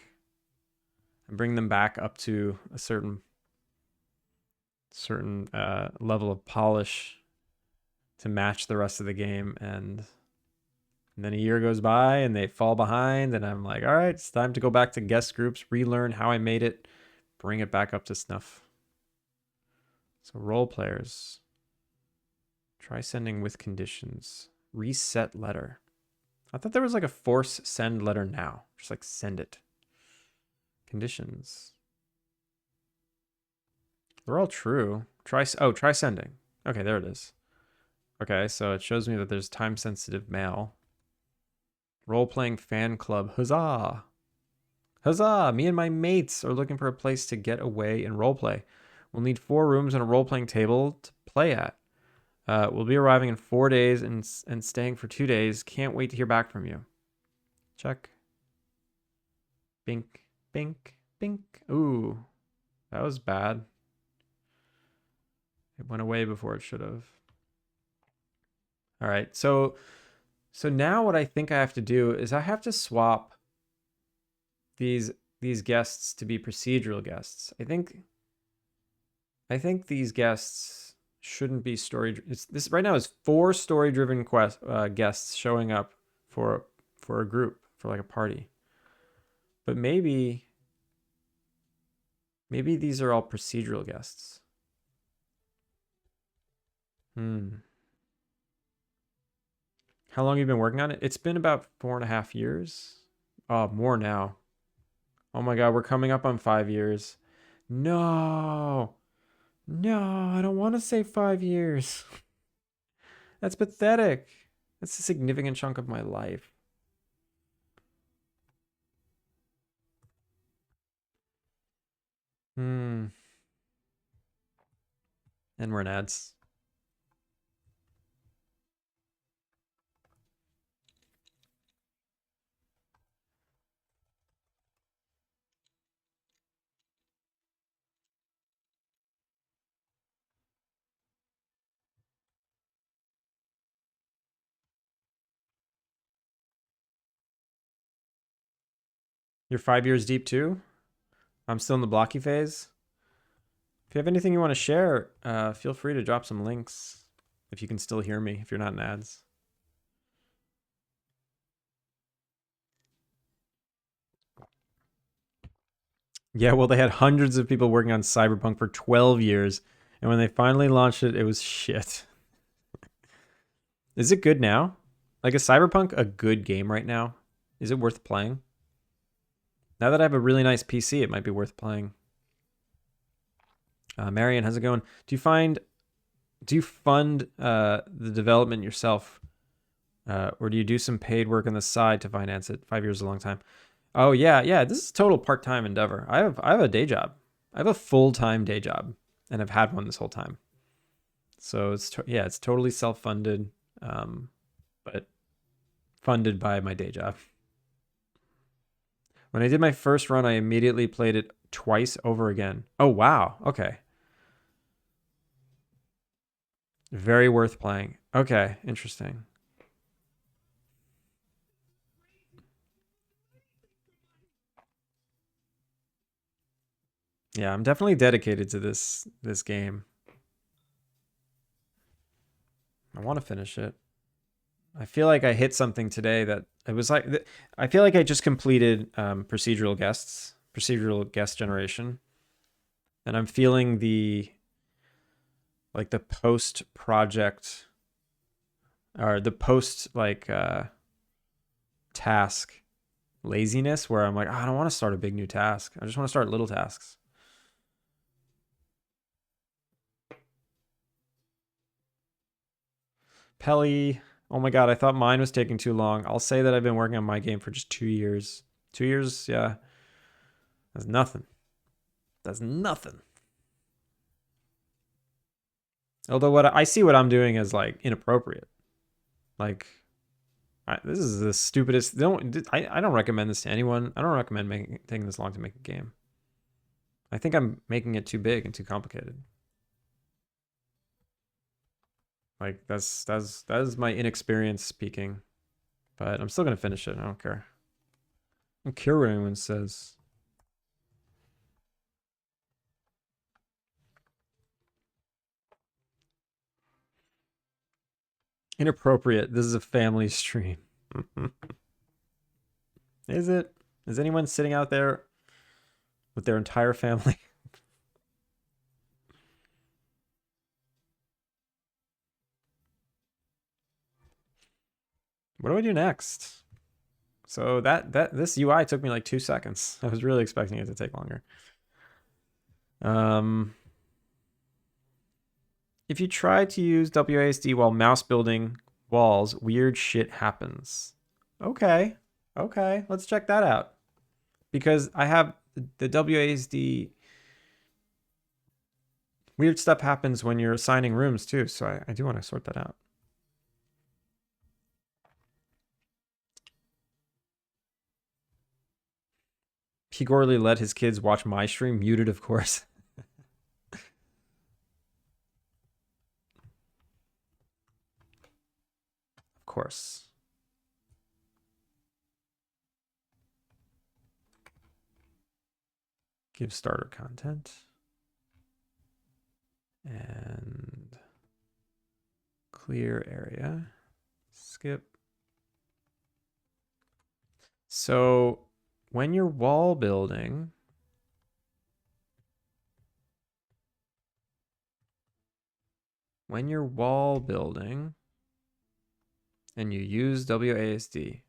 up to a certain level of polish to match the rest of the game, and then a year goes by and they fall behind, and I'm like, all right, it's time to go back to guest groups, relearn how I made it, bring it back up to snuff. So role players, try sending with conditions, reset letter. I thought there was like a force send letter now, just like send it. Conditions. They're all true. Try sending. Okay, there it is. Okay, so it shows me that there's time-sensitive mail. Role-playing fan club. Huzzah! Huzzah! Me and my mates are looking for a place to get away and roleplay. We'll need 4 rooms and a role-playing table to play at. We'll be arriving in 4 days and staying for 2 days. Can't wait to hear back from you. Check. Bink, bink, bink. Ooh, that was bad. It went away before it should have. All right, so now what I think I have to do is I have to swap these guests to be procedural guests. I think these guests shouldn't be story. This right now is 4 story-driven guests showing up for a group, for like a party. But maybe these are all procedural guests. How long have you been working on it? It's been about 4.5 years. Oh, more now. Oh my God, we're coming up on 5 years. No, I don't want to say 5 years. That's pathetic. That's a significant chunk of my life. Hmm. And we're in ads. You're 5 years deep too? I'm still in the blocky phase. If you have anything you want to share, feel free to drop some links. If you can still hear me, if you're not in ads. Yeah, well, they had hundreds of people working on Cyberpunk for 12 years. And when they finally launched it, it was shit. Is it good now? Like, is Cyberpunk a good game right now? Is it worth playing? Now that I have a really nice PC, it might be worth playing. Marion, how's it going? Do you fund the development yourself, or do you do some paid work on the side to finance it? 5 years is a long time. Oh yeah. This is a total part-time endeavor. I have a day job. I have a full-time day job, and I've had one this whole time. So it's totally self-funded, but funded by my day job. When I did my first run, I immediately played it twice over again. Oh wow. Okay. Very worth playing. Okay, interesting. Yeah, I'm definitely dedicated to this game. I want to finish it. I feel like I hit something today that it was like I feel like I just completed procedural guest generation, and I'm feeling the post project or the post task laziness where I'm like, oh, I don't want to start a big new task. I just want to start little tasks. Pelly, oh my god, I thought mine was taking too long. I'll say that I've been working on my game for just 2 years. 2 years, yeah. That's nothing. That's nothing. Although what I see what I'm doing as like inappropriate. Like this is the stupidest. I don't recommend this to anyone. I don't recommend taking this long to make a game. I think I'm making it too big and too complicated. Like that is my inexperience speaking. But I'm still gonna finish it. I don't care. I don't care what anyone says. Inappropriate. This is a family stream. Is it? Is anyone sitting out there with their entire family? What do I do next? So this UI took me like 2 seconds. I was really expecting it to take longer. If you try to use WASD while mouse building walls, weird shit happens. Okay. Okay. Let's check that out. Because I have the WASD. Weird stuff happens when you're assigning rooms too. So I do want to sort that out. Pigorley let his kids watch my stream, muted, of course. Of course. Give starter content. And clear area. Skip. So when you're wall building, and you use WASD,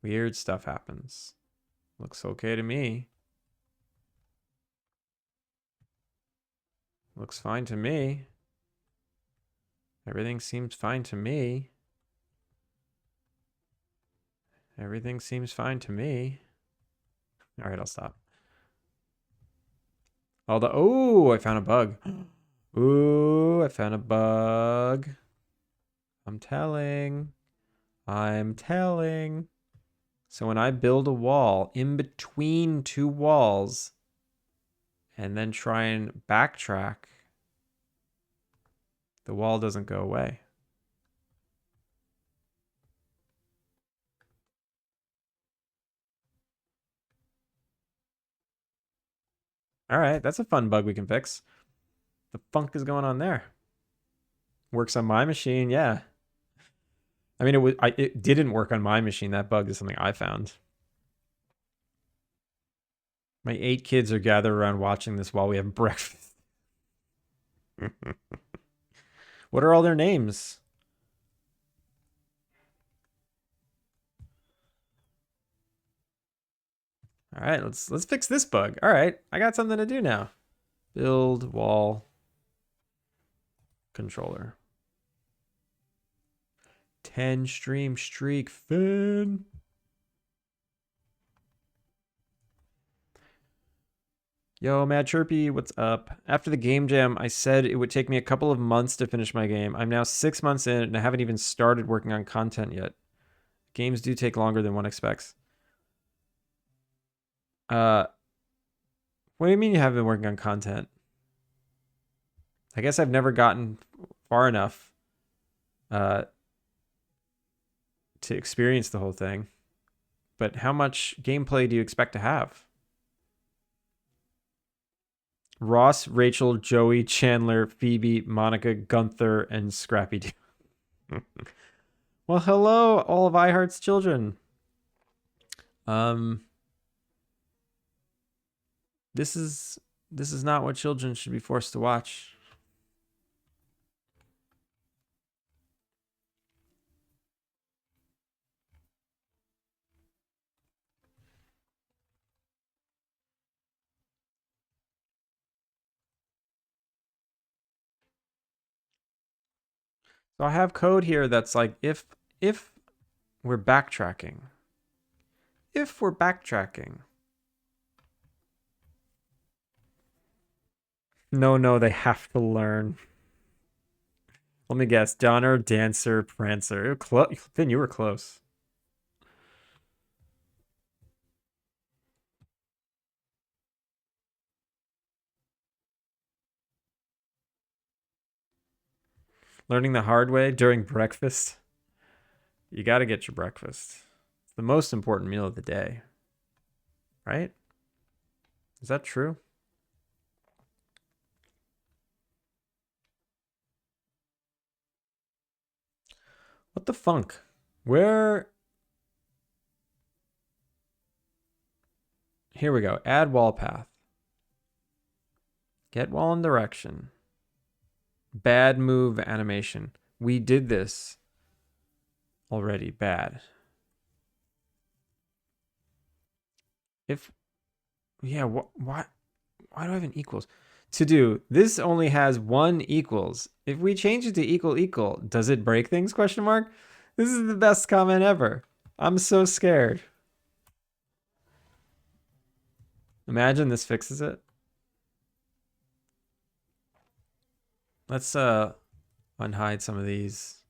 weird stuff happens. Looks okay to me. Looks fine to me. Everything seems fine to me. Everything seems fine to me. All right, I'll stop. Oh, I found a bug. Ooh, I found a bug. I'm telling. I'm telling. So when I build a wall in between two walls and then try and backtrack, the wall doesn't go away. All right, that's a fun bug we can fix. The funk is going on there? Works on my machine, yeah. I mean, it didn't work on my machine. That bug is something I found. My 8 kids are gathered around watching this while we have breakfast. What are all their names? All right, let's fix this bug. All right, I got something to do now. Build wall controller. 10 stream streak fin. Yo, Mad Chirpy, what's up? After the game jam, I said it would take me a couple of months to finish my game. I'm now 6 months in and I haven't even started working on content yet. Games do take longer than one expects. What do you mean you haven't been working on content? I guess I've never gotten far enough to experience the whole thing. But how much gameplay do you expect to have? Ross, Rachel, Joey, Chandler, Phoebe, Monica, Gunther, and Scrappy Doo. Well, hello, all of iHeart's children. This is not what children should be forced to watch. So I have code here that's like if we're backtracking. If we're backtracking. No, they have to learn. Let me guess. Donner, Dancer, Prancer. Finn, you were close. Learning the hard way during breakfast. You got to get your breakfast. It's the most important meal of the day. Right? Is that true? What the funk? Where? Here we go. Add wall path. Get wall in direction. Bad move animation. We did this already. Bad. If, yeah, why do I have an equals? To do, this only has 1 equals. If we change it to equal, does it break things, question mark? This is the best comment ever. I'm so scared. Imagine this fixes it. Let's unhide some of these.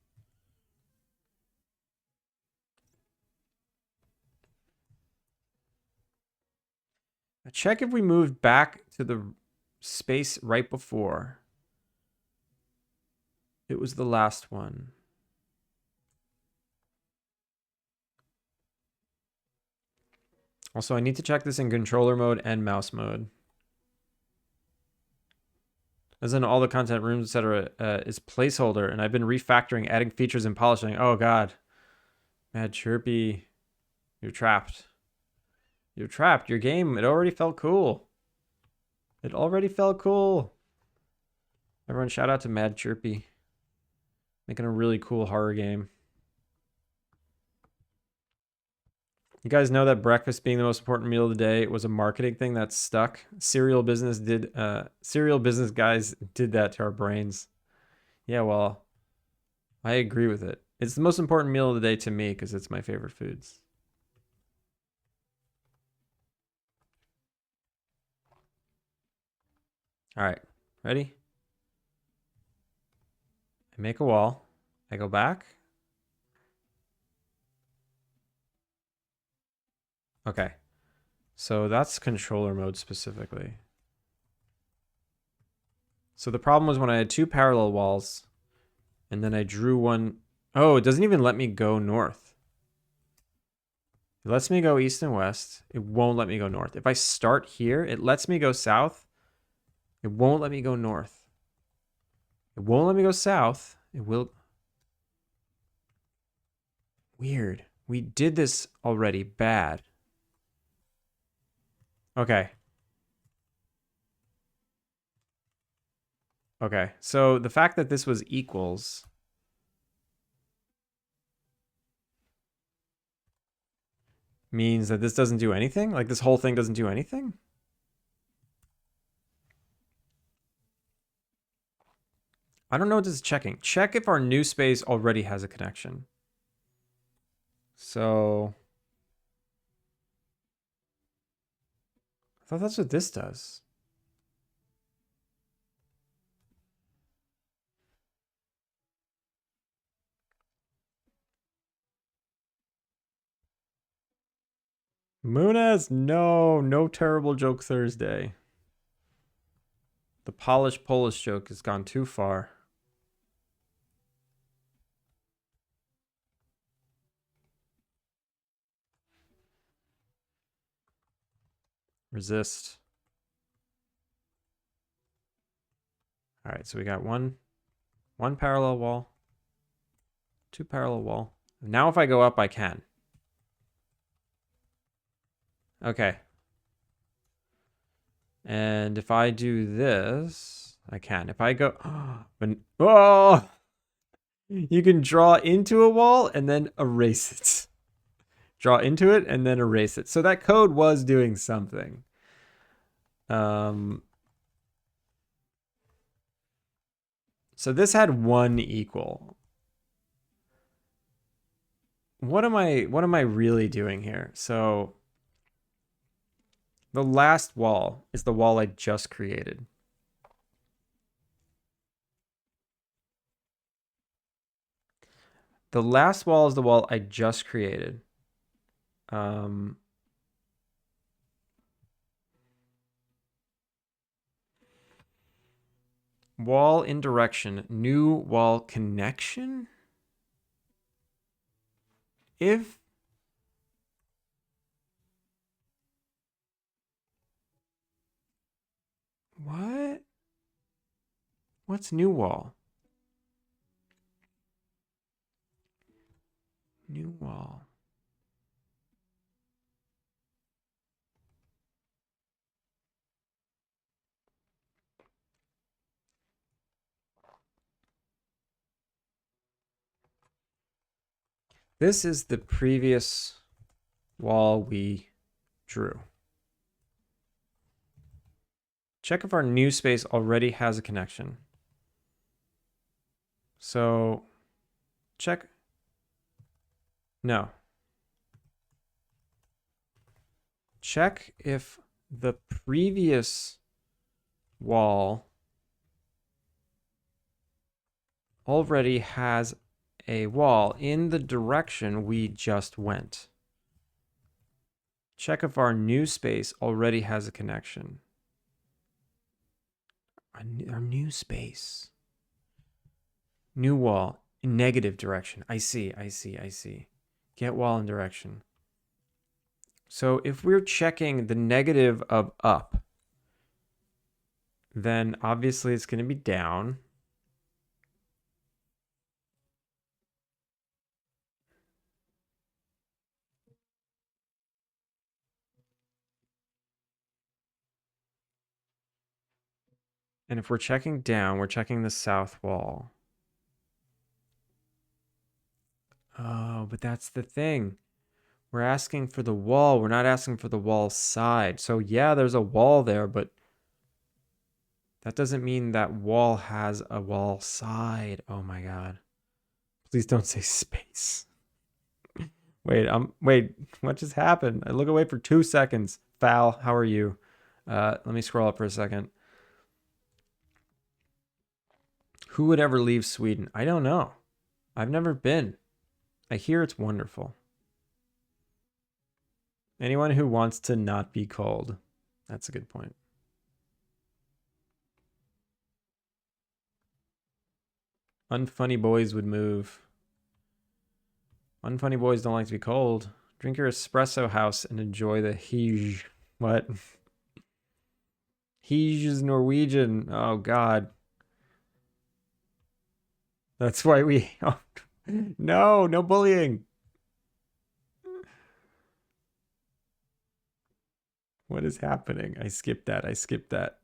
Check if we moved back to the space right before. It was the last one. Also, I need to check this in controller mode and mouse mode. As in all the content rooms, etc., is placeholder, and I've been refactoring, adding features, and polishing. Oh god, Mad Chirpy, you're trapped. You're trapped. Your game, it already felt cool. It already felt cool. Everyone, shout out to Mad Chirpy, making a really cool horror game. You guys know that breakfast being the most important meal of the day was a marketing thing that stuck. Cereal business guys did that to our brains. Yeah, well, I agree with it. It's the most important meal of the day to me because it's my favorite foods. All right, ready? I make a wall. I go back. Okay. So that's controller mode specifically. So the problem was when I had two parallel walls and then I drew one. Oh, it doesn't even let me go north. It lets me go east and west. It won't let me go north. If I start here, it lets me go south. It won't let me go north. It won't let me go south. It will. Weird. We did this already. Bad. Okay. Okay. So the fact that this was equals means that this doesn't do anything? Like this whole thing doesn't do anything? I don't know what this is checking. Check if our new space already has a connection. So I thought that's what this does. Munez, no terrible joke Thursday. The polished Polish joke has gone too far. Resist. All right, so we got one parallel wall, two parallel wall. Now if I go up, I can. Okay. And if I do this, I can. If I go, oh, you can draw into a wall and then erase it. Draw into it and then erase it. So that code was doing something. So this had one equal. What am I really doing here? So the last wall is the wall I just created. The last wall is the wall I just created. Wall in direction, new wall connection. If what? What's new wall? New wall. This is the previous wall we drew. Check if our new space already has a connection. So check. No. Check if the previous wall already has a wall in the direction we just went. Check if our new space already has a connection. Our new space. New wall in negative direction. I see. Get wall in direction. So if we're checking the negative of up, then obviously it's going to be down. And if we're checking down, we're checking the south wall. Oh, but that's the thing. We're asking for the wall. We're not asking for the wall side. So yeah, there's a wall there, but that doesn't mean that wall has a wall side. Oh my God. Please don't say space. Wait, what just happened? I look away for 2 seconds. Val, how are you? Let me scroll up for a second. Who would ever leave Sweden? I don't know. I've never been. I hear it's wonderful. Anyone who wants to not be cold. That's a good point. Unfunny boys would move. Unfunny boys don't like to be cold. Drink your espresso house and enjoy the Hege. What? Hege is Norwegian. Oh, God. That's why we... Oh, no bullying. What is happening? I skipped that.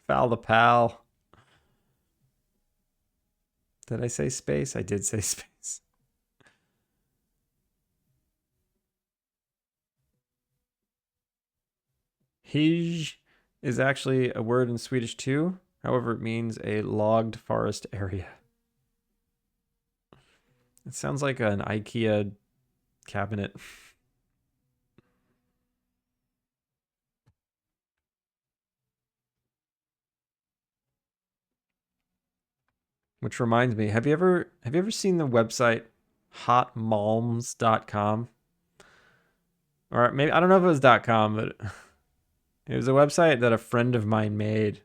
Foul the pal. Did I say space? I did say space. Hege is actually a word in Swedish too. However, it means a logged forest area. It sounds like an IKEA cabinet. Which reminds me, have you ever seen the website hotmalms.com? Or maybe I don't know if it was .com, but it was a website that a friend of mine made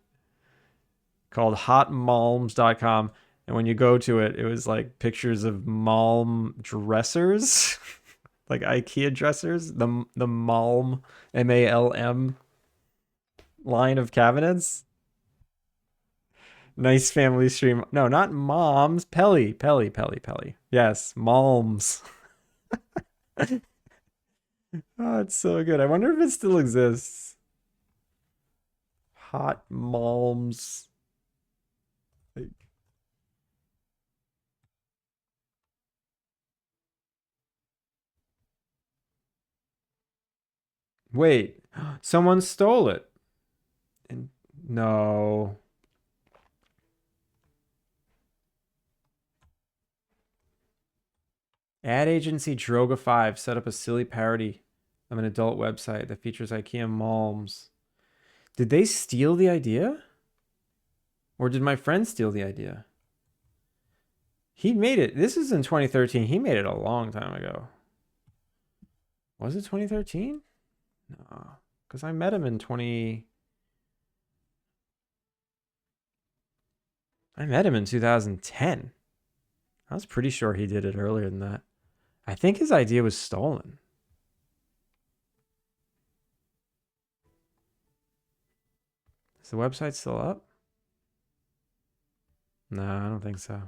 called hotmalms.com. And when you go to it, it was like pictures of Malm dressers, like IKEA dressers, the Malm, MALM line of cabinets. Nice family stream. No, not moms. Pelly. Yes, Malms. Oh, it's so good. I wonder if it still exists. Hot Malms. Wait, someone stole it. And no. Ad agency Droga5 set up a silly parody of an adult website that features IKEA Malms. Did they steal the idea? Or did my friend steal the idea? He made it. This is in 2013. He made it a long time ago. Was it 2013? No. Because I met him in 20... I met him in 2010. I was pretty sure he did it earlier than that. I think his idea was stolen. Is the website still up? No, I don't think so.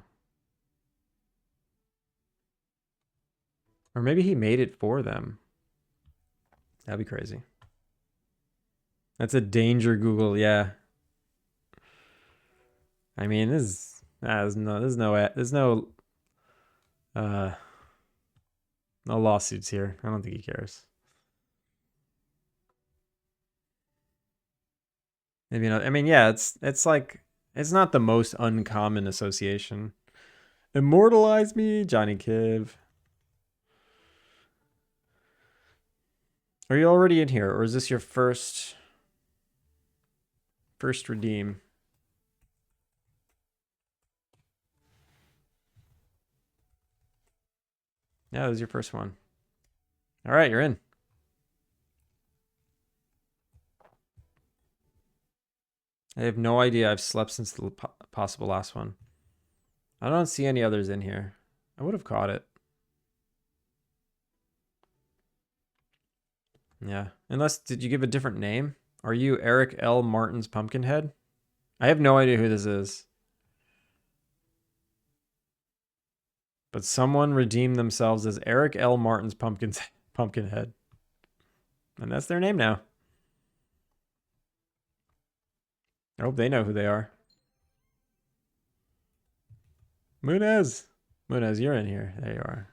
Or maybe he made it for them. That'd be crazy. That's a danger, Google. Yeah. I mean, there's no lawsuits here. I don't think he cares. Maybe not. I mean, yeah, it's like it's not the most uncommon association. Immortalize me, Johnny Kiv. Are you already in here, or is this your first redeem? Yeah, this is your first one. All right, you're in. I have no idea. I've slept since the possible last one. I don't see any others in here. I would have caught it. Yeah. Unless, did you give a different name? Are you Eric L. Martin's Pumpkinhead? I have no idea who this is. But someone redeemed themselves as Eric L. Martin's Pumpkinhead. And that's their name now. I hope they know who they are. Munez! Munez, you're in here. There you are.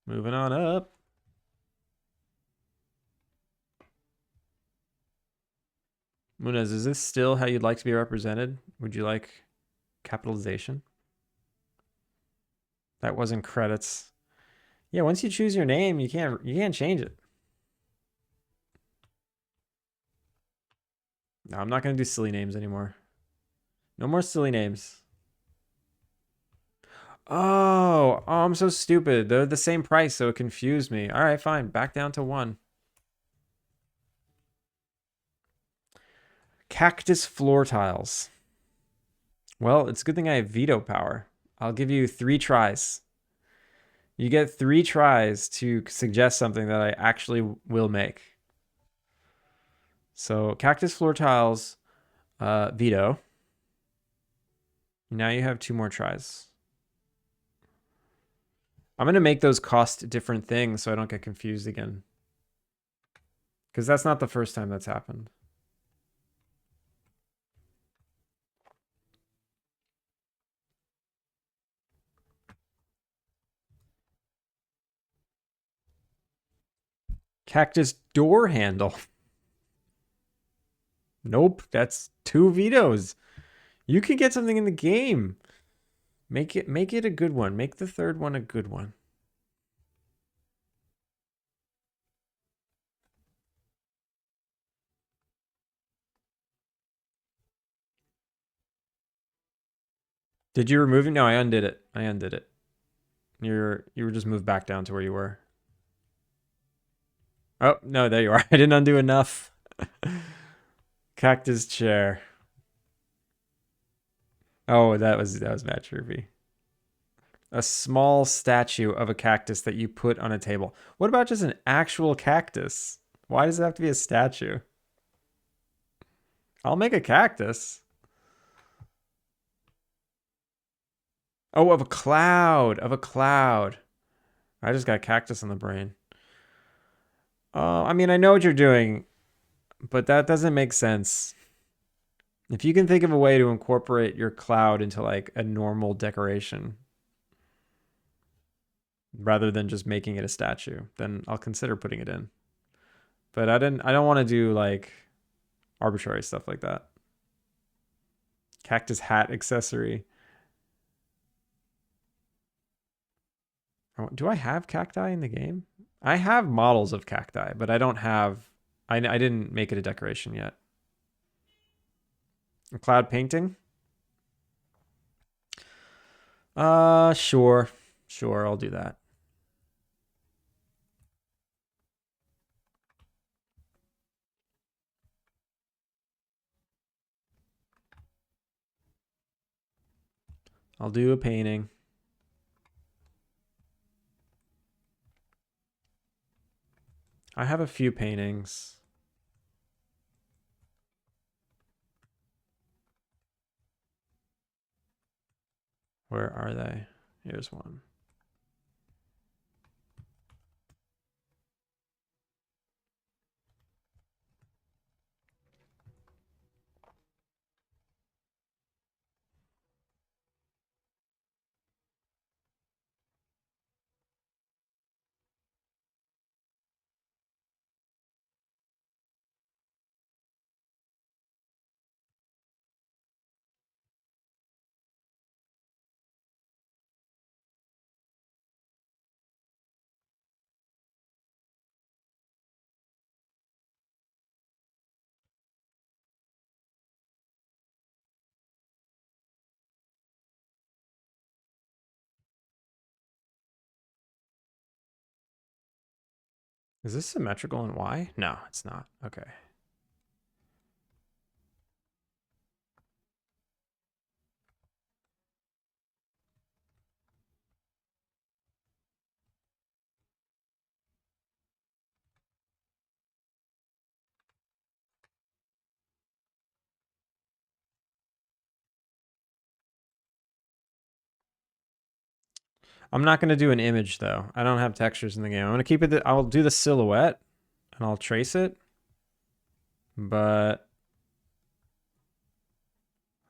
Moving on up. Munez, is this still how you'd like to be represented? Would you like Capitalization. That wasn't credits. Yeah, once you choose your name, you can't change it. No, I'm not gonna do silly names anymore. No more silly names. Oh, I'm so stupid. They're the same price, so it confused me. All right, fine. Back down to 1. Cactus floor tiles. Well, it's a good thing I have veto power. I'll give you 3 tries. You get 3 tries to suggest something that I actually will make. So, cactus floor tiles, veto. Now you have 2 more tries. I'm going to make those cost different things so I don't get confused again. Because that's not the first time that's happened. Cactus door handle. Nope, that's 2 vetoes. You can get something in the game. Make it a good one. Make the third one a good one. Did you remove it? No, I undid it. I undid it. You were just moved back down to where you were. Oh, no, there you are. I didn't undo enough. Cactus chair. Oh, that was Matt Ruby. A small statue of a cactus that you put on a table. What about just an actual cactus? Why does it have to be a statue? I'll make a cactus. Oh, of a cloud. Of a cloud. I just got cactus on the brain. I mean, I know what you're doing, but that doesn't make sense. If you can think of a way to incorporate your cloud into like a normal decoration rather than just making it a statue, then I'll consider putting it in. But I don't want to do like arbitrary stuff like that. Cactus hat accessory. Do I have cacti in the game? I have models of cacti, but I don't have. I didn't make it a decoration yet. A cloud painting? Sure. Sure, I'll do that. I'll do a painting. I have a few paintings. Where are they? Here's one. Is this symmetrical in Y? No, it's not. Okay. I'm not going to do an image though. I don't have textures in the game. I'm going to keep it. I'll do the silhouette and I'll trace it. But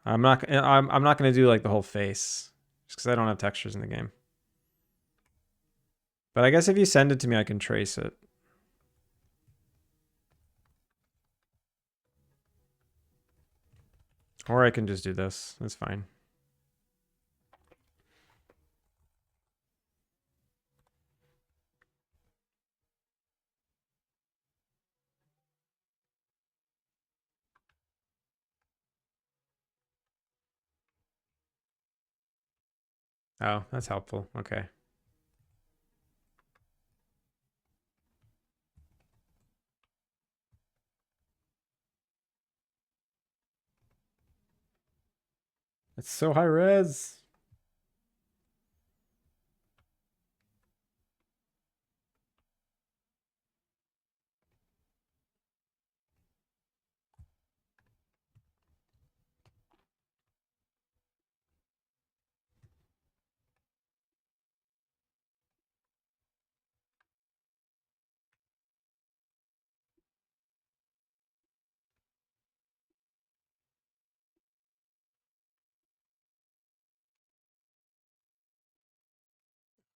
I'm not going to do like the whole face just because I don't have textures in the game. But I guess if you send it to me, I can trace it. Or I can just do this. That's fine. Oh, that's helpful. Okay. It's so high res.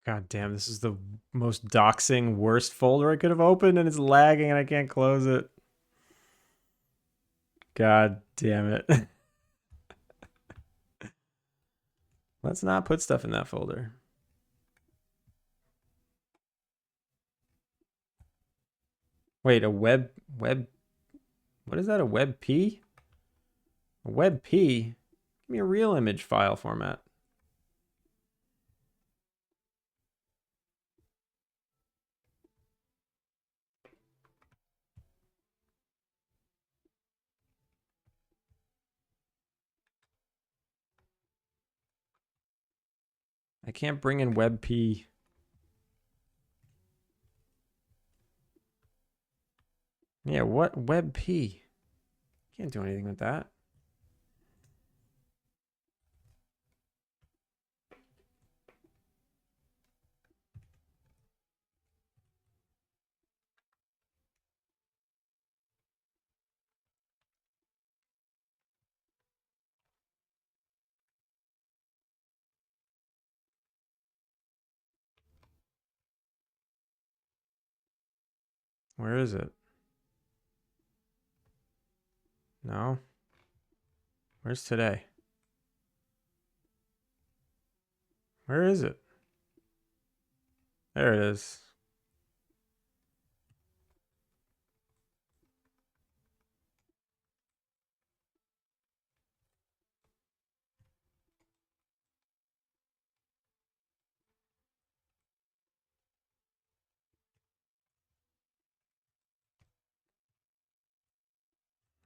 God damn, this is the most doxing, worst folder I could have opened, and it's lagging and I can't close it. God damn it. Let's not put stuff in that folder. Wait, a web, what is that, a web P? A web P? Give me a real image file format. I can't bring in WebP. Yeah, what WebP? Can't do anything with that. Where is it? No. Where's today? Where is it? There it is.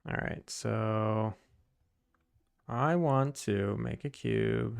All right, so I want to make a cube.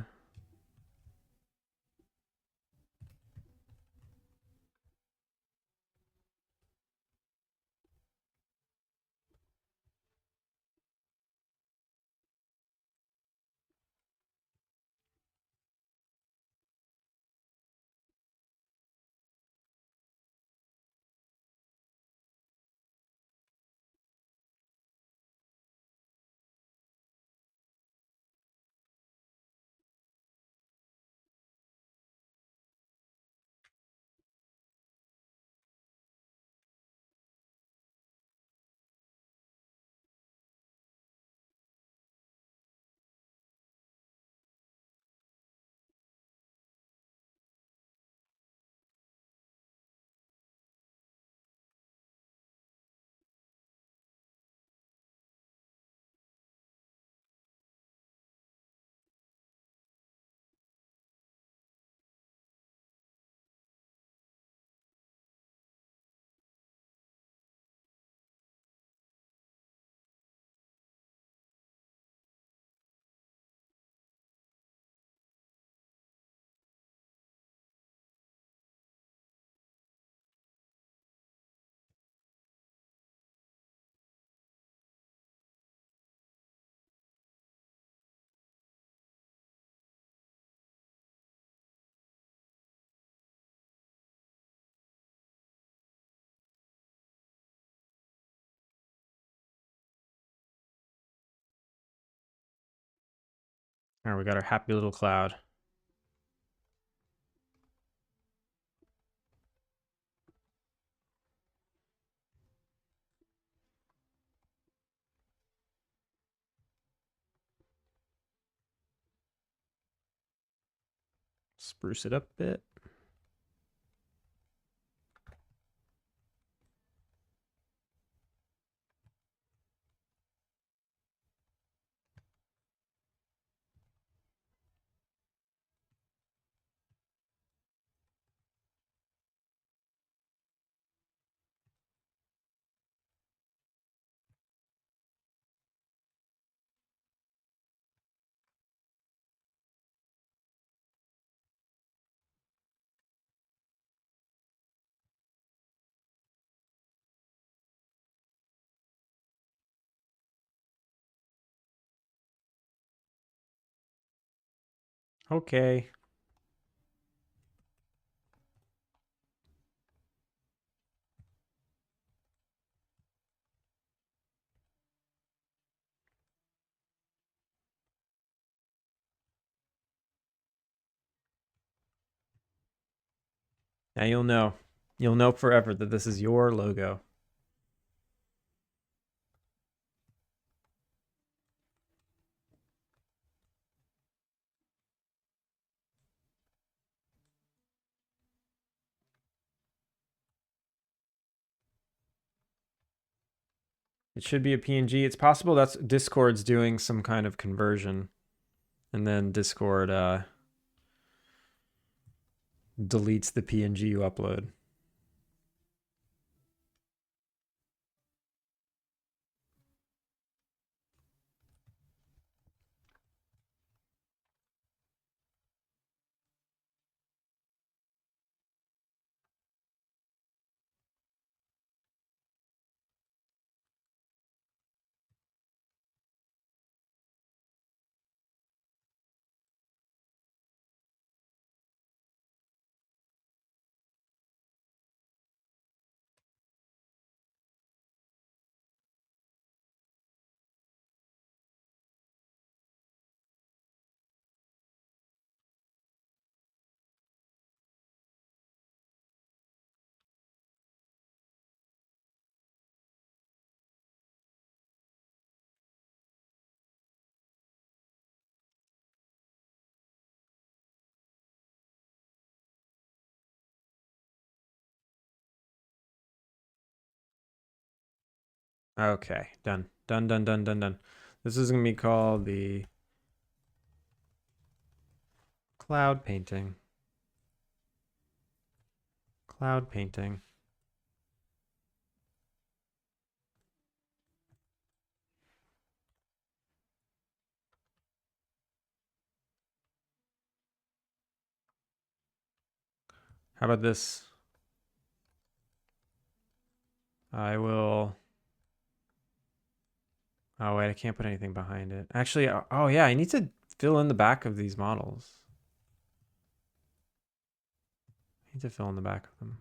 All right, we got our happy little cloud. Spruce it up a bit. Okay. Now you'll know. You'll know forever that this is your logo. It should be a PNG. It's possible that's Discord's doing some kind of conversion. And then Discord deletes the PNG you upload. Okay, done. Done, done, done, done, done. This is going to be called the cloud painting. Cloud painting. How about this? I will... Oh, wait, I can't put anything behind it. Actually, oh yeah, I need to fill in the back of these models. I need to fill in the back of them.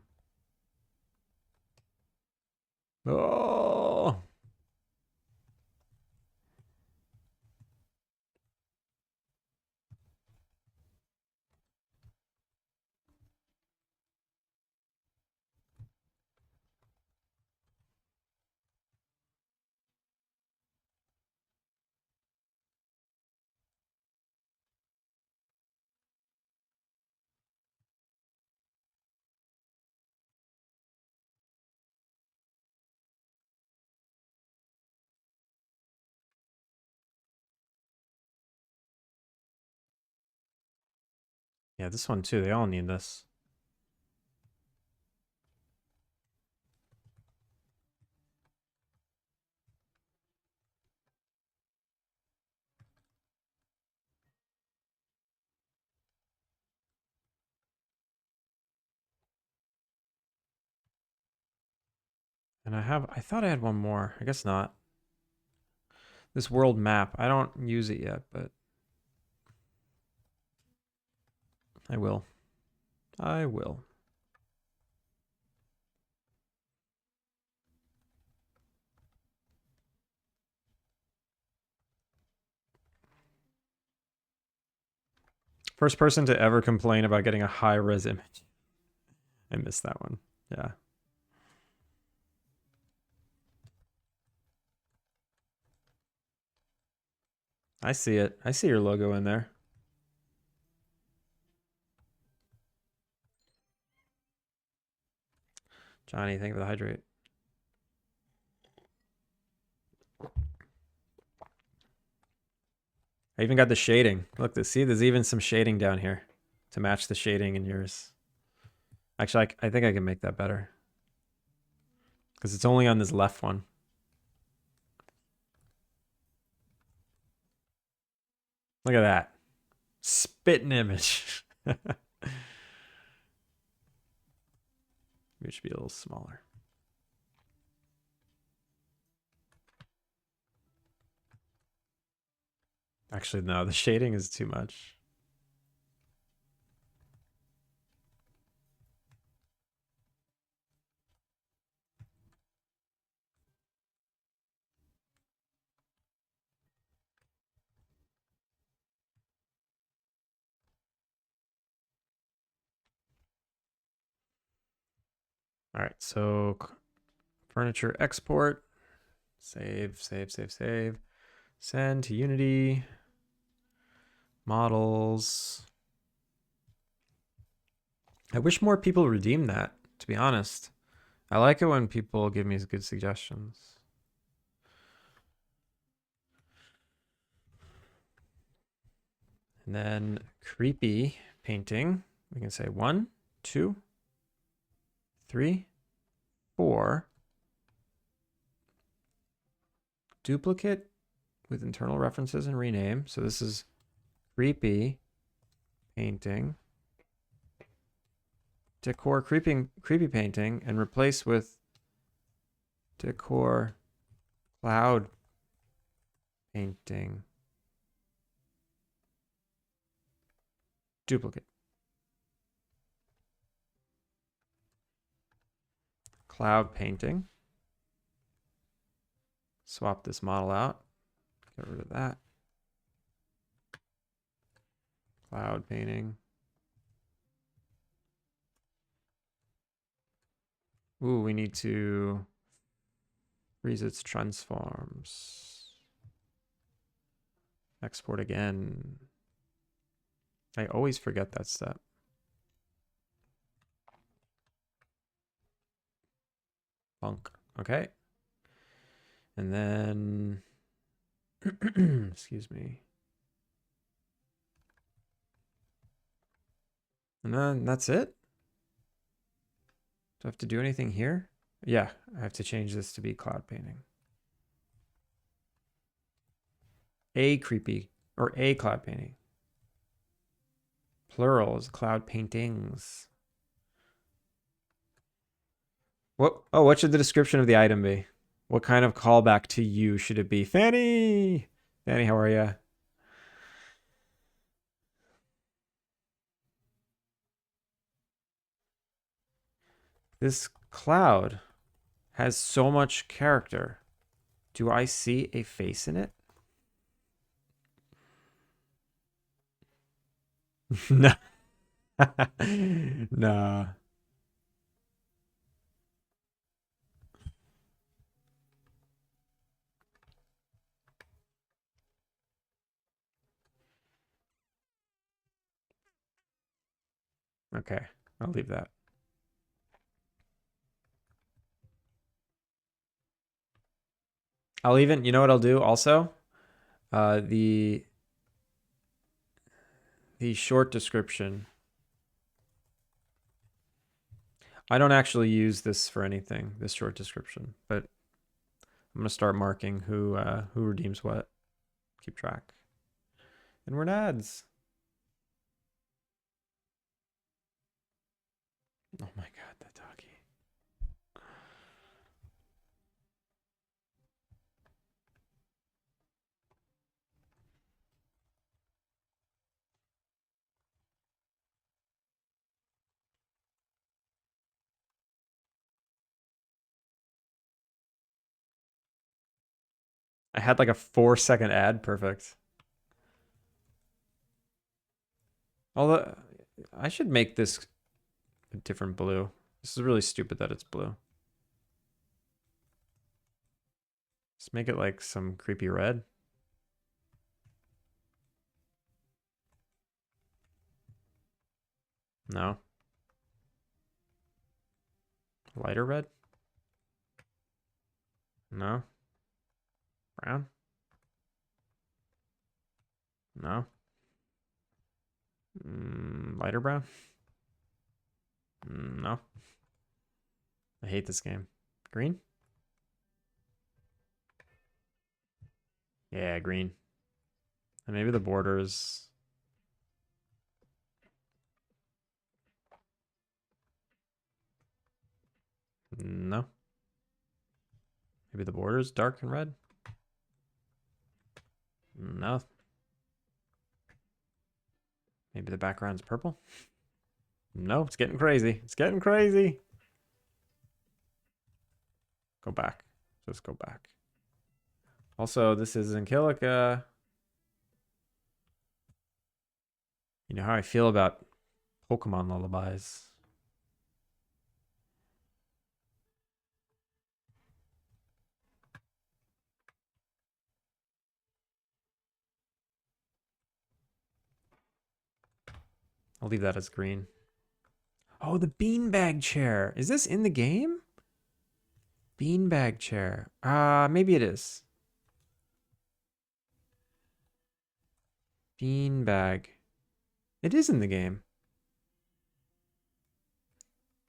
Oh! Yeah, this one too. They all need this. And I thought I had one more. I guess not. This world map. I don't use it yet, but I will. I will. First person to ever complain about getting a high-res image. I missed that one. Yeah. I see it. I see your logo in there. Johnny, thank you for the hydrate. I even got the shading. Look, see, there's even some shading down here to match the shading in yours. Actually, I think I can make that better. Because it's only on this left one. Look at that. Spitting image. It should be a little smaller. Actually, no, the shading is too much. All right, so furniture export, save. Send to Unity, models. I wish more people redeem that, to be honest. I like it when people give me good suggestions. And then creepy painting. We can say 1, 2, 3, 4. Duplicate with internal references and rename. So this is creepy painting. Decor creepy painting and replace with decor cloud painting. Duplicate. Cloud painting. Swap this model out. Get rid of that. Cloud painting. Ooh, we need to freeze its transforms. Export again. I always forget that step. Funk. Okay. And then, excuse me. And then that's it. Do I have to do anything here? Yeah, I have to change this to be cloud painting. A creepy or a cloud painting. Plural is cloud paintings. What should the description of the item be? What kind of callback to you should it be? Fanny! Fanny, how are you? This cloud has so much character. Do I see a face in it? No. Nah. Okay, I'll leave that. I'll even, you know what I'll do also? The short description. I don't actually use this for anything, this short description, but I'm gonna start marking who redeems what. Keep track. And we're in ads. Oh my god, that doggy. I had like a 4-second ad. Perfect. Although I should make this a different blue. This is really stupid that it's blue. Let's make it like some creepy red. No. Lighter red? No. Brown? No. Lighter brown? No. I hate this game. Green? Yeah, green. And maybe the borders. No. Maybe the borders dark and red? No. Maybe the background's purple? No, it's getting crazy. It's getting crazy. Go back. Just go back. Also, this is Ankyllica. You know how I feel about Pokemon lullabies. I'll leave that as green. Oh, the beanbag chair. Is this in the game? Beanbag chair. Maybe it is. Beanbag. It is in the game.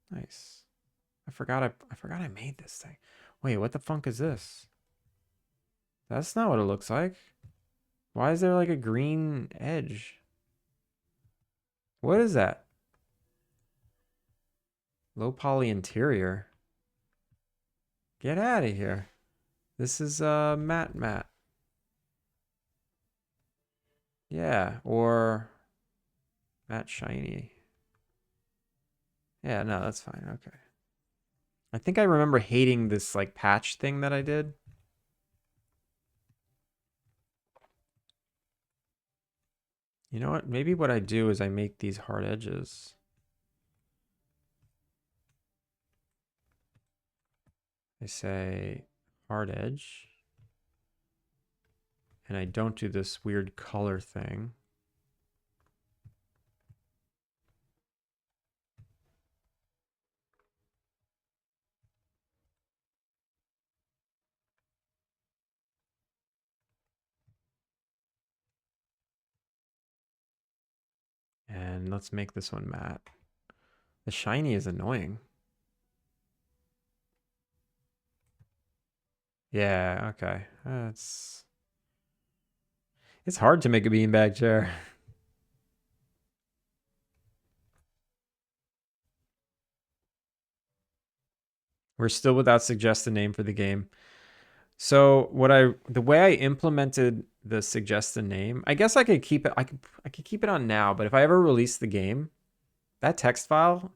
Nice. I forgot I made this thing. Wait, what the funk is this? That's not what it looks like. Why is there like a green edge? What is that? Low poly interior. Get out of here. This is matte. Yeah, or matte shiny. Yeah, no, that's fine. Okay. I think I remember hating this like patch thing that I did. You know what? Maybe what I do is I make these hard edges. I say hard edge. And I don't do this weird color thing. And let's make this one matte. The shiny is annoying. Yeah, okay. It's hard to make a beanbag chair. We're still without suggest a name for the game. So the way I implemented the suggest a name, I guess I could keep it. I could keep it on now. But if I ever release the game, that text file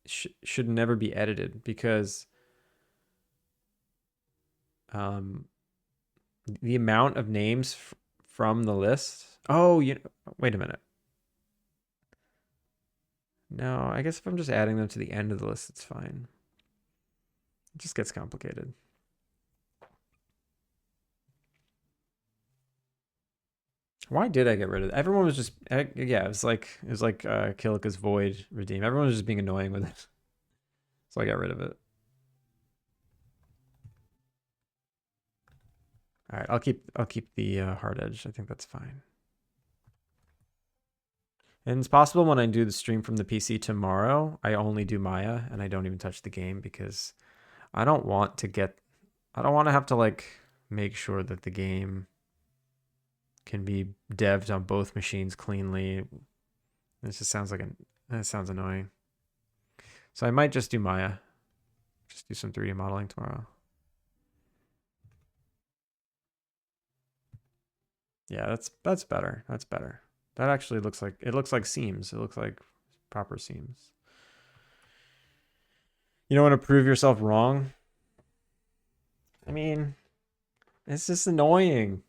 should never be edited because the amount of names from the list. Oh, wait a minute. No, I guess if I'm just adding them to the end of the list, it's fine. It just gets complicated. Why did I get rid of it? Everyone was just yeah, it was like Kilika's Void redeem. Everyone was just being annoying with it. So I got rid of it. All right, I'll keep the hard edge. I think that's fine. And it's possible when I do the stream from the PC tomorrow, I only do Maya and I don't even touch the game because I don't want to have to like make sure that the game can be devved on both machines cleanly. This just sounds like that sounds annoying. So I might just do Maya. Just do some 3D modeling tomorrow. Yeah, that's better. That's better. That actually looks like seams. It looks like proper seams. You don't want to prove yourself wrong. I mean, it's just annoying.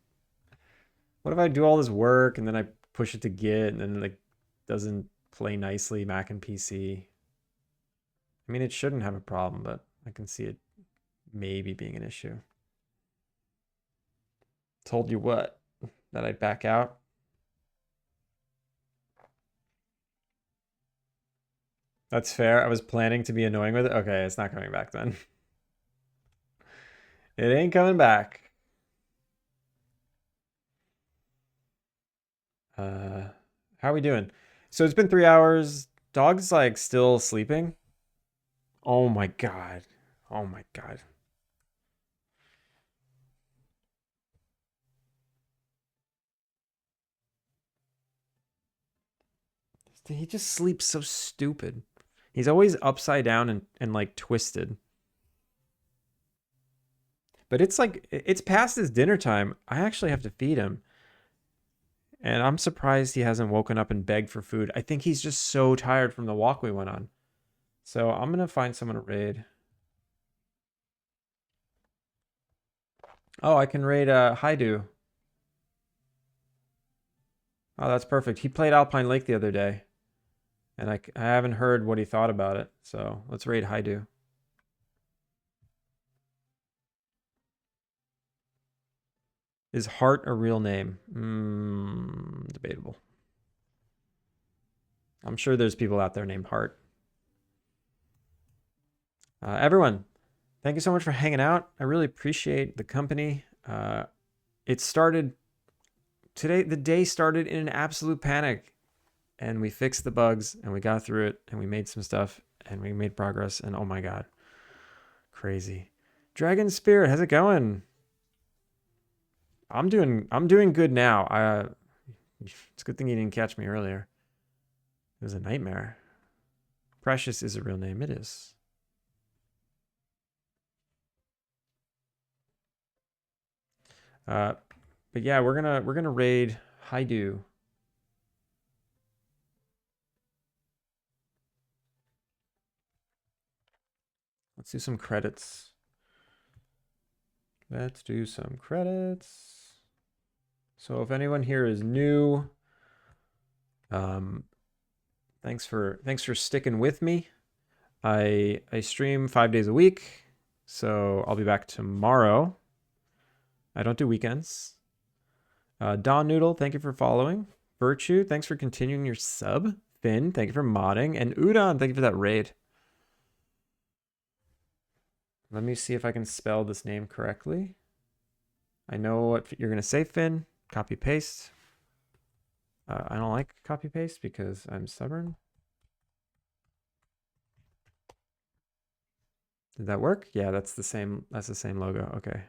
What if I do all this work and then I push it to Git and then it like doesn't play nicely Mac and PC? I mean, it shouldn't have a problem, but I can see it maybe being an issue. Told you what? That I'd back out? That's fair. I was planning to be annoying with it. Okay, it's not coming back then. It ain't coming back. How are we doing? So it's been 3 hours. Dog's like still sleeping. Oh my god. Oh my god. He just sleeps so stupid. He's always upside down and like twisted. But it's like it's past his dinner time. I actually have to feed him. And I'm surprised he hasn't woken up and begged for food. I think he's just so tired from the walk we went on. So I'm gonna find someone to raid. Oh, I can raid Haidu. Oh, that's perfect. He played Alpine Lake the other day. And I haven't heard what he thought about it. So let's raid Haidu. Is Hart a real name? Debatable. I'm sure there's people out there named Hart. Everyone, thank you so much for hanging out. I really appreciate the company. It started today. The day started in an absolute panic, and we fixed the bugs, and we got through it, and we made some stuff, and we made progress. And oh my god, crazy! Dragon Spirit, how's it going? I'm doing good now. It's a good thing you didn't catch me earlier. It was a nightmare. Precious is a real name. It is. But yeah, we're gonna raid Haidu. Let's do some credits. Let's do some credits. So if anyone here is new, thanks for sticking with me. I stream 5 days a week, so I'll be back tomorrow. I don't do weekends. Don Noodle, thank you for following. Virtue, thanks for continuing your sub. Finn, thank you for modding. And Udon, thank you for that raid. Let me see if I can spell this name correctly. I know what you're going to say, Finn. Copy paste. I don't like copy paste because I'm stubborn. Did that work? Yeah, that's the same logo. Okay.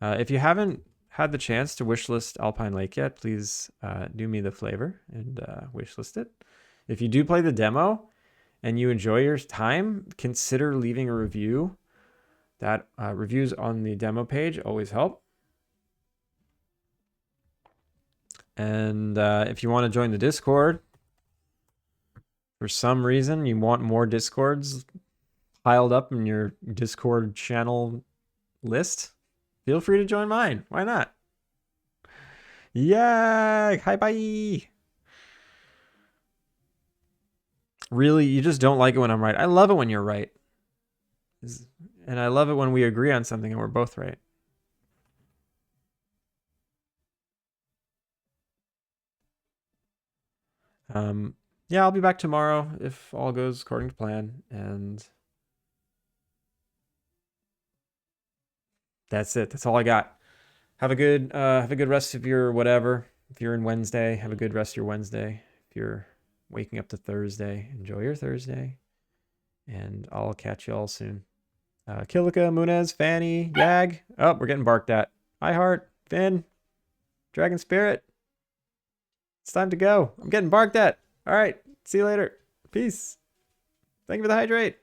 If you haven't had the chance to wishlist Alpine Lake yet, please do me the flavor and wishlist it. If you do play the demo and you enjoy your time, consider leaving a review. That reviews on the demo page always help. And if you want to join the Discord, for some reason you want more Discords piled up in your Discord channel list, feel free to join mine. Why not? Yeah, hi, bye. Really, you just don't like it when I'm right. I love it when you're right. And I love it when we agree on something and we're both right. Yeah, I'll be back tomorrow if all goes according to plan. And that's it. That's all I got. Have a good rest of your whatever. If you're in Wednesday, have a good rest of your Wednesday. If you're waking up to Thursday, enjoy your Thursday. And I'll catch you all soon. Kilika, Munez, Fanny, Yag. Oh, we're getting barked at. iHeart, Finn, Dragon Spirit. It's time to go. I'm getting barked at. All right. See you later. Peace. Thank you for the hydrate.